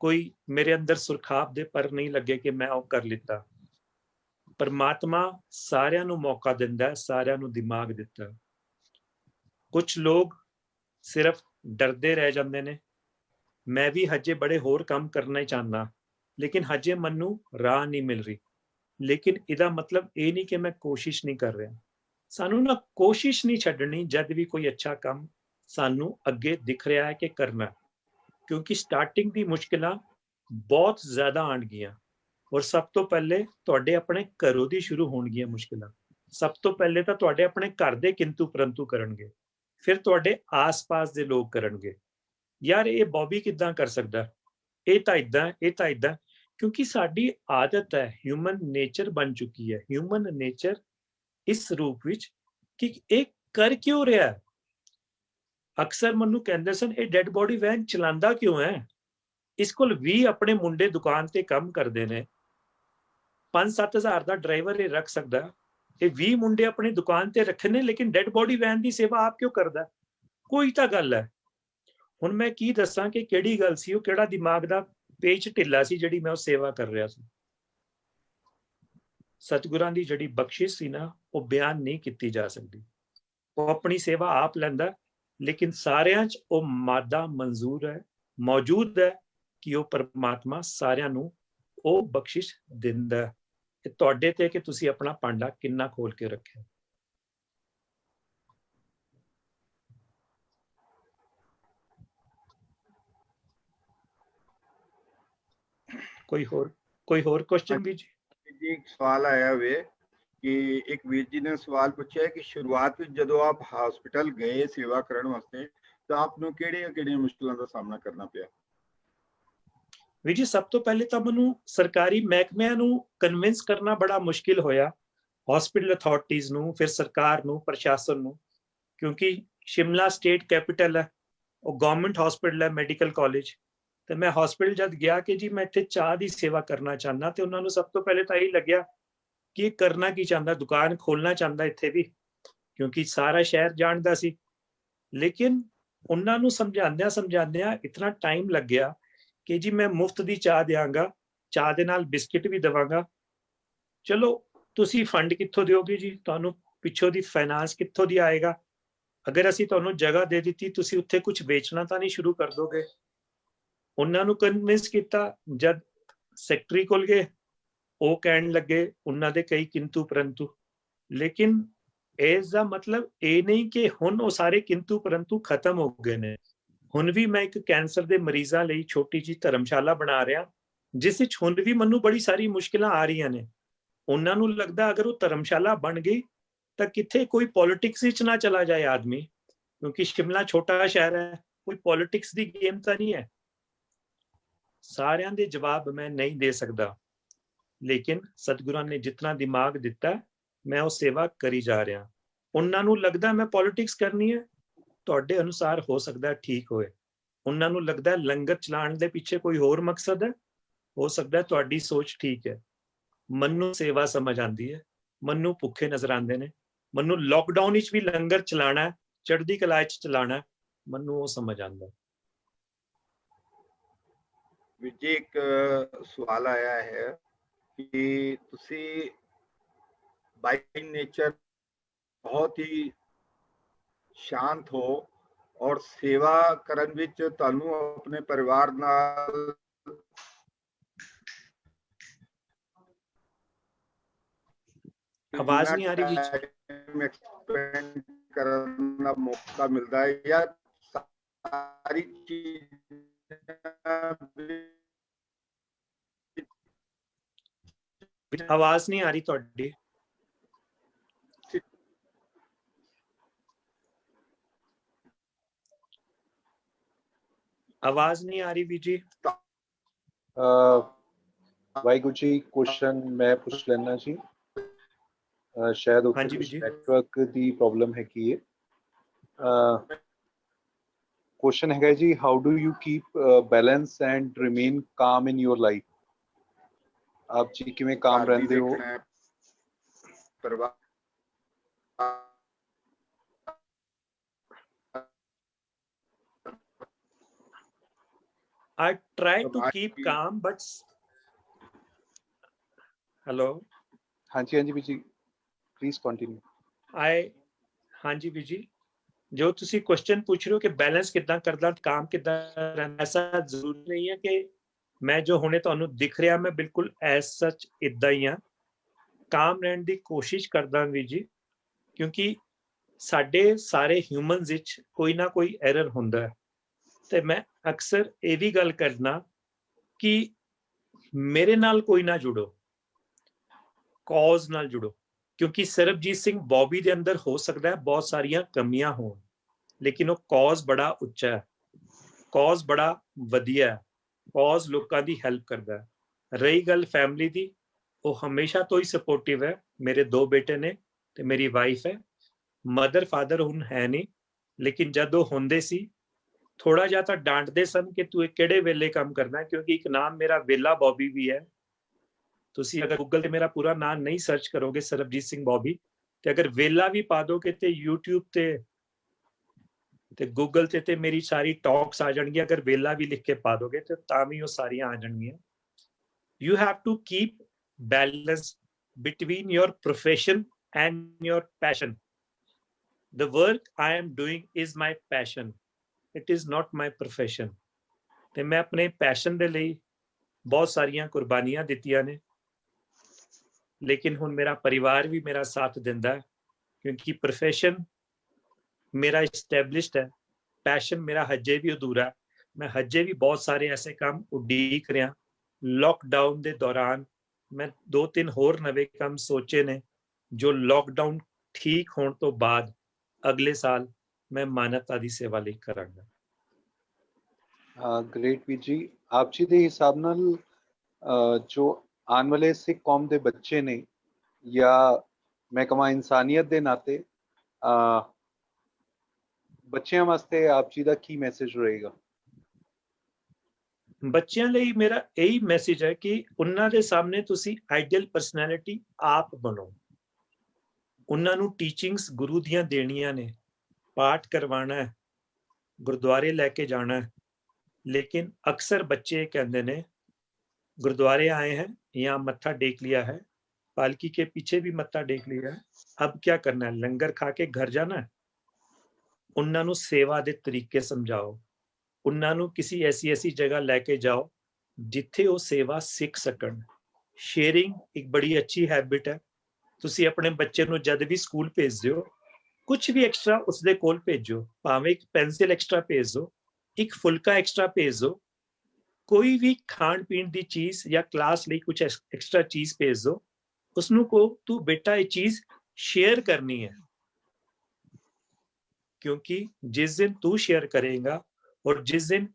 कोई मेरे अंदर सुरखाब दे पर नहीं लगे कि मैं वो कर लिता। परमात्मा सारियां नू मौका दिंदा है, सारियां नू दिमाग दिता है। कुछ लोग सिर्फ डरदे रह जाते ने। मैं भी हजे बड़े होर काम करना ही चाहना, लेकिन हजे मन्नू राह नहीं मिल रही। लेकिन इहदा मतलब ये नहीं कि मैं कोशिश नहीं कर रहा। सानू ना कोशिश नहीं छड्डनी जद भी कोई अच्छा काम सानू अगे दिख रहा है कि करना, क्योंकि स्टार्टिंग दी मुश्किलां बहुत ज्यादा आणगियां। और सब तो पहले तुहाडे अपने घरों दी शुरू होणगियां मुश्किलां। सब तो पहले तो तुहाडे अपने घर दे किंतु परंतु करनगे, फिर तुहाडे आस-पास दे लोग करनगे। यार ये बॉबी किदां कर सकदा, ये तां इदां, ये तां इदां। क्योंकि साडी आदत है, ह्यूमन नेचर बन चुकी है। ह्यूमन नेचर इस रूप विच कि ये कर क्यों रहा है। अक्सर मन्नू कहंदे सन ये डेड बॉडी वैन चलांदा क्यों है। इस कोल 20 अपने मुंडे दुकान ते काम करदे ने, 5-7 हज़ार दा ड्राइवर ये रख सकदा। ये 20 मुंडे अपनी दुकान ते रखे ने, लेकिन डेड बॉडी वैन दी सेवा आप क्यों करदा। कोई तां गल है। हुण मैं की दस्सां कि किहड़ी गल सी, वो किहड़ा दिमाग दा पेच ढिल्ला सी जिहड़ी मैं वो सेवा कर रहा सी। सतगुरां दी जिहड़ी बख्शिश सी ना, वो बयान नहीं कीती जा सकदी। वो अपनी सेवा आप लैंदा, लेकिन सारियां च वो मादा मंजूर है, मौजूद है कि वो परमात्मा सारियां नू वो बख्शिश दिंदा है। ते तुहाडे ते कि तुसी अपना भांडा किन्ना खोल के रखिया। कोई होर क्वेश्चन भी जी? जी एक सवाल आया वे कि एक वीर जी ने सवाल पूछा है कि शुरुआत में जदों आप हॉस्पिटल गए सेवा करने वास्ते तो आपको किहड़ियां मुश्किलों का सामना करना पिया। वीर जी सब तो पहले तो मैनू सरकारी महकमिਆਂ ਨੂੰ कन्विंस करना बड़ा मुश्किल होया, हॉस्पिटल अथॉरिटीज ਨੂੰ, फिर सरकार ਨੂੰ, प्रशासन ਨੂੰ, क्योंकि शिमला स्टेट कैपिटल है, वो गवर्नमेंट हॉस्पिटल है, मैडिकल कॉलेज। तो मैं हॉस्पिटल जब गया कि जी मैं इत्थे चाह दी सेवा करना चाहना, तो उन्होंने सब तो पहले तो यही लग्या कि ये करना की चाहता, दुकान खोलना चाहता इत्थे भी, क्योंकि सारा शहर जानदा सी। लेकिन उन्होंने समझांदियां इतना टाइम लग गया कि जी मैं मुफ्त दी चाह देंगा, चाह दे नाल बिस्किट भी देवांगा। चलो तुसी फंड कित्थों दिओगे जी, तुहानू पिछों दी फाइनांस कित्थों दी आएगा। अगर असी तुहानू जगह दे दित्ती, तुसी उत्थे कुछ बेचना तो नहीं शुरू कर दोगे। उन्होंने कन्विंस किया, जब सैकटरी कोल गए, वो कहन लगे उन्होंने दे कई किंतु परंतु। लेकिन इसका मतलब ये नहीं कि हुण वो सारे किंतु परंतु खत्म हो गए ने। हुण भी मैं एक कैंसर के मरीजों लई छोटी जी धर्मशाला बना रहा, जिस विच हुण भी मैनू बड़ी सारी मुश्किलां आ रही ने। उन्होंने लगता अगर वो धर्मशाला बन गई तो कित्थे कोई पॉलिटिक्स विच ना चला जाए आदमी, क्योंकि शिमला छोटा शहर है, कोई पॉलिटिक्स की गेम तो नहीं है। सारियां दे जवाब मैं नहीं दे सकता, लेकिन सतगुरां ने जितना दिमाग दिता मैं वो सेवा करी जा रहा। उन्होंने लगता मैं पॉलिटिक्स करनी है, तुहाडे अनुसार हो सकता ठीक होए। उन्होंने लगता लंगर चलाने दे पीछे कोई होर मकसद है, हो सकता है तुहाडी सोच ठीक है। मन्नू सेवा समझ आती है, मन्नू भुखे नजर आते हैं, मन्नू लॉकडाउन विच भी लंगर चलाना है, चढ़दी कला च चलाना है, मन्नू वो समझ आता है। विच एक सवाल आया है कि तुसी बाय नेचर बहुत ही शांत हो और सेवा करन विच तुहानू अपने परिवार नाल आवाज नहीं आ रही बीच एक्सपेंड करने का मौका मिलता है या सारी आवाज नहीं आ रही तुहाडी। आवाज नहीं आ रही बीजी। वाहिगुरु जी क्वेश्चन मैं पूछ लेना जी। शायद हाँ जी कुछ जी। नेटवर्क दी प्रॉब्लम है कि क्वेश्चन है जी, how do you keep balance and remain calm in your life. आप जी किवें काम रहंदे हो, परिवार I try to समाज keep की calm, but hello, हाँ जी ਵੀਰ ਜੀ ਪਲੀਜ਼ ਕੰਟੀਨਿਊ। ਹਾਂਜੀ ਵੀਰ ਜੀ, ਜੋ ਤੁਸੀਂ ਕੁਐਸਚਨ ਪੁੱਛ ਰਹੇ ਹੋ ਕਿ ਬੈਲੈਂਸ ਕਿੱਦਾਂ ਕਰਦਾ, ਕੰਮ ਕਿੱਦਾਂ ਰਹਿੰਦਾ, ਐਸਾ ਜ਼ਰੂਰੀ ਨਹੀਂ ਹੈ ਕਿ ਮੈਂ ਜੋ ਹੁਣੇ ਤੁਹਾਨੂੰ ਦਿਖ ਰਿਹਾ ਮੈਂ ਬਿਲਕੁਲ ਐਸ ਸੱਚ ਇਦਾਂ ਹੀ ਆ। ਕਾਮ ਰਹਿਣ ਦੀ ਕੋਸ਼ਿਸ਼ ਕਰਦਾ ਵੀਰ ਜੀ, ਕਿਉਂਕਿ ਸਾਡੇ ਸਾਰੇ ਹਿਊਮਨਸ ਵਿੱਚ ਕੋਈ ਨਾ ਕੋਈ ਐਰਰ ਹੁੰਦਾ ਹੈ। ਤੇ ਮੈਂ ਅਕਸਰ ਇਹ ਵੀ ਗੱਲ ਕਰਨਾ ਕਿ ਮੇਰੇ ਨਾਲ ਕੋਈ ਨਾ ਜੁੜੋ, ਕਾਜ਼ ਨਾਲ ਜੁੜੋ, ਕਿਉਂਕਿ ਸਰਬਜੀਤ ਸਿੰਘ ਬੌਬੀ ਦੇ ਅੰਦਰ ਹੋ ਸਕਦਾ ਹੈ ਬਹੁਤ ਸਾਰੀਆਂ ਕਮੀਆਂ ਹੋਣ, ਲੇਕਿਨ ਉਹ ਕਾਜ਼ ਬੜਾ ਉੱਚਾ ਹੈ, ਕਾਜ਼ ਬੜਾ ਵਧੀਆ ਹੈ, ਕਾਜ਼ ਲੋਕਾਂ ਦੀ ਹੈਲਪ ਕਰਦਾ ਹੈ। ਰਹੀ ਗੱਲ ਫੈਮਿਲੀ ਦੀ, ਉਹ ਹਮੇਸ਼ਾ ਤੋਂ ਹੀ ਸਪੋਰਟਿਵ ਹੈ। ਮੇਰੇ 2 ਬੇਟੇ ਨੇ ਤੇ ਮੇਰੀ ਵਾਈਫ ਹੈ। ਮਦਰ ਫਾਦਰ ਹੁਣ ਹੈ ਨਹੀਂ, ਲੇਕਿਨ ਜਦ ਉਹ ਹੁੰਦੇ ਸੀ ਥੋੜਾ ਜਿਹਾ ਤਾਂ ਡਾਂਟਦੇ ਸਨ ਕਿ ਤੂੰ ਇਹ ਕਿਹੜੇ ਵੇਲੇ ਕੰਮ ਕਰਨਾ, ਕਿਉਂਕਿ ਇੱਕ ਨਾਮ ਮੇਰਾ ਵੇਲਾ ਬੌਬੀ ਵੀ ਹੈ। ਤੁਸੀਂ ਅਗਰ ਗੂਗਲ ਤੇ ਮੇਰਾ ਪੂਰਾ ਨਾਮ ਨਹੀਂ ਸਰਚ ਕਰੋਗੇ ਸਰਬਜੀਤ ਸਿੰਘ ਬੌਬੀ, ਤੇ ਅਗਰ ਵੇਲਾ ਵੀ ਪਾ ਦੋਗੇ ਤੇ YouTube ਤੇ ਗੂਗਲ ਤੇ ਮੇਰੀ ਸਾਰੀ ਟਾਕਸ ਆ ਜਾਣਗੀਆਂ। ਅਗਰ ਵੇਲਾ ਵੀ ਲਿਖ ਕੇ ਪਾ ਦੋਗੇ ਤੇ ਤਾਂ ਵੀ ਉਹ ਸਾਰੀਆਂ ਆ ਜਾਣਗੀਆਂ। You have to keep balance between your profession and your passion. The work I am doing is my passion. It is not my profession. ਤੇ ਮੈਂ ਆਪਣੇ ਪੈਸ਼ਨ ਦੇ ਲਈ ਬਹੁਤ ਸਾਰੀਆਂ ਕੁਰਬਾਨੀਆਂ ਦਿੱਤੀਆਂ ਨੇ, ਲੇਕਿਨ ਹੁਣ ਮੇਰਾ ਪਰਿਵਾਰ ਵੀ ਮੇਰਾ ਸਾਥ ਦਿੰਦਾ ਹੈ, ਕਿਉਂਕਿ ਪ੍ਰੋਫੈਸ਼ਨ ਮੇਰਾ ਐਸਟੈਬਲਿਸ਼ਡ ਹੈ, ਪੈਸ਼ਨ ਮੇਰਾ ਹਜੇ ਵੀ ਅਧੂਰਾ ਹੈ। ਮੈਂ ਹਜੇ ਵੀ ਬਹੁਤ ਸਾਰੇ ਐਸੇ ਕੰਮ ਉਡੀਕ ਰਿਹਾ। ਲੋਕਡਾਊਨ ਦੇ ਦੌਰਾਨ ਮੈਂ 2-3 ਹੋਰ ਨਵੇਂ ਕੰਮ ਸੋਚੇ ਨੇ, ਜੋ ਲੋਕਡਾਊਨ ਠੀਕ ਹੋਣ ਤੋਂ ਬਾਅਦ ਅਗਲੇ ਸਾਲ ਮੈਂ ਮਾਨਵਤਾ ਦੀ ਸੇਵਾ ਲਈ ਕਰਾਂਗਾ। ਗ੍ਰੇਟ ਵੀਰ ਜੀ, ਆਪ ਜੀ ਦੇ ਹਿਸਾਬ ਨਾਲ ਜੋ ਆਉਣ ਵਾਲੇ ਸਿੱਖ ਕੌਮ ਦੇ ਬੱਚੇ ਨੇ, ਜਾਂ ਮੈਂ ਕਹਾਂ ਇਨਸਾਨੀਅਤ ਦੇ ਨਾਤੇ ਬੱਚਿਆਂ ਵਾਸਤੇ ਆਪ ਜੀ ਦਾ ਕੀ ਮੈਸੇਜ ਰਹੇਗਾ? ਬੱਚਿਆਂ ਲਈ ਮੇਰਾ ਇਹੀ ਮੈਸੇਜ ਹੈ ਕਿ ਉਹਨਾਂ ਦੇ ਸਾਹਮਣੇ ਤੁਸੀਂ ਆਈਡੀਅਲ ਪਰਸਨੈਲਿਟੀ ਆਪ ਬਣੋ। ਉਹਨਾਂ ਨੂੰ ਟੀਚਿੰਗਸ ਗੁਰੂ ਦੀਆਂ ਦੇਣੀਆਂ ਨੇ, ਪਾਠ ਕਰਵਾਉਣਾ ਹੈ, ਗੁਰਦੁਆਰੇ ਲੈ ਕੇ ਜਾਣਾ ਹੈ। लेकिन अक्सर बच्चे कहते ने गुरुद्वारे आए हैं, यहाँ मत्था टेक लिया है, पालकी के पीछे भी मत्था टेक लिया है, अब क्या करना है, लंगर खा के घर जाना है। उन्हां नू सेवा दे तरीके समझाओ, उन्हां नू किसी ऐसी जगह लैके जाओ जिथे वो सेवा सीख सकन। शेयरिंग एक बड़ी अच्छी हैबिट है। तुसी अपने बच्चे नू जद भी स्कूल भेज दो, कुछ भी एक्स्ट्रा उसदे कोल भेजो, भावें एक पेंसिल एक्स्ट्रा भेज दो, एक फुलका एक्स्ट्रा भेज दो, कोई भी खाण पीण दी चीज या क्लास ਲਈ कुछ एक्स्ट्रा चीज भेज दो, उसनू को तू बेटा ये चीज शेयर करनी है, क्योंकि जिस दिन तू शेयर करेगा और जिस दिन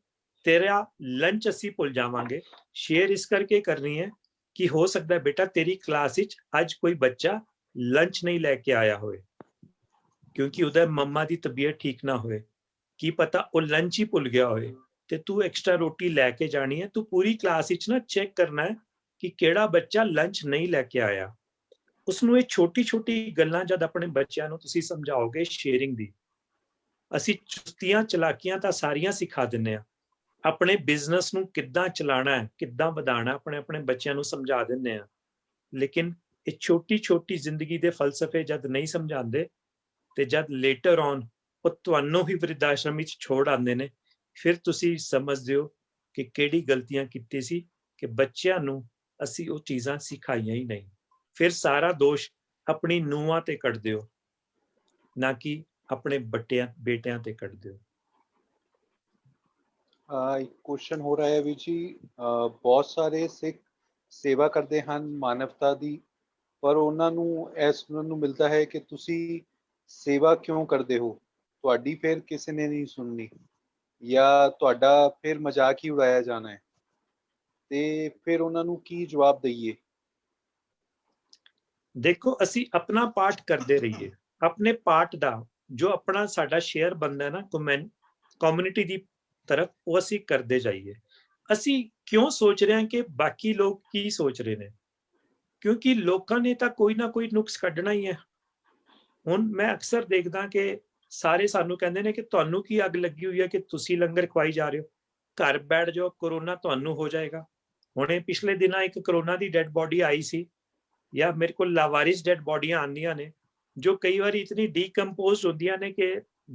तेरा लंच असी भुल जावांगे, शेयर इस करके करनी है कि हो सकता है बेटा तेरी क्लास विच आज कोई बच्चा लंच नहीं लेके आया होए, क्योंकि उधर मम्मा दी तबीयत ठीक ना होए, की पता वो लंच ही भुल गया होए, ते तू एक्स्ट्रा रोटी लैके जानी है। तू पूरी क्लास विच ना चेक करना है कि केड़ा बच्चा लंच नहीं लैके आया। उसनू ये छोटी छोटी गल्लां जद अपने बच्चों नू तुसी समझाओगे शेयरिंग दी, असी चुस्तियां चलाकियां तां सारियां सिखा दिंने आ, अपने बिजनेस नू किद्दां चलाना है, किद्दां वधाना, अपने अपने बच्चों नू समझा दिंने आ। लेकिन ये छोटी छोटी जिंदगी दे फलसफे जद नहीं समझाते, ते जद लेटर ऑन ਉਹ ਤੁਹਾਨੂੰ ਹੀ ਵਰਿੱਧਾਸ਼ਰਮ ਵਿੱਚ ਛੋੜ ਆਉਂਦੇ ਨੇ, ਫਿਰ ਤੁਸੀਂ ਸਮਝਦੇ ਹੋ ਕਿ ਕਿਹੜੀ ਗਲਤੀਆਂ ਕੀਤੀ ਸੀ ਕਿ ਬੱਚਿਆਂ ਨੂੰ ਅਸੀਂ ਉਹ ਚੀਜ਼ਾਂ ਸਿਖਾਈਆਂ ਹੀ ਨਹੀਂ। ਫਿਰ ਸਾਰਾ ਦੋਸ਼ ਆਪਣੀ ਨੂੰਹਾਂ ਤੇ ਕੱਢਦੇ ਹੋ, ਨਾ ਕਿ ਆਪਣੇ ਬੇਟਿਆਂ ਤੇ ਕੱਢਦੇ ਹੋ। ਇੱਕ ਕੁਐਸਚਨ ਹੋ ਰਿਹਾ ਹੈ ਵੀ ਜੀ, ਬਹੁਤ ਸਾਰੇ ਸਿੱਖ ਸੇਵਾ ਕਰਦੇ ਹਨ ਮਾਨਵਤਾ ਦੀ, ਪਰ ਉਹਨਾਂ ਨੂੰ ਇਹ ਸੁਣਨ ਨੂੰ ਮਿਲਦਾ ਹੈ ਕਿ ਤੁਸੀਂ ਸੇਵਾ ਕਿਉਂ ਕਰਦੇ ਹੋ, ਤੁਹਾਡੀ ਫਿਰ ਕਿਸੇ ਨੇ ਨਹੀਂ ਸੁਣਨੀ, ਜਾਂ ਤੁਹਾਡਾ ਫਿਰ ਮਜ਼ਾਕ ਹੀ ਉਡਾਇਆ ਜਾਣਾ ਹੈ, ਤੇ ਫਿਰ ਉਹਨਾਂ ਨੂੰ ਕੀ ਜਵਾਬ ਦਈਏ? ਦੇਖੋ, ਅਸੀਂ ਆਪਣਾ ਪਾਠ ਕਰਦੇ ਰਹੀਏ, ਆਪਣੇ ਪਾਠ ਦਾ ਜੋ ਆਪਣਾ ਸਾਡਾ ਸ਼ੇਅਰ ਬਣਦਾ ਨਾ ਕਮਿਊਨਿਟੀ ਦੀ ਤਰਫ, ਉਹ ਅਸੀਂ ਕਰਦੇ ਜਾਈਏ। ਅਸੀਂ ਕਿਉਂ ਸੋਚ ਰਹੇ ਹਾਂ ਕਿ ਬਾਕੀ ਲੋਕ ਕੀ ਸੋਚ ਰਹੇ ਨੇ, ਕਿਉਂਕਿ ਲੋਕਾਂ ਨੇ ਤਾਂ ਕੋਈ ਨਾ ਕੋਈ ਨੁਕਸ ਕੱਢਣਾ ਹੀ ਹੈ। ਹੁਣ ਮੈਂ ਅਕਸਰ ਦੇਖਦਾ ਕਿ ਸਾਰੇ ਸਾਨੂੰ ਕਹਿੰਦੇ ਨੇ ਕਿ ਤੁਹਾਨੂੰ ਕੀ ਅੱਗ ਲੱਗੀ ਹੋਈ ਹੈ ਕਿ ਤੁਸੀਂ ਲੰਗਰ ਖਵਾਈ ਜਾ ਰਹੇ ਹੋ। घर बैठ जाओ, कोरोना ਤੁਹਾਨੂੰ हो जाएगा। ਹੁਣੇ पिछले दिना एक कोरोना की डेड बॉडी आई सी, या मेरे को लावारिस डेड बॉडियां आंदियां ने जो कई बार इतनी डीकंपोज होंदियां ने कि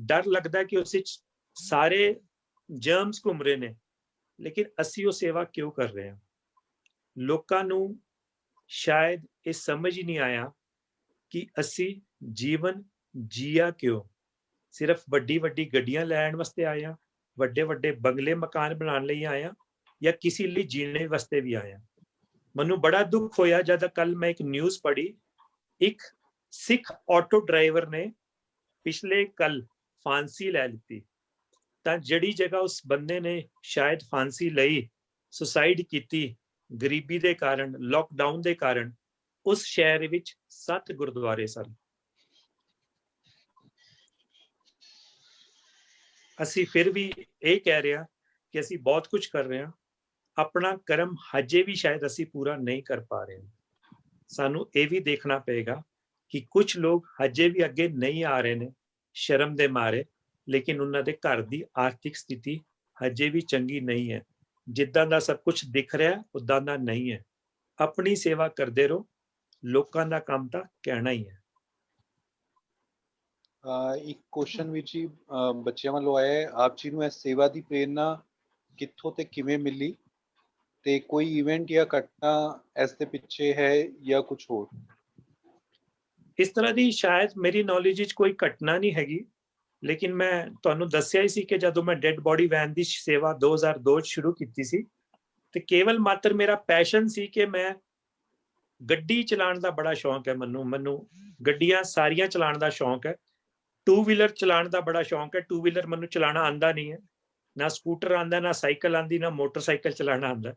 डर लगता कि उस सारे जर्म्स घूम रहे ने, लेकिन असी वो सेवा क्यों कर रहे हैं? लोकां नूं शायद ये समझ ही नहीं आया कि असी जीवन जिया क्यों। सिर्फ वड्डी वड्डी गड्डियां लैण वास्ते आया, वड्डे वड्डे बंगले मकान बनाने लई आया, या किसी लिए जीने वास्ते भी आया। मनु बड़ा दुख होया जब कल मैं एक न्यूज़ पढ़ी, एक सिख ऑटो ड्राइवर ने पिछले कल फांसी लै ली। तां जिहड़ी जगह उस बंदे ने शायद फांसी लई, सुसाइड की गरीबी दे कारण, लॉकडाउन दे कारण, उस शहर विच 7 गुरुद्वारे सन। असी फिर भी ये कह रहे हैं कि असी बहुत कुछ कर रहे हैं, अपना कर्म हजे भी शायद असी पूरा नहीं कर पा रहे हैं। सानू ये भी देखना पड़ेगा कि कुछ लोग हजे भी अगे नहीं आ रहे ने शर्म दे मारे, लेकिन उन्हां दे घर दी आर्थिक स्थिति हजे भी चंगी नहीं है। जिद्दां दा सब कुछ दिख रहा है उदां दा नहीं है। अपनी सेवा करते रहो, लोकां दा काम तां कहना ही है। एक क्वेश्चन विच ही बच्चों वालों आया है, आप जी नूं इस सेवा दी प्रेरणा कित्थों ते किवें मिली, ते कोई इवेंट या घटना इस दे पिछे है या कुछ होर? इस तरह दी शायद मेरी नॉलेज विच कोई घटना नहीं हैगी, लेकिन मैं तुहानू दस्सिया ही सी कि जदों मैं डेड बॉडी वैन दी सेवा 2002 शुरू की सी, ते केवल मात्र मेरा पैशन सी कि मैं गड्डी चलाण दा बड़ा शौक है। मनु गड्डियां सारियां चलाण दा शौक है। टू व्हीलर चलाण दा बड़ा शौक है। टू व्हीलर मनु चलाना आंदा नहीं है, ना स्कूटर आंदा, ना साइकिल आंदी, ना मोटरसाइकिल चलाना आंदा।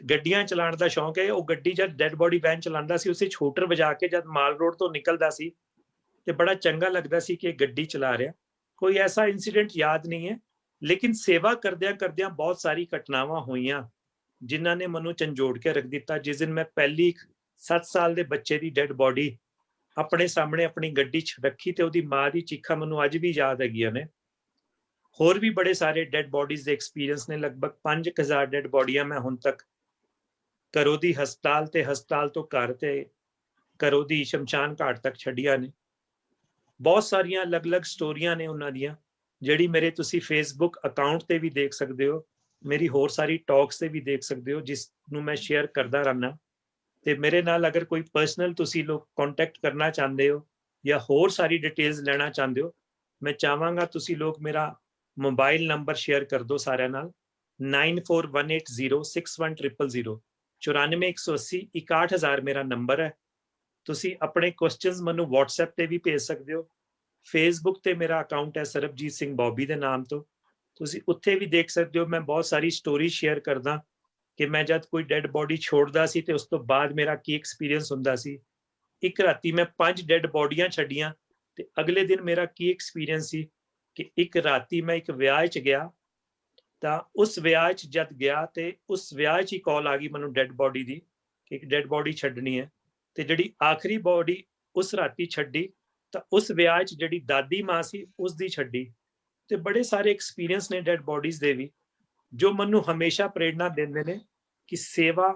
गड्डियां चलाण दा शौक है। वो गड्डी जब डेड बॉडी वैन चलांदा सी, उसे छोटर बजा के जब माल रोड तो निकलदा सी ते बड़ा चंगा लगदा सी कि गड्डी चला रहा। कोई ऐसा इंसीडेंट याद नहीं है, लेकिन सेवा करदियां करदियां बहुत सारी घटनावां होईयां जिन्हां ने मनु झंझोड़ के रख दिता। जिस दिन मैं पहली 7 साल के बच्चे की डेड बॉडी अपने सामने अपनी गड्डी च रखी ते उहदी मां दी चीखा मनु अज भी याद हैगियां ने। होर भी बड़े सारे डेड बॉडीज के एक्सपीरियंस ने। लगभग 5000 डेड बॉडियां मैं हुण तक घरों दी हस्पताल ते हस्पताल तो घर ते घरों दी शमशान घाट तक छड्डियां ने। बहुत सारियां अलग अलग स्टोरियां ने उन्हां दियां, जिहड़ी मेरे तुसी फेसबुक अकाउंट ते भी देख सकते हो, मेरी होर सारी टॉक्स से भी देख सकते हो, जिसनूं मैं शेयर करता रहना। ते मेरे नाल अगर कोई पर्सनल तुसी लोग कॉन्टैक्ट करना चाहते हो या होर सारी डिटेल्स लेना चाहते हो, मैं चाहांगा तुसी लोग मेरा मोबाइल नंबर शेयर कर दो सारे नाल। 9418061000 94 180 61000 मेरा नंबर है। तुसी अपने क्वेश्चंस मनु व्हाट्सएप ते भी भेज सकते हो। फेसबुक ते मेरा अकाउंट है सरबजीत सिंह बॉबी के नाम तो, तुसी उत्थे भी देख सकते हो। मैं बहुत सारी स्टोरी शेयर करदा कि मैं जब कोई डेड बॉडी छोड़दा सी ते उस तो बाद मेरा की एक्सपीरियंस हुंदा सी। एक राती मैं 5 डेड बॉडियां छड्डियां ते अगले दिन मेरा की एक्सपीरियंस सी कि एक राती मैं एक विआह च गया, तां उस विआह च जद गया ते उस विआह च ही कॉल आ गई मैनूं डेड बॉडी दी कि एक डेड बॉडी छड्डनी है। ते जिहड़ी आखिरी बॉडी उस राती छड्डी तां उस विआह च जिहड़ी दादी मां सी उस दी छड्डी। ते बड़े सारे एक्सपीरियंस ने डेड बॉडीज दे भी, जो मनु हमेशा प्रेरणा देंदे ने कि सेवा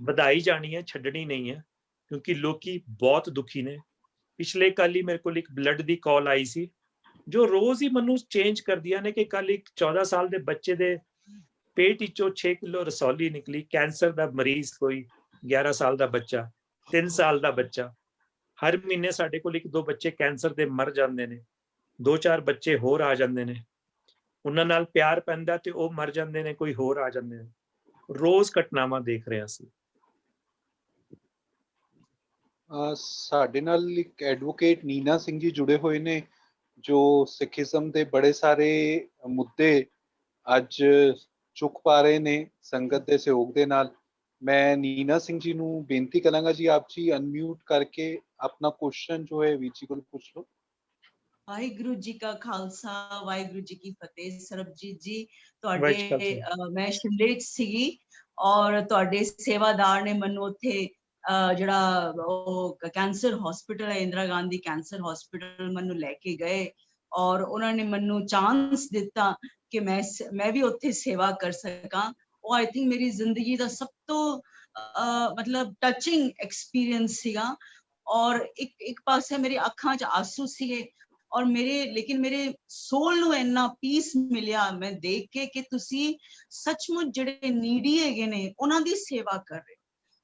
वधाई जानी है, छड्डनी नहीं है, क्योंकि लोकी बहुत दुखी ने। पिछले कल ही मेरे को एक ब्लड दी कॉल आई सी, जो रोज ही मनु चेंज कर दिया ने कि कल एक 14 साल के बच्चे दे पेट विचों 6 किलो रसौली निकली। कैंसर का मरीज कोई 11 साल का बच्चा, 3 साल का बच्चा। हर महीने साडे कोल 1-2 बच्चे कैंसर दे मर जांदे ने, 2-4 बच्चे होर आ जांदे ने, उन्हां नाल प्यार पैंदा ते ओह मर जांदे ने, कोई होर आ जांदे ने। रोज घटनावां देख रहे असीं। ਸਾਡੇ ਨਾਲ ਇੱਕ ਐਡਵੋਕੇਟ ਨੀਨਾ ਸਿੰਘ ਜੀ ਜੁੜੇ ਹੋਏ ਨੇ, ਜੋ ਸਿੱਖੀਜ਼ਮ ਦੇ ਬੜੇ ਸਾਰੇ ਮੁੱਦੇ ਅੱਜ ਚੁੱਕ ਪਾ ਰਹੇ ਨੇ ਸੰਗਤ ਦੇ ਸਹਿਯੋਗ ਦੇ ਨਾਲ। ਮੈਂ ਨੀਨਾ ਸਿੰਘ ਜੀ ਨੂੰ ਬੇਨਤੀ ਕਰਾਂਗਾ ਜੀ, ਆਪ ਜੀ ਅਨਮਿਊਟ ਕਰਕੇ ਆਪਣਾ ਕੁਐਸਚਨ ਜੋ ਹੈ ਵੀਰ ਜੀ ਕੋਲ ਪੁੱਛ ਲਓ। ਵਾਹਿਗੁਰੂ ਜੀ ਕਾ ਖਾਲਸਾ, ਵਾਹਿਗੁਰੂ ਜੀ ਕੀ ਫਤਿਹ। ਸਰਬਜੀਤ ਜੀ, ਤੁਹਾਡੇ ਮੈਂ ਸ਼ਿਮਲੇ ਚ ਸੀਗੀ ਔਰ ਤੁਹਾਡੇ ਸੇਵਾਦਾਰ ਨੇ ਮੈਨੂੰ ਉੱਥੇ ਜਿਹੜਾ ਉਹ ਕੈਂਸਰ ਹਸਪੀਟਲ ਹੈ, ਇੰਦਰਾ ਗਾਂਧੀ ਕੈਂਸਰ ਹਸਪੀਟਲ, ਮੈਨੂੰ ਲੈ ਕੇ ਗਏ ਔਰ ਉਹਨਾਂ ਨੇ ਮੈਨੂੰ ਚਾਂਸ ਦਿੱਤਾ ਕਿ ਮੈਂ ਵੀ ਉੱਥੇ ਸੇਵਾ ਕਰ ਸਕਾਂ। ਉਹ ਆਈ ਥਿੰਕ ਮੇਰੀ ਜ਼ਿੰਦਗੀ ਦਾ ਸਭ ਤੋਂ ਮਤਲਬ ਟੱਚਿੰਗ ਐਕਸਪੀਰੀਅੰਸ ਸੀਗਾ। ਔਰ ਇੱਕ ਪਾਸੇ ਮੇਰੀ ਅੱਖਾਂ 'ਚ ਆਂਸੂ ਸੀਗੇ ਔਰ ਲੇਕਿਨ ਮੇਰੇ ਸੋਲ ਨੂੰ ਇੰਨਾ ਪੀਸ ਮਿਲਿਆ ਮੈਂ ਦੇਖ ਕੇ ਕਿ ਤੁਸੀਂ ਸੱਚਮੁੱਚ ਜਿਹੜੇ ਨੀਡੀ ਹੈਗੇ ਨੇ ਉਹਨਾਂ ਦੀ ਸੇਵਾ ਕਰ ਰਹੇ।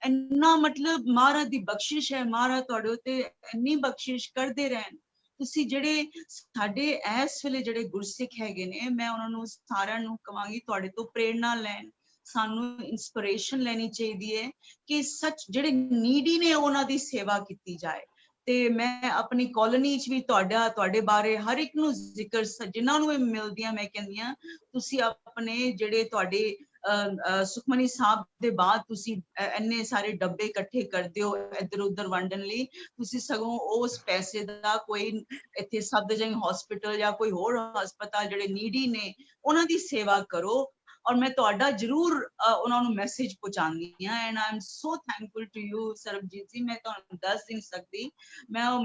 ਇੰਨਾ ਮਤਲਬ ਮਹਾਰਾਜ ਦੀ ਬਖਸ਼ਿਸ਼ ਹੈ, ਮਹਾਰਾਜ ਤੁਹਾਡੇ ਉੱਤੇ ਇੰਨੀ ਬਖਸ਼ਿਸ਼ ਕਰਦੇ ਰਹਿਣ। ਤੁਸੀਂ ਜਿਹੜੇ ਸਾਡੇ ਇਸ ਵੇਲੇ ਜਿਹੜੇ ਗੁਰਸਿੱਖ ਹੈਗੇ ਨੇ, ਮੈਂ ਉਹਨਾਂ ਨੂੰ ਸਾਰਿਆਂ ਨੂੰ ਕਹਾਂਗੀ ਤੁਹਾਡੇ ਤੋਂ ਪ੍ਰੇਰਨਾ ਲੈਣ, ਸਾਨੂੰ ਇਨਸਪੀਰੇਸ਼ਨ ਲੈਣੀ ਚਾਹੀਦੀ ਹੈ ਕਿ ਸੱਚ ਜਿਹੜੇ ਨੀਡੀ ਨੇ ਉਹਨਾਂ ਦੀ ਸੇਵਾ ਕੀਤੀ ਜਾਏ। ਤੇ ਮੈਂ ਆਪਣੀ ਕਾਲੋਨੀ 'ਚ ਵੀ ਤੁਹਾਡੇ ਬਾਰੇ ਹਰ ਇੱਕ ਨੂੰ ਜ਼ਿਕਰ ਜਿਨ੍ਹਾਂ ਨੂੰ ਮਿਲਦੀਆਂ ਮੈਂ ਕਹਿੰਦੀ ਹਾਂ ਤੁਸੀਂ ਆਪਣੇ ਜਿਹੜੇ ਤੁਹਾਡੇ ਸੁਖਮਨੀ ਸਾਹਿਬ ਦੇ ਬਾਅਦ ਤੁਸੀਂ ਇੰਨੇ ਸਾਰੇ ਡੱਬੇ ਇਕੱਠੇ ਕਰਦੇ ਹੋ ਇੱਧਰ ਉੱਧਰ ਵੰਡਣ ਲਈ, ਤੁਸੀਂ ਸਗੋਂ ਉਸ ਪੈਸੇ ਦਾ ਕੋਈ ਇੱਥੇ ਸਫਦਰਜੰਗ ਹਸਪੀਟਲ ਜਾਂ ਕੋਈ ਹੋਰ ਹਸਪਤਾਲ ਜਿਹੜੇ ਨੀਡੀ ਨੇ ਉਹਨਾਂ ਦੀ ਸੇਵਾ ਕਰੋ। ਔਰ ਮੈਂ ਤੁਹਾਡਾ ਜ਼ਰੂਰ ਉਹਨਾਂ ਨੂੰ ਮੈਸੇਜ ਪਹੁੰਚਾਉਂਦੀ ਹਾਂ। And I am so thankful to you Sarabjit ji. ਮੈਂ ਤੁਹਾਨੂੰ ਦੱਸ ਨਹੀਂ ਸਕਦੀ,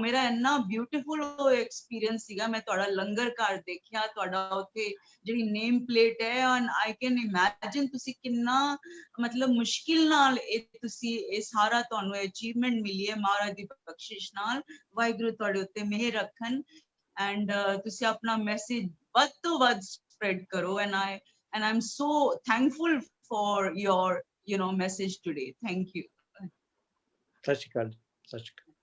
ਮੇਰਾ ਇੰਨਾ ਬਿਊਟੀਫੁਲ ਐਕਸਪੀਰੀਅੰਸ ਸੀਗਾ। ਮੈਂ ਤੁਹਾਡਾ ਲੰਗਰ ਘਰ ਦੇਖਿਆ, ਤੁਹਾਡਾ ਉੱਥੇ ਜਿਹੜੀ ਨੇਮ ਪਲੇਟ ਹੈ, ਐਂਡ ਆਈ ਕੈਨ ਇਮੈਜਿਨ ਤੁਸੀਂ ਕਿੰਨਾ ਮਤਲਬ ਮੁਸ਼ਕਿਲ ਨਾਲ ਇਹ ਸਾਰਾ ਤੁਹਾਨੂੰ ਅਚੀਵਮੈਂਟ ਮਿਲੀ ਹੈ ਮਹਾਰਾਜ ਦੀ ਬਖਸ਼ਿਸ਼ ਨਾਲ। ਵਾਹਿਗੁਰੂ ਤੁਹਾਡੇ ਉੱਤੇ ਮਿਹਰ ਰੱਖਣ ਐਂਡ ਤੁਸੀਂ ਆਪਣਾ ਮੈਸੇਜ ਵੱਧ ਤੋਂ ਵੱਧ ਸਪਰੈਡ ਕਰੋ। And I'm so thankful for your message today. Thank you. ਸਤਿ ਸ਼੍ਰੀ ਅਕਾਲ। ਸਤਿ ਸ਼੍ਰੀ ਅਕਾਲ।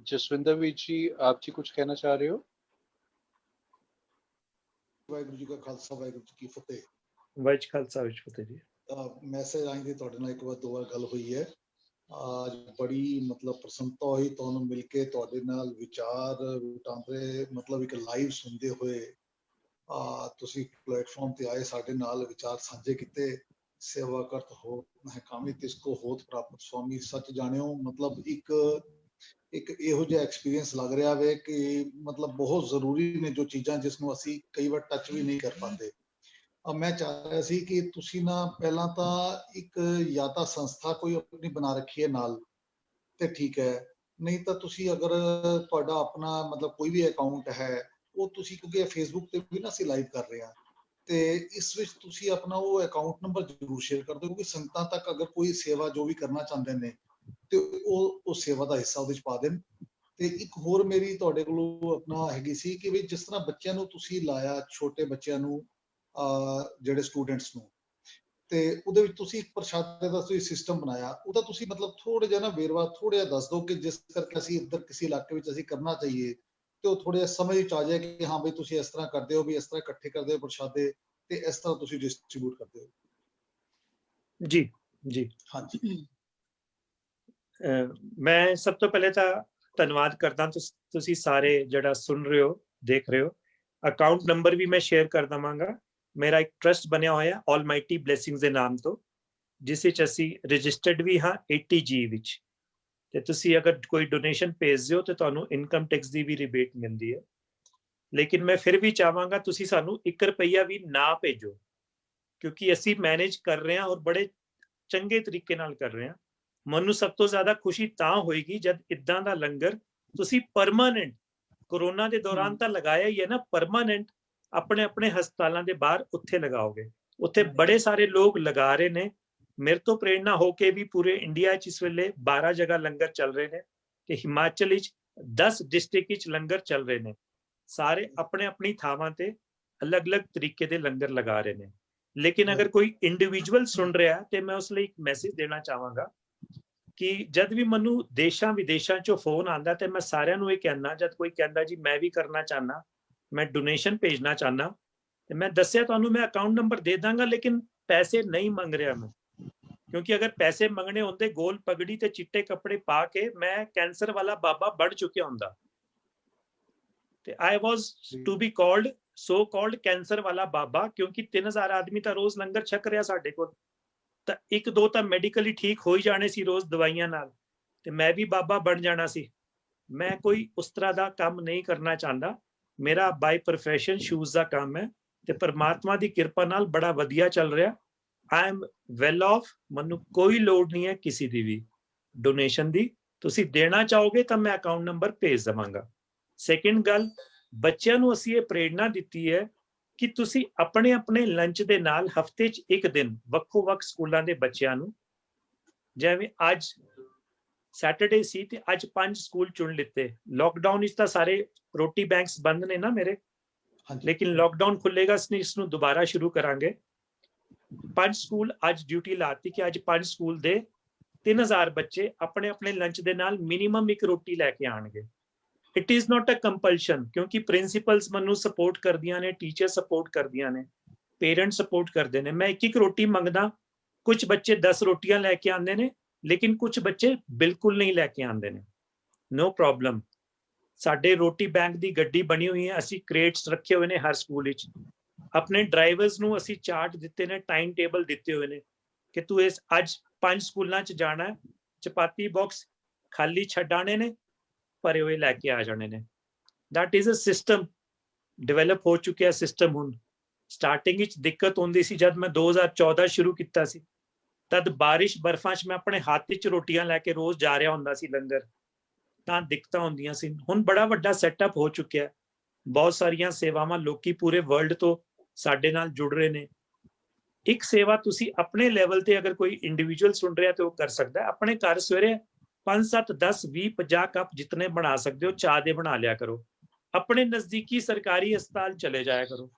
जसविंदर वीर जी, आप जी कुछ कहना चाह रहे हो? ਵਾਹਿਗੁਰੂ ਜੀ ਕਾ ਖਾਲਸਾ, ਵਾਹਿਗੁਰੂ ਜੀ ਕੀ ਫਤਿਹ। ਵਾਹਿਗੁਰੂ ਜੀ ਖਾਲਸਾ, ਵਾਹਿਗੁਰੂ ਜੀ ਫਤਿਹ ਜੀ। ਮੈਸੇਜ ਆਈ ਦੀ ਤੁਹਾਡੇ ਨਾਲ ਇੱਕ ਵਾਰ ਦੋ ਵਾਰ ਗੱਲ ਹੋਈ ਹੈ। ਅੱਜ ਬੜੀ ਮਤਲਬ ਪ੍ਰਸੰਨਤਾ ਹੋਈ ਤੁਹਾਨੂੰ ਮਿਲ ਕੇ, ਤੁਹਾਡੇ ਨਾਲ ਵਿਚਾਰ ਵਟਾਂਦਰੇ ਮਤਲਬ ਇੱਕ ਲਾਈਵ ਸੁਣਦੇ ਹੋਏ ਤੁਸੀਂ ਪਲੇਟਫਾਰਮ ਤੇ ਆਏ, ਸਾਡੇ ਨਾਲ ਵਿਚਾਰ ਸਾਂਝੇ ਕੀਤੇ। ਸੇਵਾ ਕਰਤ ਹੋ ਹੈ ਕਾਮੀ ਤਿਸਕੋ ਹੋਤ ਪ੍ਰਾਪਤ ਸਵਾਮੀ। ਸੱਚ ਜਾਣਿਓ ਮਤਲਬ ਇੱਕ ਇਹੋ ਜਿਹਾ ਐਕਸਪੀਰੀਅੰਸ ਲੱਗ ਰਿਹਾ ਵੇ ਕਿ ਮਤਲਬ ਬਹੁਤ ਜ਼ਰੂਰੀ ਨੇ ਜੋ ਚੀਜ਼ਾਂ ਜਿਸ ਨੂੰ ਅਸੀਂ ਕਈ ਵਾਰ ਟੱਚ ਵੀ ਨਹੀਂ ਕਰ ਪਾਉਂਦੇ। ਮੈਂ ਚਾਹ ਰਿਹਾ ਸੀ ਕਿ ਤੁਸੀਂ ਨਾ ਪਹਿਲਾਂ ਤਾਂ ਇੱਕ ਜਾਂ ਤਾਂ ਸੰਸਥਾ ਕੋਈ ਆਪਣੀ ਬਣਾ ਰੱਖੀ ਹੈ ਨਾਲ ਤੇ ਠੀਕ ਹੈ, ਨਹੀਂ ਤਾਂ ਤੁਸੀਂ ਅਗਰ ਤੁਹਾਡਾ ਆਪਣਾ ਮਤਲਬ ਕੋਈ ਵੀ ਅਕਾਊਂਟ ਹੈ ਉਹ ਤੁਸੀਂ, ਕਿਉਂਕਿ ਫੇਸਬੁੱਕ ਤੇ ਵੀ ਨਾ ਅਸੀਂ ਲਾਈਵ ਕਰ ਰਹੇ ਹਾਂ, ਤੇ ਇਸ ਵਿੱਚ ਤੁਸੀਂ ਆਪਣਾ ਉਹ ਅਕਾਊਂਟ ਨੰਬਰ ਜ਼ਰੂਰ ਸ਼ੇਅਰ ਕਰ ਦਿਓ, ਕਿਉਂਕਿ ਸੰਗਤਾਂ ਤੱਕ ਅਗਰ ਕੋਈ ਸੇਵਾ ਜੋ ਵੀ ਕਰਨਾ ਚਾਹੁੰਦੇ ਨੇ ਤੇ ਉਹ ਸੇਵਾ ਦਾ ਹਿੱਸਾ ਉਹਦੇ ਚ ਪਾ ਦੇਣ। ਤੇ ਇੱਕ ਹੋਰ ਮੇਰੀ ਤੁਹਾਡੇ ਕੋਲੋਂ ਆਪਣਾ ਹੈਗੀ ਸੀ ਕਿ ਵੀ ਜਿਸ ਤਰ੍ਹਾਂ ਬੱਚਿਆਂ ਨੂੰ ਤੁਸੀਂ ਲਾਇਆ, ਛੋਟੇ ਬੱਚਿਆਂ ਨੂੰ ਜਿਹੜੇ ਸਟੂਡੈਂਟਸ ਨੂੰ, ਤੇ ਉਹਦੇ ਵਿੱਚ ਤੁਸੀਂ ਇੱਕ ਪ੍ਰਸ਼ਾਦੇ ਦਾ ਤੁਸੀਂ ਸਿਸਟਮ ਬਣਾਇਆ, ਉਹਦਾ ਤੁਸੀਂ ਮਤਲਬ ਥੋੜਾ ਜਿਹਾ ਨਾ ਵੇਰਵਾ ਥੋੜਾ ਜਿਹਾ ਦੱਸ ਦਿਓ ਕਿ ਜਿਸ ਕਰਕੇ ਅਸੀਂ ਇੱਧਰ ਕਿਸੇ ਇਲਾਕੇ ਵਿੱਚ ਅਸੀਂ ਕਰਨਾ ਚਾਹੀਏ ਤੇ ਉਹ ਥੋੜਾ ਜਿਹਾ ਸਮਝ ਵਿੱਚ ਆ ਜਾਏ ਕਿ ਹਾਂ ਬਈ ਤੁਸੀਂ ਇਸ ਤਰ੍ਹਾਂ ਕਰਦੇ ਹੋ, ਵੀ ਇਸ ਤਰ੍ਹਾਂ ਇਕੱਠੇ ਕਰਦੇ ਹੋ ਪ੍ਰਸ਼ਾਦੇ ਤੇ ਇਸ ਤਰ੍ਹਾਂ ਤੁਸੀਂ ਡਿਸਟ੍ਰੀਬਿਊਟ ਕਰਦੇ ਹੋ। ਜੀ ਜੀ ਹਾਂਜੀ। ਮੈਂ ਸਭ ਤੋਂ ਪਹਿਲੇ ਤਾਂ ਧੰਨਵਾਦ ਕਰਦਾ ਤੁਸੀਂ ਸਾਰੇ ਜਿਹੜਾ ਸੁਣ ਰਹੇ ਹੋ, ਦੇਖ ਰਹੇ ਹੋ। ਅਕਾਊਂਟ ਨੰਬਰ ਵੀ ਮੈਂ ਸ਼ੇਅਰ ਕਰ ਦਵਾਂਗਾ। ਮੇਰਾ ਇੱਕ ਟਰਸਟ ਬਣਿਆ ਹੋਇਆ ਆਲਮਾਈਟੀ ਬਲੇਸਿੰਗਸ ਦੇ ਨਾਮ ਤੋਂ, ਜਿਸ ਵਿੱਚ ਅਸੀਂ ਰਜਿਸਟਰਡ ਵੀ ਹਾਂ 80G ਵਿੱਚ, ਤੇ ਤੁਸੀਂ ਅਗਰ ਕੋਈ ਡੋਨੇਸ਼ਨ ਭੇਜ ਦਿਓ ਤੇ ਤੁਹਾਨੂੰ ਇਨਕਮ ਟੈਕਸ ਦੀ ਵੀ ਰਿਬੇਟ ਮਿਲਦੀ ਹੈ। ਲੇਕਿਨ ਮੈਂ ਫਿਰ ਵੀ ਚਾਹਾਂਗਾ ਤੁਸੀਂ ਸਾਨੂੰ 1 ਰੁਪਈਆ ਵੀ ਨਾ ਭੇਜੋ, ਕਿਉਂਕਿ ਅਸੀਂ ਮੈਨੇਜ ਕਰ ਰਹੇ ਹਾਂ ਔਰ ਬੜੇ ਚੰਗੇ ਤਰੀਕੇ ਨਾਲ ਕਰ ਰਹੇ ਹਾਂ। ਮੈਨੂੰ ਸਭ ਤੋਂ ਜ਼ਿਆਦਾ ਖੁਸ਼ੀ ਤਾਂ ਹੋਏਗੀ ਜਦ ਇਦਾਂ ਦਾ ਲੰਗਰ ਤੁਸੀਂ ਪਰਮਾਨੈਂਟ, ਕੋਰੋਨਾ ਦੇ ਦੌਰਾਨ ਤਾਂ ਲਗਾਇਆ ਹੀ ਹੈ ਨਾ, ਪਰਮਾਨੈਂਟ ਆਪਣੇ ਆਪਣੇ ਹਸਪਤਾਲਾਂ ਦੇ ਬਾਹਰ ਉੱਥੇ ਲਗਾਓਗੇ। ਉੱਥੇ ਬੜੇ ਸਾਰੇ ਲੋਕ ਲਗਾ ਰਹੇ ਨੇ। ਮੇਰੇ ਤੋਂ ਪ੍ਰੇਰਣਾ ਹੋ ਕੇ ਵੀ ਪੂਰੇ ਇੰਡੀਆ 'ਚ ਇਸ ਵੇਲੇ 12 ਜਗ੍ਹਾ ਲੰਗਰ ਚੱਲ ਰਹੇ ਨੇ ਤੇ ਹਿਮਾਚਲ ਵਿੱਚ 10 ਡਿਸਟ੍ਰਿਕਟ ਵਿੱਚ ਲੰਗਰ ਚੱਲ ਰਹੇ ਨੇ। ਸਾਰੇ ਆਪਣੇ ਆਪਣੀ ਥਾਵਾਂ ਤੇ ਅਲੱਗ-ਅਲੱਗ ਤਰੀਕੇ ਦੇ ਲੰਗਰ ਲਗਾ ਰਹੇ ਨੇ। ਲੇਕਿਨ ਅਗਰ ਕੋਈ ਇੰਡੀਵਿਜੂਅਲ ਸੁਣ ਰਿਹਾ ਤੇ ਮੈਂ ਉਸ ਲਈ ਇੱਕ ਮੈਸੇਜ ਦੇਣਾ ਚਾਹਾਂਗਾ ਕਿ ਜਦ ਵੀ ਮੈਨੂੰ ਦੇਸ਼ਾਂ ਵਿਦੇਸ਼ਾਂ 'ਚੋਂ ਫੋਨ ਆਉਂਦਾ ਤੇ ਮੈਂ ਸਾਰਿਆਂ ਨੂੰ ਇਹ ਕਹਿੰਦਾ, ਜਦ ਕੋਈ ਕਹਿੰਦਾ ਜੀ ਮੈਂ ਵੀ ਕਰਨਾ ਚਾਹੁੰਦਾ, ਮੈਂ ਡੋਨੇਸ਼ਨ ਭੇਜਣਾ ਚਾਹੁੰਦਾ, ਤੇ ਮੈਂ ਦੱਸਿਆ ਤੁਹਾਨੂੰ ਮੈਂ ਅਕਾਊਂਟ ਨੰਬਰ ਦੇ ਦਾਂਗਾ, ਲੇਕਿਨ ਪੈਸੇ ਨਹੀਂ ਮੰਗ ਰਿਹਾ ਮੈਂ, ਕਿਉਂਕਿ ਅਗਰ ਪੈਸੇ ਮੰਗਣੇ ਹੁੰਦੇ ਗੋਲ ਪਗੜੀ ਤੇ ਚਿੱਟੇ ਕੱਪੜੇ ਪਾ ਕੇ ਮੈਂ ਕੈਂਸਰ ਵਾਲਾ ਬਾਬਾ ਬਣ ਚੁੱਕਿਆ ਹੁੰਦਾ। ਤੇ I was to be called so called cancer ਵਾਲਾ ਬਾਬਾ, ਕਿਉਂਕਿ 3000 ਆਦਮੀ ਤਾਂ ਰੋਜ਼ ਲੰਗਰ ਛਕ ਰਿਹਾ ਸਾਡੇ ਕੋਲ, ਤਾਂ 1-2 ਤਾਂ ਮੈਡੀਕਲੀ ਠੀਕ ਹੋ ਹੀ ਜਾਣੇ ਸੀ ਰੋਜ਼ ਦਵਾਈਆਂ ਨਾਲ, ਤੇ ਮੈਂ ਵੀ ਬਾਬਾ ਬਣ ਜਾਣਾ ਸੀ। ਮੈਂ ਕੋਈ ਉਸ ਤਰ੍ਹਾਂ ਦਾ ਕੰਮ ਨਹੀਂ ਕਰਨਾ ਚਾਹੁੰਦਾ। ਮੇਰਾ ਬਾਈ ਪ੍ਰੋਫੈਸ਼ਨ ਸ਼ੂਜ਼ ਦਾ ਕੰਮ ਹੈ ਤੇ ਪਰਮਾਤਮਾ ਦੀ ਕਿਰਪਾ ਨਾਲ ਬੜਾ ਵਧੀਆ ਚੱਲ ਰਿਹਾ। ਆਈ ਐਮ ਵੈਲ ਆਫ, ਮੈਨੂੰ ਕੋਈ ਲੋੜ ਨਹੀਂ ਹੈ ਕਿਸੇ ਦੀ ਵੀ ਡੋਨੇਸ਼ਨ ਦੀ। ਤੁਸੀਂ ਦੇਣਾ ਚਾਹੋਗੇ ਤਾਂ ਮੈਂ ਅਕਾਊਂਟ ਨੰਬਰ ਭੇਜ ਦੇਵਾਂਗਾ। ਸੈਕਿੰਡ ਗੱਲ, ਬੱਚਿਆਂ ਨੂੰ ਅਸੀਂ ਇਹ ਪ੍ਰੇਰਣਾ ਦਿੱਤੀ ਹੈ ਕਿ ਤੁਸੀਂ ਆਪਣੇ ਆਪਣੇ ਲੰਚ ਦੇ ਨਾਲ ਹਫਤੇ 'ਚ ਇੱਕ ਦਿਨ ਵੱਖੋ ਵੱਖ ਸਕੂਲਾਂ ਦੇ ਬੱਚਿਆਂ ਨੂੰ, ਜਿਵੇਂ ਅੱਜ ਸੈਟਰਡੇ ਸੀ ਤੇ ਅੱਜ 5 ਸਕੂਲ ਚੁਣ ਲਿੱਤੇ। ਲੋਕਡਾਊਨ ਵਿੱਚ ਤਾਂ ਸਾਰੇ ਰੋਟੀ ਬੈਂਕਸ ਬੰਦ ਨੇ ਨਾ ਮੇਰੇ, ਲੇਕਿਨ ਲੋਕਡਾਊਨ ਖੁੱਲੇਗਾ ਇਸ ਨੂੰ ਦੁਬਾਰਾ ਸ਼ੁਰੂ ਕਰਾਂਗੇ। 5 ਸਕੂਲ ਅੱਜ ਡਿਊਟੀ ਲਾਤੀ ਕਿ ਅੱਜ 5 ਸਕੂਲ ਦੇ 3000 ਬੱਚੇ ਆਪਣੇ ਆਪਣੇ ਲੰਚ ਦੇ ਨਾਲ ਮਿਨੀਮਮ ਇੱਕ ਰੋਟੀ ਲੈ ਕੇ ਆਣਗੇ। It is not a compulsion, ਕਿਉਂਕਿ ਪ੍ਰਿੰਸੀਪਲਸ ਮੈਨੂੰ ਸਪੋਰਟ ਕਰਦੀਆਂ ਨੇ, ਟੀਚਰ ਸਪੋਰਟ ਕਰਦੀਆਂ ਨੇ, ਪੇਰੈਂਟਸ ਸਪੋਰਟ ਕਰਦੇ ਨੇ। ਮੈਂ ਇੱਕ ਰੋਟੀ ਮੰਗਦਾ, ਕੁਝ ਬੱਚੇ 10 ਰੋਟੀਆਂ ਲੈ ਕੇ ਆਉਂਦੇ ਨੇ, ਲੇਕਿਨ ਕੁਝ ਬੱਚੇ ਬਿਲਕੁਲ ਨਹੀਂ ਲੈ ਕੇ ਆਉਂਦੇ ਨੇ। ਨੋ ਪ੍ਰੋਬਲਮ, ਸਾਡੇ ਰੋਟੀ ਬੈਂਕ ਦੀ ਗੱਡੀ ਬਣੀ ਹੋਈ ਹੈ, ਅਸੀਂ ਕ੍ਰੇਟਸ ਰੱਖੇ ਹੋਏ ਨੇ ਹਰ ਸਕੂਲ ਵਿੱਚ। ਆਪਣੇ ਡਰਾਈਵਰਸ ਨੂੰ ਅਸੀਂ ਚਾਰਟ ਦਿੱਤੇ ਨੇ, ਟਾਈਮ ਟੇਬਲ ਦਿੱਤੇ ਹੋਏ ਨੇ ਕਿ ਤੂੰ ਇਸ ਅੱਜ 5 ਸਕੂਲਾਂ 'ਚ ਜਾਣਾ, ਚਪਾਤੀ ਬਾਕਸ ਖਾਲੀ ਛੱਡਾਣੇ ਨੇ, ਭਰੇ ਹੋਏ ਲੈ ਕੇ ਆ ਜਾਣੇ ਨੇ। That is a system, develop ਹੋ ਚੁੱਕਿਆ ਸਿਸਟਮ। ਹੁਣ ਸਟਾਰਟਿੰਗ ਵਿੱਚ ਦਿੱਕਤ ਹੁੰਦੀ ਸੀ, ਜਦ ਮੈਂ 2014 ਸ਼ੁਰੂ ਕੀਤਾ ਸੀ ਤਦ ਬਾਰਿਸ਼ ਬਰਫਾਂ 'ਚ ਮੈਂ ਆਪਣੇ ਹੱਥ 'ਚ ਰੋਟੀਆਂ ਲੈ ਕੇ ਰੋਜ਼ ਜਾ ਰਿਹਾ ਹੁੰਦਾ ਸੀ ਲੰਗਰ, ਤਾਂ ਦਿੱਕਤਾਂ ਹੁੰਦੀਆਂ ਸੀ। ਹੁਣ ਬੜਾ ਵੱਡਾ ਸੈਟਅਪ ਹੋ ਚੁੱਕਿਆ, ਬਹੁਤ ਸਾਰੀਆਂ ਸੇਵਾਵਾਂ, ਲੋਕੀ ਪੂਰੇ ਵਰਲਡ ਤੋਂ ਸਾਡੇ ਨਾਲ ਜੁੜ ਰਹੇ ਨੇ। ਇੱਕ ਸੇਵਾ ਤੁਸੀਂ ਆਪਣੇ ਲੈਵਲ ਤੇ ਅਗਰ ਕੋਈ ਇੰਡੀਵਿਜੂਅਲ ਸੁਣ ਰਿਹਾ ਤੇ ਉਹ ਕਰ ਸਕਦਾ ਹੈ। ਆਪਣੇ ਘਰ ਸਵੇਰੇ 5 7 10 20 50 ਕੱਪ ਜਿਤਨੇ ਬਣਾ ਸਕਦੇ ਹੋ ਚਾਹ ਦੇ ਬਣਾ ਲਿਆ ਕਰੋ। ਆਪਣੇ ਨਜ਼ਦੀਕੀ ਸਰਕਾਰੀ ਹਸਪਤਾਲ ਚਲੇ ਜਾਇਆ ਕਰੋ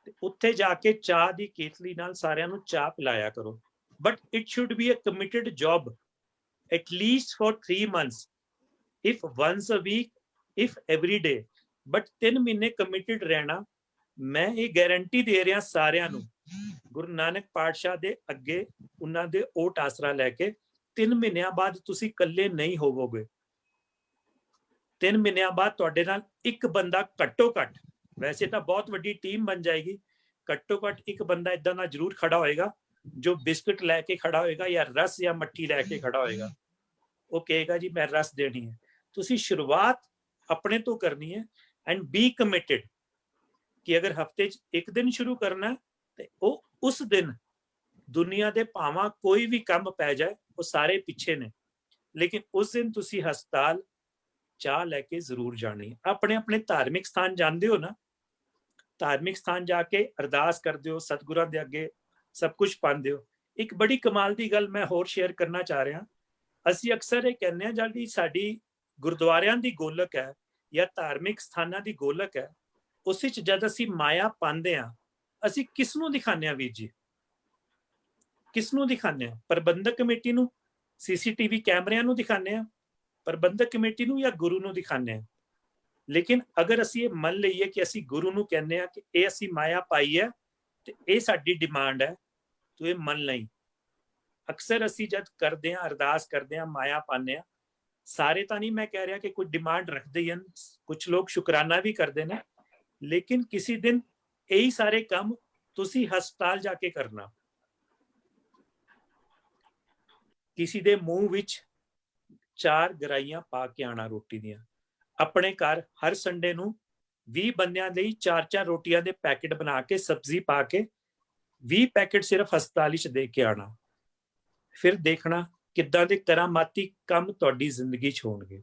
ਤੇ ਉੱਥੇ ਜਾ ਕੇ ਚਾਹ ਦੀ ਕੇਤਲੀ ਨਾਲ ਸਾਰਿਆਂ ਨੂੰ ਚਾਹ ਪਿਲਾਇਆ ਕਰੋ। But it should be a committed job, at least for 3 months, if once a week, if every day, but 3 ਮਹੀਨੇ ਕਮਿਟਡ ਰਹਿਣਾ। ਮੈਂ ਇਹ ਗਾਰੰਟੀ ਦੇ ਰਿਹਾ ਸਾਰਿਆਂ ਨੂੰ, ਗੁਰੂ ਨਾਨਕ ਪਾਤਸ਼ਾਹ ਦੇ ਅੱਗੇ ਉਹਨਾਂ ਦੇ ਓਟ ਆਸਰਾ ਲੈ ਕੇ 3 ਮਹੀਨਿਆਂ ਬਾਅਦ ਤੁਸੀਂ ਇਕੱਲੇ ਨਹੀਂ ਹੋਵੋਗੇ। 3 ਮਹੀਨਿਆਂ ਬਾਅਦ ਤੁਹਾਡੇ ਨਾਲ ਇੱਕ ਬੰਦਾ ਘੱਟੋ ਘੱਟ, ਵੈਸੇ ਤਾਂ ਬਹੁਤ ਵੱਡੀ ਟੀਮ ਬਣ ਜਾਏਗੀ, ਘੱਟੋ ਘੱਟ ਇੱਕ ਬੰਦਾ ਏਦਾਂ ਦਾ ਜ਼ਰੂਰ ਖੜਾ ਹੋਏਗਾ ਜੋ ਬਿਸਕੁਟ ਲੈ ਕੇ ਖੜਾ ਹੋਏਗਾ ਜਾਂ ਰਸ ਜਾਂ ਮੱਠੀ ਲੈ ਕੇ ਖੜਾ ਹੋਏਗਾ। ਉਹ ਕਹੇਗਾ ਜੀ ਮੈਂ ਰਸ ਦੇਣੀ ਹੈ। ਤੁਸੀਂ ਸ਼ੁਰੂਆਤ ਆਪਣੇ ਤੋਂ ਕਰਨੀ ਹੈ ਐਂਡ ਬੀ ਕਮਿਟਡ ਕਿ ਅਗਰ ਹਫਤੇ 'ਚ ਇੱਕ ਦਿਨ ਸ਼ੁਰੂ ਕਰਨਾ ਤੇ ਉਹ ਉਸ ਦਿਨ ਦੁਨੀਆ ਦੇ ਭਾਵਾਂ ਕੋਈ ਵੀ ਕੰਮ ਪੈ ਜਾਏ ਉਹ ਸਾਰੇ ਪਿੱਛੇ ਨੇ, ਲੇਕਿਨ ਉਸ ਦਿਨ ਤੁਸੀਂ ਹਸਪਤਾਲ ਚਾਹ ਲੈ ਕੇ ਜ਼ਰੂਰ ਜਾਣੀ। ਆਪਣੇ ਆਪਣੇ ਧਾਰਮਿਕ ਸਥਾਨ ਜਾਂਦੇ ਹੋ ਨਾ, ਧਾਰਮਿਕ ਸਥਾਨ ਜਾ ਕੇ ਅਰਦਾਸ ਕਰਦੇ ਹੋ, ਸਤਿਗੁਰਾਂ ਦੇ ਅੱਗੇ ਸਭ ਕੁਝ ਪਾਉਂਦੇ ਹੋ। ਇੱਕ ਬੜੀ ਕਮਾਲ ਦੀ ਗੱਲ ਮੈਂ ਹੋਰ ਸ਼ੇਅਰ ਕਰਨਾ ਚਾਹ ਰਿਹਾ। ਅਸੀਂ ਅਕਸਰ ਇਹ ਕਹਿੰਦੇ ਹਾਂ ਜਿਹੜੀ ਸਾਡੀ ਗੁਰਦੁਆਰਿਆਂ ਦੀ ਗੋਲਕ ਹੈ ਜਾਂ ਧਾਰਮਿਕ ਸਥਾਨਾਂ ਦੀ ਗੋਲਕ ਹੈ, ਉਸ ਵਿੱਚ ਜਦ ਅਸੀਂ ਮਾਇਆ ਪਾਉਂਦੇ ਹਾਂ, ਅਸੀਂ ਕਿਸ ਨੂੰ ਦਿਖਾਉਂਦੇ ਹਾਂ ਵੀਰ ਜੀ? ਕਿਸ ਨੂੰ ਦਿਖਾਉਂਦੇ ਹਾਂ? ਪ੍ਰਬੰਧਕ ਕਮੇਟੀ ਨੂੰ, ਸੀਸੀਟੀਵੀ ਕੈਮਰਿਆਂ ਨੂੰ ਦਿਖਾਉਂਦੇ ਹਾਂ, ਪ੍ਰਬੰਧਕ ਕਮੇਟੀ ਨੂੰ ਜਾਂ ਗੁਰੂ ਨੂੰ ਦਿਖਾਉਂਦੇ ਹਾਂ। ਲੇਕਿਨ ਅਗਰ ਅਸੀਂ ਇਹ ਮੰਨ ਲਈਏ ਕਿ ਅਸੀਂ ਗੁਰੂ ਨੂੰ ਕਹਿੰਦੇ ਹਾਂ ਕਿ ਇਹ ਅਸੀਂ ਮਾਇਆ ਪਾਈ ਹੈ ਤੇ ਇਹ ਸਾਡੀ ਡਿਮਾਂਡ ਹੈ, ਤੂੰ ਇਹ ਮੰਨ ਲਈ। ਅਕਸਰ ਅਸੀਂ ਜਦ ਕਰਦੇ ਹਾਂ, ਅਰਦਾਸ ਕਰਦੇ ਹਾਂ, ਮਾਇਆ ਪਾਉਂਦੇ ਹਾਂ, ਸਾਰੇ ਤਾਂ ਨਹੀਂ ਮੈਂ ਕਹਿ ਰਿਹਾ ਕਿ ਕੋਈ ਡਿਮਾਂਡ ਰੱਖਦੇ ਹੀ ਹਨ, ਕੁਝ ਲੋਕ ਸ਼ੁਕਰਾਨਾ ਵੀ ਕਰਦੇ ਨੇ, ਲੇਕਿਨ ਕਿਸੇ ਦਿਨ ਇਹੀ ਸਾਰੇ ਕੰਮ ਤੁਸੀਂ ਹਸਪਤਾਲ ਜਾ ਕੇ ਕਰਨਾ। ਕਿਸੇ ਦੇ ਮੂੰਹ ਵਿੱਚ 4 ਗਰਾਈਆਂ ਪਾ ਕੇ ਆਣਾ ਰੋਟੀ ਦੀਆਂ। ਆਪਣੇ ਘਰ ਹਰ ਸੰਡੇ ਨੂੰ 20 ਬੰਦਿਆਂ ਲਈ 4-4 ਰੋਟੀਆਂ ਦੇ ਪੈਕੇਟ ਬਣਾ ਕੇ ਸਬਜ਼ੀ ਪਾ ਕੇ 20 ਪੈਕੇਟ ਸਿਰਫ ਹਸਪਤਾਲ ਵਿੱਚ ਦੇ ਕੇ ਆਣਾ। ਫਿਰ ਦੇਖਣਾ ਕਿੱਦਾਂ ਦੇ ਕਰਾਮਾਤੀ ਕੰਮ ਤੁਹਾਡੀ ਜ਼ਿੰਦਗੀ 'ਚ ਹੋਣਗੇ।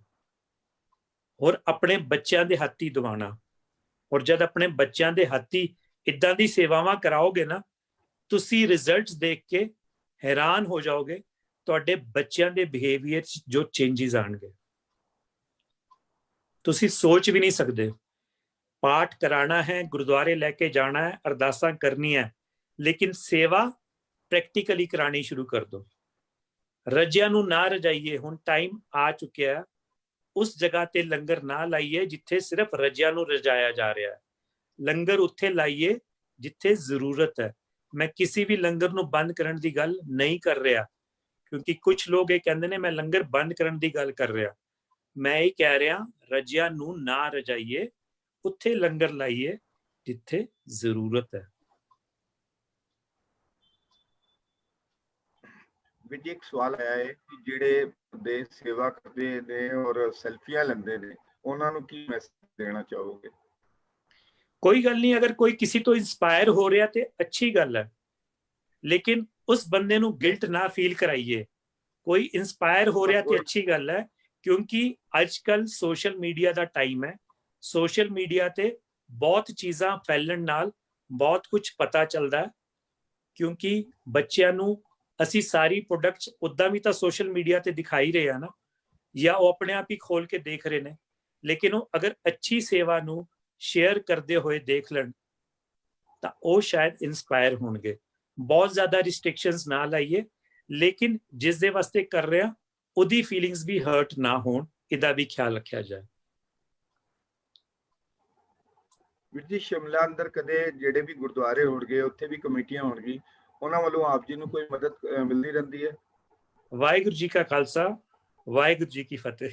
ਔਰ ਆਪਣੇ ਬੱਚਿਆਂ ਦੇ ਹੱਥੀਂ ਦਵਾਣਾ। ਔਰ ਜਦ ਆਪਣੇ ਬੱਚਿਆਂ ਦੇ ਹੱਥੀਂ ਇਦਾਂ ਦੀ ਸੇਵਾਵਾਂ ਕਰਾਓਗੇ ਨਾ, ਤੁਸੀਂ ਰਿਜ਼ਲਟਸ ਦੇਖ ਕੇ ਹੈਰਾਨ ਹੋ ਜਾਓਗੇ ਤੁਹਾਡੇ ਬੱਚਿਆਂ ਦੇ ਬਿਹੇਵੀਅਰ 'ਚ ਜੋ ਚੇਂਜਸ ਆਣਗੇ, ਤੁਸੀਂ ਸੋਚ ਵੀ ਨਹੀਂ ਸਕਦੇ। ਪਾਠ ਕਰਾਣਾ ਹੈ, ਗੁਰਦੁਆਰੇ ਲੈ ਕੇ ਜਾਣਾ ਹੈ, ਅਰਦਾਸਾਂ ਕਰਨੀ ਹੈ, ਲੇਕਿਨ ਸੇਵਾ ਪ੍ਰੈਕਟੀਕਲੀ ਕਰਾਣੀ ਸ਼ੁਰੂ ਕਰ ਦੋ। ਰੱਜਿਆਂ ਨੂੰ ਨਾ ਰਜਾਈਏ। ਹੁਣ ਟਾਈਮ ਆ ਚੁੱਕਿਆ, ਉਸ ਜਗ੍ਹਾ ਤੇ ਲੰਗਰ ਨਾ ਲਾਈਏ ਜਿੱਥੇ ਸਿਰਫ ਰੱਜਿਆਂ ਨੂੰ ਰਜਾਇਆ ਜਾ ਰਿਹਾ ਹੈ। ਲੰਗਰ ਉੱਥੇ ਲਾਈਏ ਜਿੱਥੇ ਜ਼ਰੂਰਤ ਹੈ। ਮੈਂ ਕਿਸੇ ਵੀ ਲੰਗਰ ਨੂੰ ਬੰਦ ਕਰਨ ਦੀ ਗੱਲ ਨਹੀਂ ਕਰ ਰਿਹਾ, ਕਿਉਂਕਿ ਕੁਝ ਲੋਕ ਇਹ ਕਹਿੰਦੇ ਨੇ ਮੈਂ ਲੰਗਰ ਬੰਦ ਕਰਨ ਦੀ ਗੱਲ ਕਰ ਰਿਹਾ। ਮੈਂ ਇਹ ਕਹਿ ਰਿਹਾ ਰੱਜਿਆਂ ਨੂੰ ਨਾ ਰਜਾਈਏ, ਉੱਥੇ ਲੰਗਰ ਲਾਈਏ ਜਿੱਥੇ ਜ਼ਰੂਰਤ ਹੈ। ਵਿੱਚ ਇੱਕ ਸਵਾਲ ਆਇਆ ਹੈ ਕਿ ਜਿਹੜੇ ਦੇ ਸੇਵਾ ਕਰਦੇ ਨੇ ਔਰ ਸੈਲਫੀਆਂ ਲੈਂਦੇ ਨੇ, ਉਹਨਾਂ ਨੂੰ ਕੀ ਮੈਸੇਜ ਦੇਣਾ ਚਾਹੋਗੇ? ਕੋਈ ਗੱਲ ਨਹੀਂ, ਅਗਰ ਕੋਈ ਕਿਸੇ ਤੋਂ ਇੰਸਪਾਇਰ ਹੋ ਰਿਹਾ ਤੇ ਅੱਛੀ ਗੱਲ ਹੈ, ਲੇਕਿਨ ਉਸ ਬੰਦੇ ਨੂੰ ਗਿਲਟ ਨਾ ਫੀਲ ਕਰਾਈਏ। ਕੋਈ ਇੰਸਪਾਇਰ ਹੋ ਰਿਹਾ ਤੇ ਅੱਛੀ ਗੱਲ ਹੈ, क्योंकि अजकल सोशल मीडिया का टाइम है। सोशल मीडिया ते बहुत चीज़ां फैलन नाल बहुत कुछ पता चलता है, क्योंकि बच्चों नू असी सारी प्रोडक्ट्स उदा भी तो सोशल मीडिया ते दिखाई रहे हैं ना, या वो अपने आप ही खोल के देख रहे हैं, लेकिन वो अगर अच्छी सेवा नू शेयर करते हुए देख लें तो वो शायद इंस्पायर होंगे। बहुत ज़्यादा रिस्ट्रिक्शंस ना लाइए, लेकिन जिस दे वास्ते कर रहे हैं उदी फीलिंग्स भी हर्ट ना होन, इदा भी ख्याल रखा जाए। ਵੀਰ ਜੀ ਸ਼ਿਮਲਾ ਅੰਦਰ ਕਦੇ ਜਿਹੜੇ ਵੀ ਗੁਰਦੁਆਰੇ ਹੋਣਗੇ ਉੱਥੇ ਵੀ ਕਮੇਟੀਆਂ ਹੋਣਗੀ, ਉਹਨਾਂ ਵੱਲੋਂ ਆਪ ਜੀ ਨੂੰ ਕੋਈ ਮਦਦ ਮਿਲਦੀ ਰਹਿੰਦੀ ਹੈ? ਵਾਹਿਗੁਰੂ ਜੀ ਕਾ ਖਾਲਸਾ, ਵਾਹਿਗੁਰੂ ਜੀ ਕੀ ਫਤਿਹ।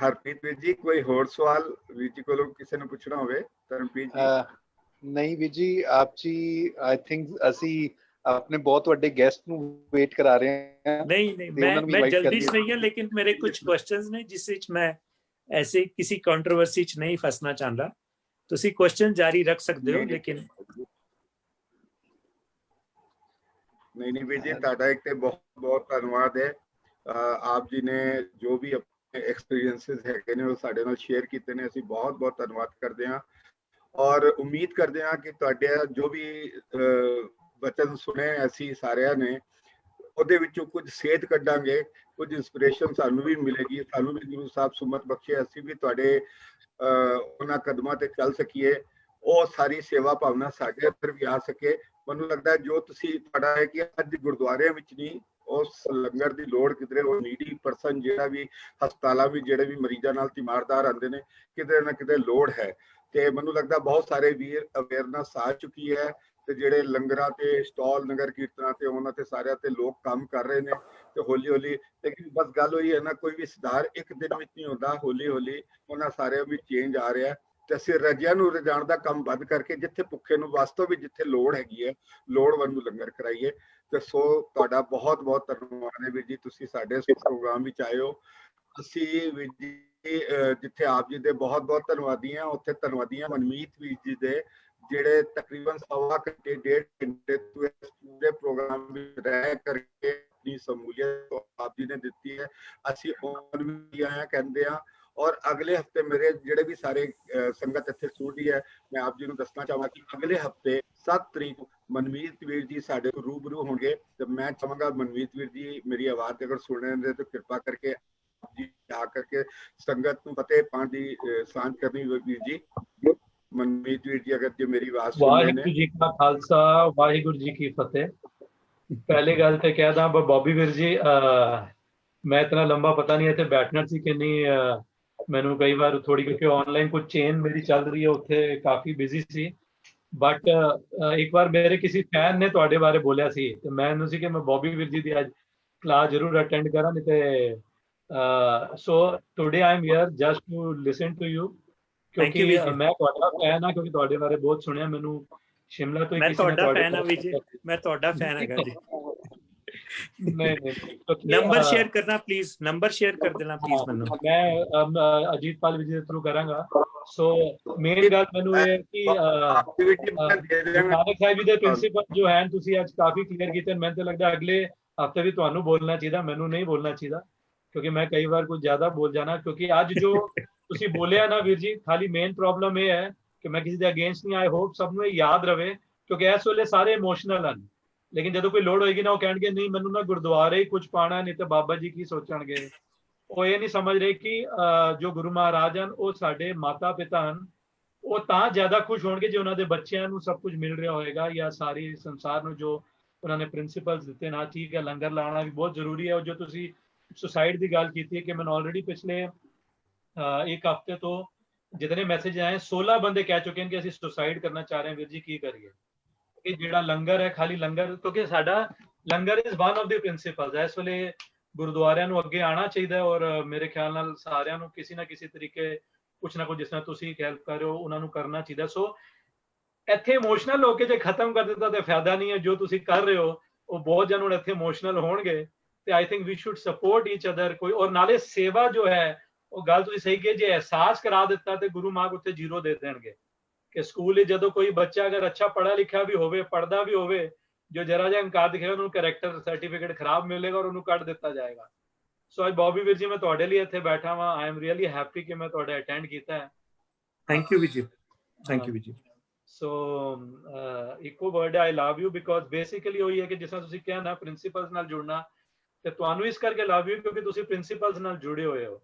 ਹਰਪ੍ਰੀਤ ਵੀਰ ਜੀ ਕੋਈ ਹੋਰ ਸਵਾਲ ਵੀਰ ਜੀ ਕੋਲੋਂ ਕਿਸੇ ਨੂੰ ਪੁੱਛਣਾ ਹੋਵੇ? ਧਰਮਪ੍ਰੀਤ ਜੀ। ਨਹੀਂ ਵੀਰ ਜੀ, ਆਪ ਜੀ ਆਈ ਥਿੰਕ ਅਸੀਂ अपने बहुत बड़े गेस्ट नु वेट करा रहे हैं। नहीं मैं जल्दी से नहीं है, लेकिन मेरे कुछ क्वेश्चंस ने जिस विच मैं ऐसे किसी कंट्रोवर्सी च नहीं फसना चाहता। तुसी क्वेश्चन जारी रख सकते हो, लेकिन नहीं ਵੀਰ ਜੀ ਤੁਹਾਡਾ ਇੱਕ ਤੇ ਬਹੁਤ ਬਹੁਤ ਧੰਨਵਾਦ ਹੈ। ਆਪ ਜੀ ਨੇ ਜੋ ਵੀ ਆਪਣੇ ਐਕਸਪੀਰੀਐਂਸਸ ਹੈਗੇ ਨੇ ਉਹ ਸਾਡੇ ਨਾਲ ਸ਼ੇਅਰ ਕੀਤੇ ਨੇ, ਅਸੀਂ ਬਹੁਤ ਬਹੁਤ ਧੰਨਵਾਦ ਕਰਦੇ ਹਾਂ ਔਰ ਉਮੀਦ ਕਰਦੇ ਹਾਂ ਕਿ ਤੁਹਾਡੇ ਜੋ ਵੀ ਬਚਨ ਸੁਣੇ ਅਸੀਂ ਸਾਰਿਆਂ ਨੇ ਉਹਦੇ ਵਿੱਚੋਂ ਕੁਝ ਸੇਧ ਕੱਢਾਂਗੇ, ਕੁਝ ਇੰਸਪੀਰੇਸ਼ਨ ਸਾਨੂੰ ਵੀ ਮਿਲੇਗੀ, ਸਾਨੂੰ ਵੀ ਗੁਰੂ ਸਾਹਿਬ ਸੁਮਤ ਬਖਸ਼ੇ ਅਸੀਂ ਵੀ ਤੁਹਾਡੇ ਉਹਨਾਂ ਕਦਮਾਂ ਤੇ ਚੱਲ ਸਕੀਏ, ਉਹ ਸਾਰੀ ਸੇਵਾ ਭਾਵਨਾ ਸਾਡੇ ਅੰਦਰ ਵੀ ਆ ਸਕੇ। ਮੈਨੂੰ ਲੱਗਦਾ ਜੋ ਤੁਸੀਂ ਤੁਹਾਡਾ ਹੈ ਕਿ ਅੱਜ ਗੁਰਦੁਆਰਿਆਂ ਵਿੱਚ ਨਹੀਂ, ਉਸ ਲੰਗਰ ਦੀ ਲੋੜ ਕਿਧਰੇ ਉਹ ਨੀਡੀ ਪਰਸਨ ਜਿਹੜਾ ਵੀ ਹਸਪਤਾਲਾਂ ਵਿੱਚ ਜਿਹੜੇ ਵੀ ਮਰੀਜ਼ਾਂ ਨਾਲ ਤਿਮਾਰਦਾਰ ਆਉਂਦੇ ਨੇ, ਕਿਤੇ ਨਾ ਕਿਤੇ ਲੋੜ ਹੈ। ਤੇ ਮੈਨੂੰ ਲੱਗਦਾ ਬਹੁਤ ਸਾਰੇ ਵੀਰ ਅਵੇਅਰਨੈਸ ਆ ਚੁੱਕੀ ਹੈ ਤੇ ਜਿਹੜੇ ਲੰਗਰਾਂ ਤੇ ਸਟਾਲ ਨਗਰ ਕੀਰਤਨਾਂ ਤੇ ਉਹਨਾਂ ਤੇ ਸਾਰਿਆਂ ਤੇ ਲੋਕ ਕੰਮ ਕਰ ਰਹੇ ਨੇ ਤੇ ਹੌਲੀ ਹੌਲੀ, ਲੇਕਿਨ ਬਸ ਗੱਲ ਹੋਈ ਹੈ ਨਾ ਕੋਈ ਵੀ ਸੁਧਾਰ ਇੱਕ ਦਿਨ ਵਿੱਚ ਨਹੀਂ ਹੁੰਦਾ, ਹੌਲੀ ਹੌਲੀ ਉਹਨਾਂ ਸਾਰਿਆਂ ਵਿੱਚ ਚੇਂਜ ਆ ਰਿਹਾ ਤੇ ਅਸੀਂ ਰਜਿਆਂ ਨੂੰ ਰਜਾਉਣ ਦਾ ਕੰਮ ਬੰਦ ਕਰਕੇ ਜਿੱਥੇ ਭੁੱਖੇ ਨੂੰ ਵਾਸਤਵ ਵਿੱਚ ਜਿੱਥੇ ਲੋੜ ਹੈਗੀ ਹੈ ਲੋੜਵੰਦ ਨੂੰ ਲੰਗਰ ਕਰਾਈਏ। ਤੇ ਸੋ ਤੁਹਾਡਾ ਬਹੁਤ ਬਹੁਤ ਧੰਨਵਾਦ ਹੈ ਵੀਰ ਜੀ, ਤੁਸੀਂ ਸਾਡੇ ਇਸ ਪ੍ਰੋਗਰਾਮ ਵਿੱਚ ਆਏ ਹੋ। ਅਸੀਂ ਵੀਰ ਜੀ ਜਿੱਥੇ ਆਪ ਜੀ ਦੇ ਬਹੁਤ ਬਹੁਤ ਧੰਨਵਾਦੀ ਹਾਂ, ਉੱਥੇ ਧੰਨਵਾਦੀ ਹਾਂ ਮਨਮੀਤ ਵੀਰ ਜੀ ਦੇ ਜਿਹੜੇ ਤਕਰੀਬਨ 1.5 ਘੰਟੇ 1.5 ਘੰਟੇ ਪੂਰੇ ਪ੍ਰੋਗਰਾਮ ਵਿੱਚ ਰਹਿ ਕਰਕੇ ਆਪਣੀ ਸਮੂਲੀਅਤ ਆਪ ਜੀ ਨੇ ਦਿੱਤੀ ਹੈ। ਅਸੀਂ ਉਹਨਾਂ ਨੂੰ ਵੀ ਆਇਆ ਕਹਿੰਦੇ ਹਾਂ ਔਰ ਅਗਲੇ ਹਫਤੇ ਮੇਰੇ ਜਿਹੜੇ ਵੀ ਸਾਰੇ ਸੰਗਤ ਇੱਥੇ ਸੁਣਦੀ ਹੈ, ਮੈਂ ਆਪ ਜੀ ਨੂੰ ਦੱਸਣਾ ਚਾਹਾਂਗਾ ਕਿ ਅਗਲੇ ਹਫਤੇ 7 ਤਰੀਕ ਮਨਮੀਤ ਵੀਰ ਜੀ ਸਾਡੇ ਰੂਬਰੂ ਹੋਣਗੇ ਤੇ ਮੈਂ ਚਾਹਾਂਗਾ ਮਨਮੀਤ ਵੀਰ ਜੀ ਮੇਰੀ ਆਵਾਜ਼ ਅਗਰ ਸੁਣ ਰਹੇ ਨੇ ਤਾਂ ਕਿਰਪਾ ਕਰਕੇ ਜੀ ਆ ਕਰਕੇ ਸੰਗਤ ਨੂੰ ਫਤਿਹ ਪਾਉਣ ਦੀ ਸਾਂਝ ਕਰਨੀ ਵੀਰ ਜੀ। ਮਨਮੀਤ ਵੀਰ ਜੀ ਅਗਰ ਜੇ ਮੇਰੀ ਆਵਾਜ਼ ਸੁਣ ਰਹੇ ਨੇ। ਵਾਹਿਗੁਰੂ ਜੀ ਕਾ ਖਾਲਸਾ, ਵਾਹਿਗੁਰੂ ਜੀ ਕੀ ਫਤਿਹ। पहले गल तो कह दा बॉबी वीर जी, मैं इतना लंबा पता नहीं इतने बैठना सी कि नहीं, मैनू कई बार थोड़ी क्योंकि ऑनलाइन कुछ चेन मेरी चल रही है उत्थे काफ़ी बिजी सी, बट एक बार मेरे किसी फैन ने तुहाडे बारे बोलिया सी ते मैं इन्हू सी कि मैं बॉबी वीर जी दी अज क्लास जरूर अटेंड करा, नहीं ते so today I am here just to listen to you, क्योंकि मैं तुहाडा फैन हाँ, क्योंकि तुहाडे बारे बहुत सुनिया, मैनू शिमला तो मैं तुहाडा फैन हां विजय, मैं तुहाडा फैन हां जी। नहीं नंबर शेयर करना प्लीज, नंबर शेयर कर देना प्लीज मैनू। मैं अजीतपाल विजय थ्रू करांगा। सो मेन गल मैनू ये कि नानक साहिब जी दे प्रिंसिपल जो हैं तुसी आज काफी क्लियर कीते, मैं तो लगदा अगले हफ्ते भी तुहानू बोलना चाहिए, मैनू नहीं बोलना चाहिए, क्योंकि मैं कई बार कुछ ज्यादा बोल जाना, क्योंकि आज जो तुसी बोलिया ना वीर जी, खाली मेन प्रॉब्लम ये है कि मैं किसी के अगेंस्ट नहीं, आई होप सबनू याद रहे, क्योंकि इस वेले सारे इमोशनल हैं, लेकिन जो कोई लोड़ होएगी ना वो कहेंगे नहीं मैनू ना गुरुद्वारे ही कुछ पाना, नहीं तो बाबा जी की सोचणगे। वो ये नहीं समझ रहे कि जो गुरु महाराज हैं वो साडे माता पिता हैं, वो तां ज्यादा खुश होणगे जो उन्होंने बच्चों को सब कुछ मिल रहा होएगा, या सारी संसार में जो उन्होंने प्रिंसिपल्स दिते ना। ठीक है, लंगर लाना भी बहुत जरूरी है, और जो तुसी सुसाइड की गल की है कि मैंने ऑलरेडी पिछले एक हफ्ते तो जितने मैसेज आए 16 बंदे कह चुके हैं कि असं सुसाइड करना चाह रहे हैं, वीर जी की करिए कि जेड़ा लंगर है खाली लंगर, क्योंकि साडा langar is one of the principles है। इस वेले गुरुद्वारियां नूं अगे आना चाहिए, और मेरे ख्याल नाल सारियां नूं किसी ना किसी तरीके कुछ ना कुछ जिस तरह तुसीं हेल्प कर रहे हो उन्हां नूं करना चाहिए। सो इत्थे इमोशनल होके जे खत्म कर दिता तो फायदा नहीं है, जो तुसीं कर रहे हो वो बहुत जन हुण इत्थे इमोशनल होणगे, ते I think we should support each other कोई, और नाले सेवा जो है वो गल तुसीं सही कि जे एहसास करा दिता तो गुरु मार्ग उत्थे 0 दे देणगे कि स्कूल जो कोई बच्चा अगर अच्छा पढ़ा लिखा भी होवे, पढ़दा भी होवे, जो जरा जा इनकार दिखेगा ਉਹਨੂੰ ਕੈਰੈਕਟਰ ਸਰਟੀਫਿਕੇਟ ਖਰਾਬ ਮਿਲੇਗਾ ਔਰ ਉਹਨੂੰ ਕੱਢ ਦਿੱਤਾ ਜਾਏਗਾ। ਸੋ ਅੱਜ ਬੌਬੀ ਵੀਰ ਜੀ ਮੈਂ ਤੁਹਾਡੇ ਲਈ ਇੱਥੇ ਬੈਠਾ ਹਾਂ। ਆਈ ਐਮ ਰੀਅਲੀ ਹੈਪੀ ਕਿ ਮੈਂ ਤੁਹਾਡੇ ਅਟੈਂਡ ਕੀਤਾ ਹੈ। Thank you Viji, thank you Viji. So ਇੱਕੋ word I love you, because basically ਉਹੀ ਹੈ ਕਿ ਜਿਸ ਤਰ੍ਹਾਂ ਤੁਸੀਂ ਕਿਹਾ ਨਾ ਪ੍ਰਿੰਸੀਪਲਸ ਨਾਲ ਜੁੜਨਾ, ਤੇ ਤੁਹਾਨੂੰ ਇਸ ਕਰਕੇ ਲਵ ਯੂ ਕਿਉਂਕਿ ਤੁਸੀਂ ਪ੍ਰਿੰਸੀਪਲਸ ਨਾਲ ਜੁੜੇ ਹੋਏ ਹੋ,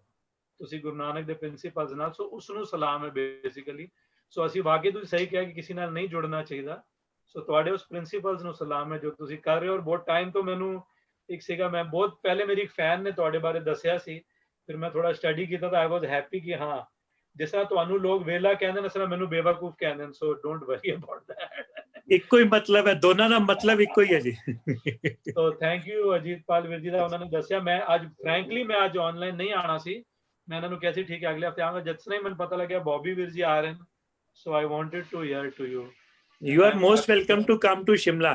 ਤੁਸੀਂ ਗੁਰੂ ਨਾਨਕ ਦੇ ਪ੍ਰਿੰਸੀਪਲਸ ਨਾਲ। ਸੋ ਉਸ ਨੂੰ ਸਲਾਮ ਹੈ ਬੇਸਿਕਲੀ। ਸੋ ਅਸੀਂ ਵਾਕਈ ਤੁਸੀਂ ਸਹੀ ਕਿਹਾ ਕਿ ਕਿਸੇ ਨਾਲ ਨਹੀਂ ਜੁੜਨਾ ਚਾਹੀਦਾ। ਸੋ ਤੁਹਾਡੇ ਉਸ ਪ੍ਰਿੰਸੀਪਲਸ ਨੂੰ ਸਲਾਮ ਹੈ ਜੋ ਤੁਸੀਂ ਕਰ ਰਹੇ ਹੋ। ਔਰ ਬਹੁਤ ਟਾਈਮ ਤੋਂ ਮੈਨੂੰ ਇੱਕ ਸੀਗਾ, ਮੈਂ ਬਹੁਤ ਪਹਿਲੇ ਮੇਰੀ ਇੱਕ ਫੈਨ ਨੇ ਤੁਹਾਡੇ ਬਾਰੇ ਦੱਸਿਆ ਸੀ, ਫਿਰ ਮੈਂ ਥੋੜਾ ਸਟੱਡੀ ਕੀਤਾ ਤਾਂ ਆਈ ਵਾਸ ਹੈਪੀ ਕਿ ਹਾਂ ਜਿਸ ਤਰ੍ਹਾਂ ਤੁਹਾਨੂੰ ਲੋਕ ਵੇਲਾ ਕਹਿੰਦੇ ਨੇ ਇਸ ਤਰ੍ਹਾਂ ਮੈਨੂੰ ਬੇਵਕੂਫ ਕਹਿੰਦੇ ਨੇ। ਸੋ ਡੋਂਟ ਵਰੀ ਅਬਾਊਟ ਦੈਟ। ਇੱਕੋ ਹੀ ਮਤਲਬ ਹੈ, ਦੋਨਾਂ ਦਾ ਮਤਲਬ ਇੱਕੋ ਹੀ ਹੈ ਜੀ। ਸੋ ਥੈਂਕ ਯੂ ਅਜੀਤਪਾਲ ਵੀਰ ਜੀ ਦਾ, ਉਹਨਾਂ ਨੇ ਦੱਸਿਆ। ਮੈਂ ਅੱਜ ਫ੍ਰੈਂਕਲੀ ਮੈਂ ਅੱਜ ਆਨਲਾਈਨ ਨਹੀਂ ਆਣਾ ਸੀ, ਮੈਂ ਇਹਨਾਂ ਨੂੰ ਕਿਹਾ ਸੀ ਠੀਕ ਹੈ ਅਗਲੇ ਹਫਤੇ ਆਵਾਂਗਾ। ਜਿਸ ਤਰ੍ਹਾਂ ਹੀ ਮੈਨੂੰ ਪਤਾ ਲੱਗਿਆ ਬੌਬੀ ਵੀਰ ਜੀ ਆ ਰਹੇ ਨੇ, so I wanted to hear to you. You are most welcome to come to Shimla.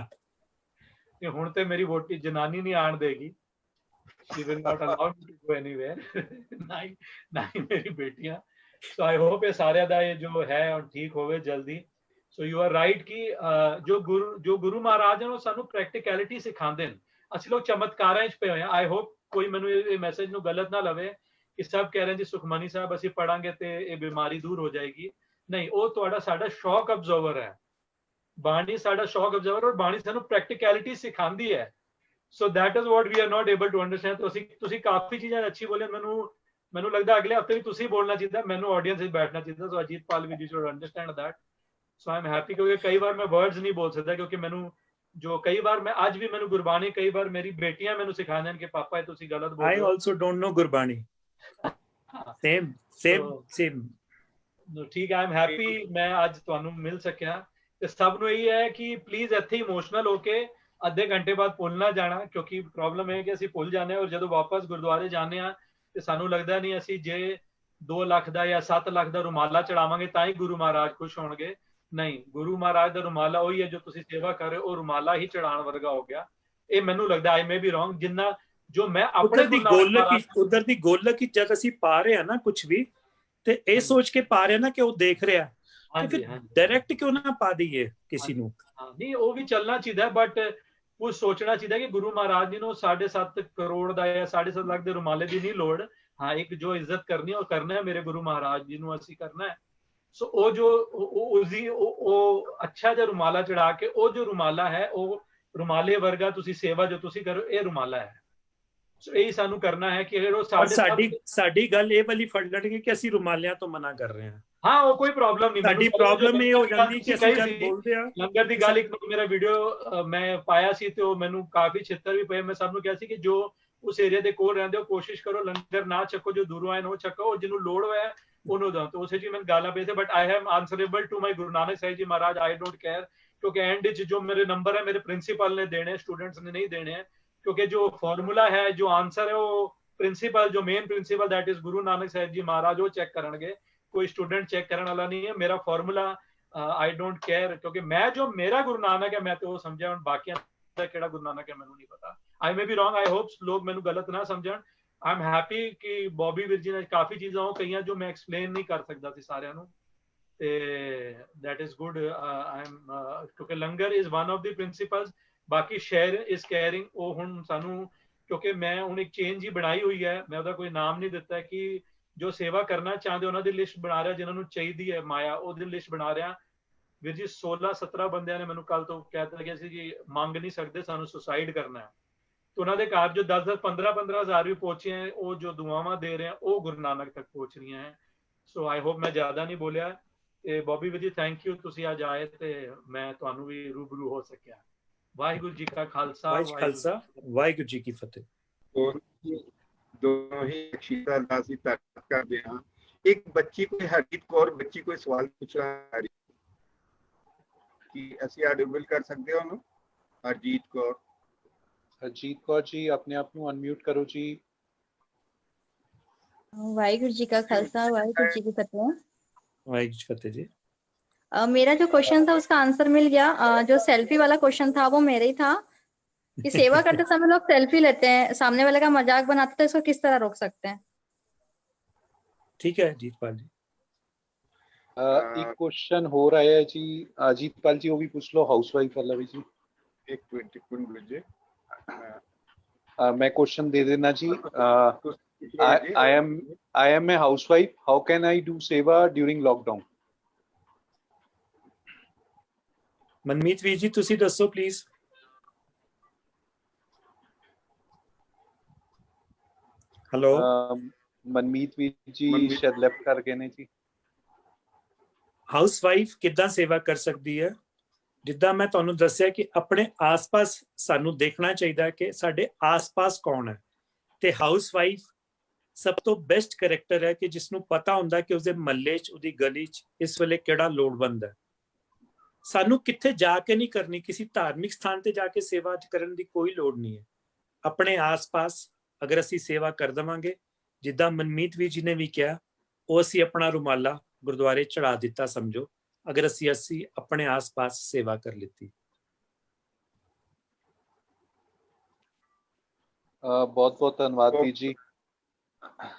ਕਿ ਹੁਣ ਤੇ ਮੇਰੀ ਵੋਟੀ ਜਨਾਨੀ ਨਹੀਂ ਆਣ ਦੇਗੀ, she will not allow me to go anywhere, ਨਾ ਹੀ ਮੇਰੀ ਬੇਟੀਆਂ। ਸੋ ਆਈ ਹੋਪ ਇਹ ਸਾਰਿਆਂ ਦਾ ਇਹ ਜੋ ਹੈ ਹੁਣ ਠੀਕ ਹੋਵੇ ਜਲਦੀ। ਸੋ ਯੂ ਆਰ ਰਾਈਟ ਕਿ ਜੋ ਗੁਰੂ ਮਹਾਰਾਜ ਨੇ ਉਹ ਸਾਨੂੰ ਪ੍ਰੈਕਟੀਕੈਲਿਟੀ ਸਿਖਾਉਂਦੇ ਨੇ। ਅਸੀਂ ਲੋਕ ਚਮਤਕਾਰਾਂ 'ਚ ਪਏ ਹੋਏ ਹਾਂ। ਆਈ ਹੋਪ ਕੋਈ ਮੈਨੂੰ ਇਹ ਮੈਸੇਜ ਨੂੰ ਗਲਤ ਨਾ ਲਵੇ ਕਿ ਸਭ ਕਹਿ ਰਹੇ ਜੀ ਸੁਖਮਨੀ ਸਾਹਿਬ ਅਸੀਂ ਪੜਾਂਗੇ ਤੇ ਇਹ ਬਿਮਾਰੀ ਦੂਰ ਹੋ ਜਾਏਗੀ। ਨਹੀਂ, ਉਹ ਤੁਹਾਡਾ ਸਾਡਾ ਸ਼ੌਕ ਅਬਜ਼ਰਵਰ ਹੈ। ਬਾਣੀ ਸਾਡਾ ਸ਼ੌਕ ਅਬਜ਼ਰਵਰ, ਔਰ ਬਾਣੀ ਸਾਨੂੰ ਪ੍ਰੈਕਟੀਕੈਲਿਟੀ ਸਿਖਾਉਂਦੀ ਹੈ। So that is what we are not able to understand. ਤੁਸੀਂ ਕਾਫੀ ਚੀਜ਼ਾਂ ਅੱਛੀ ਬੋਲੇ, ਮੈਨੂੰ ਲੱਗਦਾ ਅਗਲੇ ਹਫਤੇ ਵੀ ਤੁਸੀਂ ਬੋਲਣਾ ਚਾਹੀਦਾ, ਮੈਨੂੰ ਆਡੀਅנס ਵਿੱਚ ਬੈਠਣਾ ਚਾਹੀਦਾ। ਸੋ ਅਜੀਤਪਾਲ ਵੀ you should understand that. So I am happy ਕਿਉਂਕਿ ਕਈ ਵਾਰ ਮੈਂ ਵਰਡਸ ਨਹੀਂ ਬੋਲ ਸਕਦਾ, ਕਿਉਂਕਿ ਮੈਨੂੰ ਜੋ ਕਈ ਵਾਰ ਮੈਂ ਅੱਜ ਵੀ ਮੈਨੂੰ ਗੁਰਬਾਣੀ ਕਈ ਵਾਰ ਮੇਰੀ ਬੇਟੀਆਂ ਮੈਨੂੰ ਸਿਖਾਉਂਦੀਆਂ ਨੇ ਕਿ ਪਾਪਾ ਇਹ ਤੁਸੀਂ ਗਲਤ ਬੋਲ ਰਹੇ ਹੋ। I also don't know Gurbani. same ਠੀਕ ਹੈ, ਆਈ ਐਮ ਹੈਪੀ ਮੈਂ ਅੱਜ ਤੁਹਾਨੂੰ ਮਿਲ ਸਕਿਆ। ਤੇ ਸਭ ਨੂੰ ਇਹ ਹੈ ਕਿ ਪਲੀਜ਼ ਇੱਥੇ ਇਮੋਸ਼ਨਲ ਹੋ ਕੇ ਅੱਧੇ ਘੰਟੇ ਬਾਅਦ ਭੁੱਲ ਨਾ ਜਾਣਾ, ਕਿਉਂਕਿ ਪ੍ਰੋਬਲਮ ਹੈ ਕਿ ਅਸੀਂ ਭੁੱਲ ਜਾਂਦੇ ਹਾਂ ਔਰ ਜਦੋਂ ਵਾਪਸ ਗੁਰਦੁਆਰੇ ਜਾਂਦੇ ਹਾਂ ਤੇ ਸਾਨੂੰ ਲੱਗਦਾ ਨਹੀਂ ਅਸੀਂ ਜੇ 2 ਲੱਖ ਦਾ ਜਾਂ 7 ਲੱਖ ਦਾ ਰੁਮਾਲਾ ਚੜਾਵਾਂਗੇ ਤਾਂ ਹੀ ਗੁਰੂ ਮਹਾਰਾਜ ਖੁਸ਼ ਹੋਣਗੇ। ਨਹੀਂ, ਗੁਰੂ ਮਹਾਰਾਜ ਦਾ ਰੁਮਾਲਾ ਉਹੀ ਹੈ ਜੋ ਤੁਸੀਂ ਸੇਵਾ ਕਰ ਰਹੇ ਹੋ, ਉਹ ਰੁਮਾਲਾ ਹੀ ਚੜਾਉਣ ਵਰਗਾ ਹੋ ਗਿਆ। ਇਹ ਮੈਨੂੰ ਲੱਗਦਾ, ਆਈ ਮੇ ਬੀ ਰੋਂਗ, ਜਿੰਨਾ ਜੋ ਮੈਂ ਆਪਣੇ ਉਧਰ ਦੀ ਗੋਲਕ ਹੀ ਜਦ ਅਸੀਂ ਪਾ ਰਹੇ ਹਾਂ ਨਾ ਕੁਝ ਵੀ, ਤੇ ਇਹ ਸੋਚ ਕੇ ਪਾ ਰਹੇ ਨਾ ਕਿ ਉਹ ਦੇਖ ਰਿਹਾ, डायरेक्ट क्यों ना पा दीए किसी ਨੂੰ। ਨਹੀਂ, ਉਹ ਵੀ ਚੱਲਣਾ ਚਾਹੀਦਾ, ਬਟ ਉਹ ਸੋਚਣਾ ਚਾਹੀਦਾ ਕਿ ਗੁਰੂ ਮਹਾਰਾਜ ਜੀ ਨੂੰ 7.5 ਕਰੋੜ ਦਾ ਜਾਂ 7.5 ਲੱਖ ਦੇ ਰੁਮਾਲੇ ਦੀ ਨਹੀਂ ਲੋੜ। ਹਾਂ, ਇੱਕ ਜੋ ਇੱਜ਼ਤ ਕਰਨੀ ਉਹ ਕਰਨਾ ਹੈ, ਮੇਰੇ ਗੁਰੂ ਮਹਾਰਾਜ ਜੀ ਨੂੰ ਅਸੀਂ ਕਰਨਾ ਹੈ। ਸੋ ਉਹ ਜੋ ਉਸਦੀ ਉਹ ਅੱਛਾ ਜਿਹਾ ਰੁਮਾਲਾ ਚੜਾ ਕੇ, ਉਹ ਜੋ ਰੁਮਾਲਾ ਹੈ ਉਹ ਰੁਮਾਲੇ ਵਰਗਾ ਤੁਸੀਂ ਸੇਵਾ ਜੋ ਤੁਸੀਂ ਕਰੋ ਇਹ ਰੁਮਾਲਾ ਹੈ। ਸੋ ਇਹ ਸਾਨੂੰ ਕਰਨਾ ਹੈ ਕਿ ਉਹ ਸਾਡੀ ਗੱਲ ਇਹ ਵਾਲੀ ਫੜ ਲੈਣਗੇ ਕਿ ਅਸੀਂ ਰੁਮਾਲਿਆਂ ਤੋਂ ਮਨਾ ਕਰ ਰਹੇ ਹਾਂ। ਹਾਂ, ਉਹ ਕੋਈ ਪ੍ਰੋਬਲਮ ਨਹੀਂ। ਸਾਡੀ ਪ੍ਰੋਬਲਮ ਇਹ ਹੋ ਜਾਂਦੀ ਕਿ ਅਸੀਂ ਜਦ ਬੋਲਦੇ ਹਾਂ ਲੰਗਰ ਦੀ ਗੱਲ, ਇੱਕ ਮੇਰਾ ਵੀਡੀਓ ਮੈਂ ਪਾਇਆ ਸੀ ਤੇ ਉਹ ਮੈਨੂੰ ਕਾਫੀ ਛਿੱਤਰ ਵੀ ਪਏ। ਮੈਂ ਸਭ ਨੂੰ ਕਿਹਾ ਸੀ ਕਿ ਜੋ ਉਸ ਏਰੀਆ ਦੇ ਕੋਲ ਰਹਿੰਦੇ ਹੋ ਕੋਸ਼ਿਸ਼ ਕਰੋ ਲੰਗਰ ਨਾ ਚੱਕੋ, ਜੋ ਦੂਰੋਂ ਆਏ ਉਹ ਚੱਕੋ, ਜਿਹਨੂੰ ਲੋੜ ਹੋਇਆ ਉਹਨੂੰ ਦੋ। तो उसे जी मैंने गाला पे थे, but I am answerable to my Guru Nanak Sahib ji Maharaj. I don't care, क्योंकि एंड जो मेरे नंबर है मेरे प्रिंसिपल ने देने, स्टूडेंट्स ने नहीं देने हैं, क्योंकि जो फॉर्मूला है जो आंसर है वो प्रिंसिपल जो मेन प्रिंसिपल दैट इज गुरु नानक साहिब जी महाराज वो चेक करेंगे, कोई स्टूडेंट चेक करने वाला नहीं है। मेरा फॉर्मूला आई डोंट केयर, क्योंकि मैं जो मेरा गुरु नानक है मैं तो वो समझा, बाकी केड़ा गुरु नानक है मैनू नहीं पता। I may be wrong, I hope लोग मैनू गलत ना समझण। आई एम हैप्पी कि बॉबी ਵੀਰ ਜੀ ਨੇ ਕਾਫੀ ਚੀਜ਼ਾਂ ਉਹ ਕਈਆਂ ਜੋ ਮੈਂ ਐਕਸਪਲੇਨ ਨਹੀਂ ਕਰ ਸਕਦਾ ਸੀ ਸਾਰਿਆਂ ਨੂੰ, ਤੇ that is good। I am ਕਿਉਂਕਿ ਲੰਗਰ is one of the principles, ਬਾਕੀ share is caring। ਉਹ ਹੁਣ ਸਾਨੂੰ, ਕਿਉਂਕਿ ਮੈਂ ਹੁਣ ਇੱਕ ਚੇਂਜ ਹੀ ਬਣਾਈ ਹੋਈ ਹੈ, ਮੈਂ ਉਹਦਾ ਕੋਈ ਨਾਮ ਨਹੀਂ ਦਿੱਤਾ, ਕਿ ਜੋ ਸੇਵਾ ਕਰਨਾ ਚਾਹੁੰਦੇ ਉਹਨਾਂ ਦੀ ਲਿਸਟ ਬਣਾ ਰਿਹਾ, ਜਿਨ੍ਹਾਂ ਨੂੰ ਚਾਹੀਦੀ ਹੈ ਮਾਇਆ ਉਹਦੀ ਲਿਸਟ ਬਣਾ ਰਿਹਾ। ਵੀਰ ਜੀ 16-17 ਬੰਦਿਆਂ ਨੇ ਮੈਨੂੰ ਕੱਲ ਤੋਂ ਕਹਿ ਦਿੱਤਾ ਗਿਆ ਸੀ ਕਿ ਮੰਗ ਨਹੀਂ ਸਕਦੇ, ਸਾਨੂੰ ਸੁਸਾਈਡ ਕਰਨਾ ਹੈ। तो उन्होंने घर जो 10-10, 15-15 हज़ार भी पहुंचे हैं, वो जो दुआवां दे रहे हैं वो गुरु नानक तक पहुंच रही हैं। सो आई होप मैं ज्यादा नहीं बोलिया। बॉबी ਵੀਰ ਜੀ ਥੈਂਕ ਯੂ, ਤੁਸੀਂ ਅੱਜ ਆਏ ਤੇ ਮੈਂ ਤੁਹਾਨੂੰ ਵੀ ਰੂਬਰੂ ਹੋ ਸਕਿਆ। ਵਾਹਿਗੁਰੂ ਜੀ ਕਾ ਖਾਲਸਾ, ਵਾਹਿਗੁਰੂ ਜੀ ਕੀ ਫਤਿਹ। दोनों ही अक्षिता दासी करते हैं। एक बच्ची कोई हरजीत कौर बच्ची कोई सवाल पूछ रहा है कि ਅਸੀਂ ਐਡਿਬਲ ਕਰ ਸਕਦੇ ਹਾਂ ਉਹਨੂੰ। ਹਰਜੀਤ ਕੌਰ, ਹਰਜੀਤ ਕੌਰ ਜੀ ਆਪਣੇ ਆਪ ਨੂੰ ਅਨਮਿਊਟ ਕਰੋ ਜੀ। ਵਾਹਿਗੁਰੂ ਜੀ ਕਾ ਖਾਲਸਾ, ਵਾਹਿਗुरु जी की फतेह। वाहिगुरु जी फतेह जी। मेरा जो क्वेश्चन था उसका आंसर मिल गया। जो सेल्फी वाला क्वेश्चन था वो मेरा ही था कि सेवा करते समय लोग सेल्फी लेते हैं, सामने वाले का मजाक बनाते हैं, इसको किस तरह रोक सकते हैं? ठीक है जीतपाल जी। एक क्वेश्चन हो रहा है जी, जीतपाल जी वो भी पूछ लो, हाउसवाइफ वाला भी जी। एक मिनट गुरु जी मैं क्वेश्चन दे देना जी। कुछ I am a housewife. How can I do सेवा during lockdown? ਮਨਮੀਤ ਵੀਰ ਜੀ ਤੁਸੀਂ ਦੱਸੋ ਪਲੀਜ਼। ਹੈਲੋ ਮਨਮੀਤ ਵੀਰ ਜੀ ਸ਼ਾਇਦ ਲੈਫਟ ਕਰ ਗਏ ਨੇ ਜੀ। ਹਾਊਸ ਵਾਈਫ ਕਿੱਦਾਂ ਸੇਵਾ ਕਰ ਸਕਦੀ ਹੈ? ਜਿੱਦਾਂ ਮੈਂ ਤੁਹਾਨੂੰ ਦੱਸਿਆ ਕਿ ਆਪਣੇ ਆਸ-ਪਾਸ ਸਾਨੂੰ ਦੇਖਣਾ ਚਾਹੀਦਾ ਕਿ ਸਾਡੇ ਆਸ-ਪਾਸ ਕੌਣ ਹੈ, ਤੇ ਹਾਊਸ ਵਾਈਫ ਸਭ ਤੋਂ ਬੈਸਟ ਕਰੈਕਟਰ ਹੈ ਕਿ ਜਿਸ ਨੂੰ ਪਤਾ ਹੁੰਦਾ ਕਿ ਉਸਦੇ ਮਹੱਲੇ 'ਚ, ਉਹਦੀ ਗਲੀ 'ਚ ਇਸ ਵੇਲੇ ਕਿਹੜਾ ਲੋੜਵੰਦ ਹੈ। ਸਾਨੂੰ ਕਿੱਥੇ ਜਾ ਕੇ ਨਹੀਂ ਕਰਨੀ, ਕਿਸੇ ਧਾਰਮਿਕ ਸਥਾਨ ਤੇ ਜਾ ਕੇ ਸੇਵਾ ਕਰਨ ਦੀ ਕੋਈ ਲੋੜ ਨਹੀਂ ਹੈ। ਆਪਣੇ ਆਸ-ਪਾਸ ਅਗਰ ਅਸੀਂ ਸੇਵਾ ਕਰ ਦੇਵਾਂਗੇ, ਜਿੱਦਾਂ ਮਨਮੀਤ ਵੀਰ ਜੀ ਨੇ ਵੀ ਕਿਹਾ, ਉਹ ਅਸੀਂ ਆਪਣਾ ਰੁਮਾਲਾ ਗੁਰਦੁਆਰੇ ਚੜਾ ਦਿੱਤਾ ਸਮਝੋ, ਅਗਰ ਅਸੀਂ ਆਪਣੇ ਆਸ-ਪਾਸ ਸੇਵਾ ਕਰ ਲਿੱਤੀ। बहुत बहुत धन्यवाद वीर जी।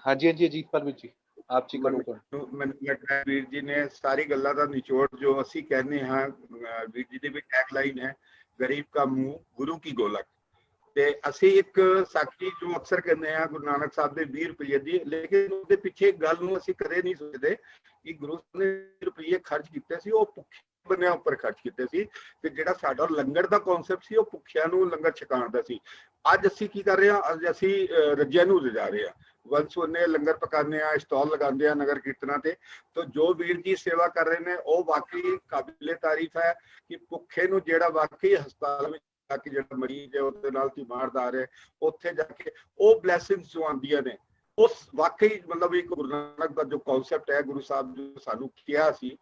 हाँ जी अजीतपाल वीर जी आप जी करो। ਵੀਰ ਜੀ ਨੇ ਸਾਰੀ ਗੱਲਾਂ ਦਾ ਨਿਚੋੜ ਜੋ ਅਸੀਂ ਕਹਿੰਦੇ ਹਾਂ, ਵੀਰ ਜੀ ਦੀ ਵੀ ਟੈਗ ਲਾਈਨ ਹੈ, ਗਰੀਬ ਕਾ ਮੂੰਹ ਗੁਰੂ ਕੀ ਗੋਲਕ। ਤੇ ਅਸੀਂ ਇੱਕ ਸਾਖੀ ਜੋ ਅਕਸਰ ਕਹਿੰਦੇ ਹਾਂ ਗੁਰੂ ਨਾਨਕ ਸਾਹਿਬ ਦੇ 20 ਰੁਪਏ ਦੀ, ਲੇਕਿਨ ਉਹਦੇ ਪਿੱਛੇ ਗੱਲ ਨੂੰ ਅਸੀਂ ਕਦੇ ਨਹੀਂ ਸੋਚਦੇ ਕਿ ਗੁਰੂ ਸਾਹਿਬ ਨੇ 20 ਰੁਪਏ ਖਰਚ ਕੀਤੇ ਸੀ, ਉਹ ਭੁੱਖੇ ਬੰਦਿਆਂ ਉੱਪਰ ਖਰਚ ਕੀਤੇ ਸੀ। ਤੇ ਜਿਹੜਾ ਸਾਡਾ ਲੰਗਰ ਦਾ ਕਨਸੈਪਟ ਸੀ, ਉਹ ਭੁੱਖਿਆਂ ਨੂੰ ਲੰਗਰ ਛਕਾਉਣ ਦਾ ਸੀ। ਅੱਜ ਅਸੀਂ ਕੀ ਕਰ ਰਹੇ ਹਾਂ? ਅੱਜ ਅਸੀਂ ਰੱਜਿਆਂ ਨੂੰ ਰਜਾ ਰਹੇ ਹਾਂ, ਵੰਸਵੰਨੇ ਲੰਗਰ ਪਕਾਉਂਦੇ ਆ, ਸਟਾਲ ਲਗਾਉਂਦੇ ਆ ਨਗਰ ਕੀਰਤਨਾਂ ਤੇ। तो जो वीर जी सेवा कर रहे हैं वो वाकई काबिले तारीफ है कि भुखे नूं जेड़ा वाकई हस्पताल में जाके जेड़ा मरीज है उसदे नाल तीमारदार है उत्थे जाके वो ब्लैसिंग्स जो आंदियां ने, उस वाकई मतलब एक गुरु नानक का जो कॉन्सेप्ट है, गुरु साहब जो सानू किया सी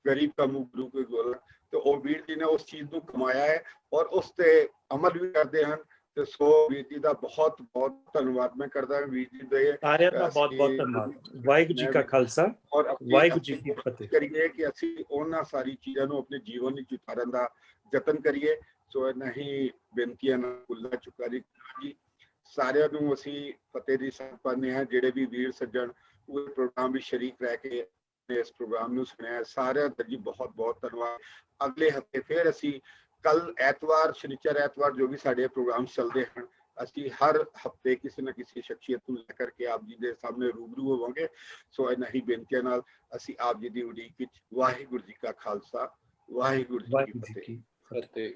गरीब का मुंह गुरु के गोलक, तो वो वीर जी ने उस चीज को कमाया है और उस ते अमल भी करते हैं। ਤੇ ਸੋ ਵੀਰ ਜੀ ਦਾ ਬਹੁਤ ਬਹੁਤ ਧੰਨਵਾਦ ਮੈਂ ਕਰਦਾ ਹਾਂ। ਵੀਰ ਜੀ ਦੇ ਸਾਰਿਆਂ ਦਾ ਬਹੁਤ ਬਹੁਤ ਧੰਨਵਾਦ। ਵਾਹਿਗੁਰੂ ਜੀ ਕਾ ਖਾਲਸਾ ਔਰ ਵਾਹਿਗੁਰੂ ਜੀ ਕੀ ਫਤਿਹ। ਕਰੀਏ ਕਿ ਅਸੀਂ ਉਹਨਾਂ ਸਾਰੀ ਚੀਜ਼ਾਂ ਨੂੰ ਆਪਣੇ ਜੀਵਨ ਵਿੱਚ ਉਤਾਰਨ ਦਾ ਯਤਨ ਕਰੀਏ। ਸੋ ਨਹੀਂ ਬੇਨਤੀਆਂ ਨਾਲ ਖੁੱਲਾ ਚੁੱਕਾ ਜੀ। ਸਾਰਿਆਂ ਨੂੰ ਅਸੀਂ ਫਤਿਹ ਦੀ ਸਾਂਝ ਪਾਉਂਦੇ ਹਾਂ। ਜਿਹੜੇ ਵੀ ਵੀਰ ਸੱਜਣ ਉਹ ਪ੍ਰੋਗਰਾਮ ਵਿੱਚ ਸ਼ਰੀਕ ਰਹਿ ਕੇ ਇਸ ਪ੍ਰੋਗਰਾਮ ਨੂੰ ਸੁਣਿਆ, ਸਾਰਿਆਂ ਦਾ ਜੀ ਬਹੁਤ ਬਹੁਤ ਧੰਨਵਾਦ। ਅਗਲੇ ਹਫਤੇ ਫਿਰ ਅਸੀਂ कल एतवार शनिचर एतवार जो भी साढ़े प्रोग्राम चलते हैं, ਅਸੀਂ हर हफ्ते किसी न किसी शख्सियत ਨੂੰ ਲੈ ਕਰਕੇ ਆਪ ਜੀ ਦੇ ਸਾਹਮਣੇ ਰੂਬਰੂ ਹੋਵਾਂਗੇ। ਸੋ ਇਹਨਾਂ ਹੀ ਬੇਨਤੀਆਂ ਨਾਲ ਅਸੀਂ ਆਪ ਜੀ ਦੀ ਉਡੀਕ ਵਿੱਚ ਵਾਹਿਗੁਰੂ ਜੀ ਕਾ ਖਾਲਸਾ ਵਾਹਿਗੁਰੂ ਜੀ ਕੀ ਫਤਿਹ।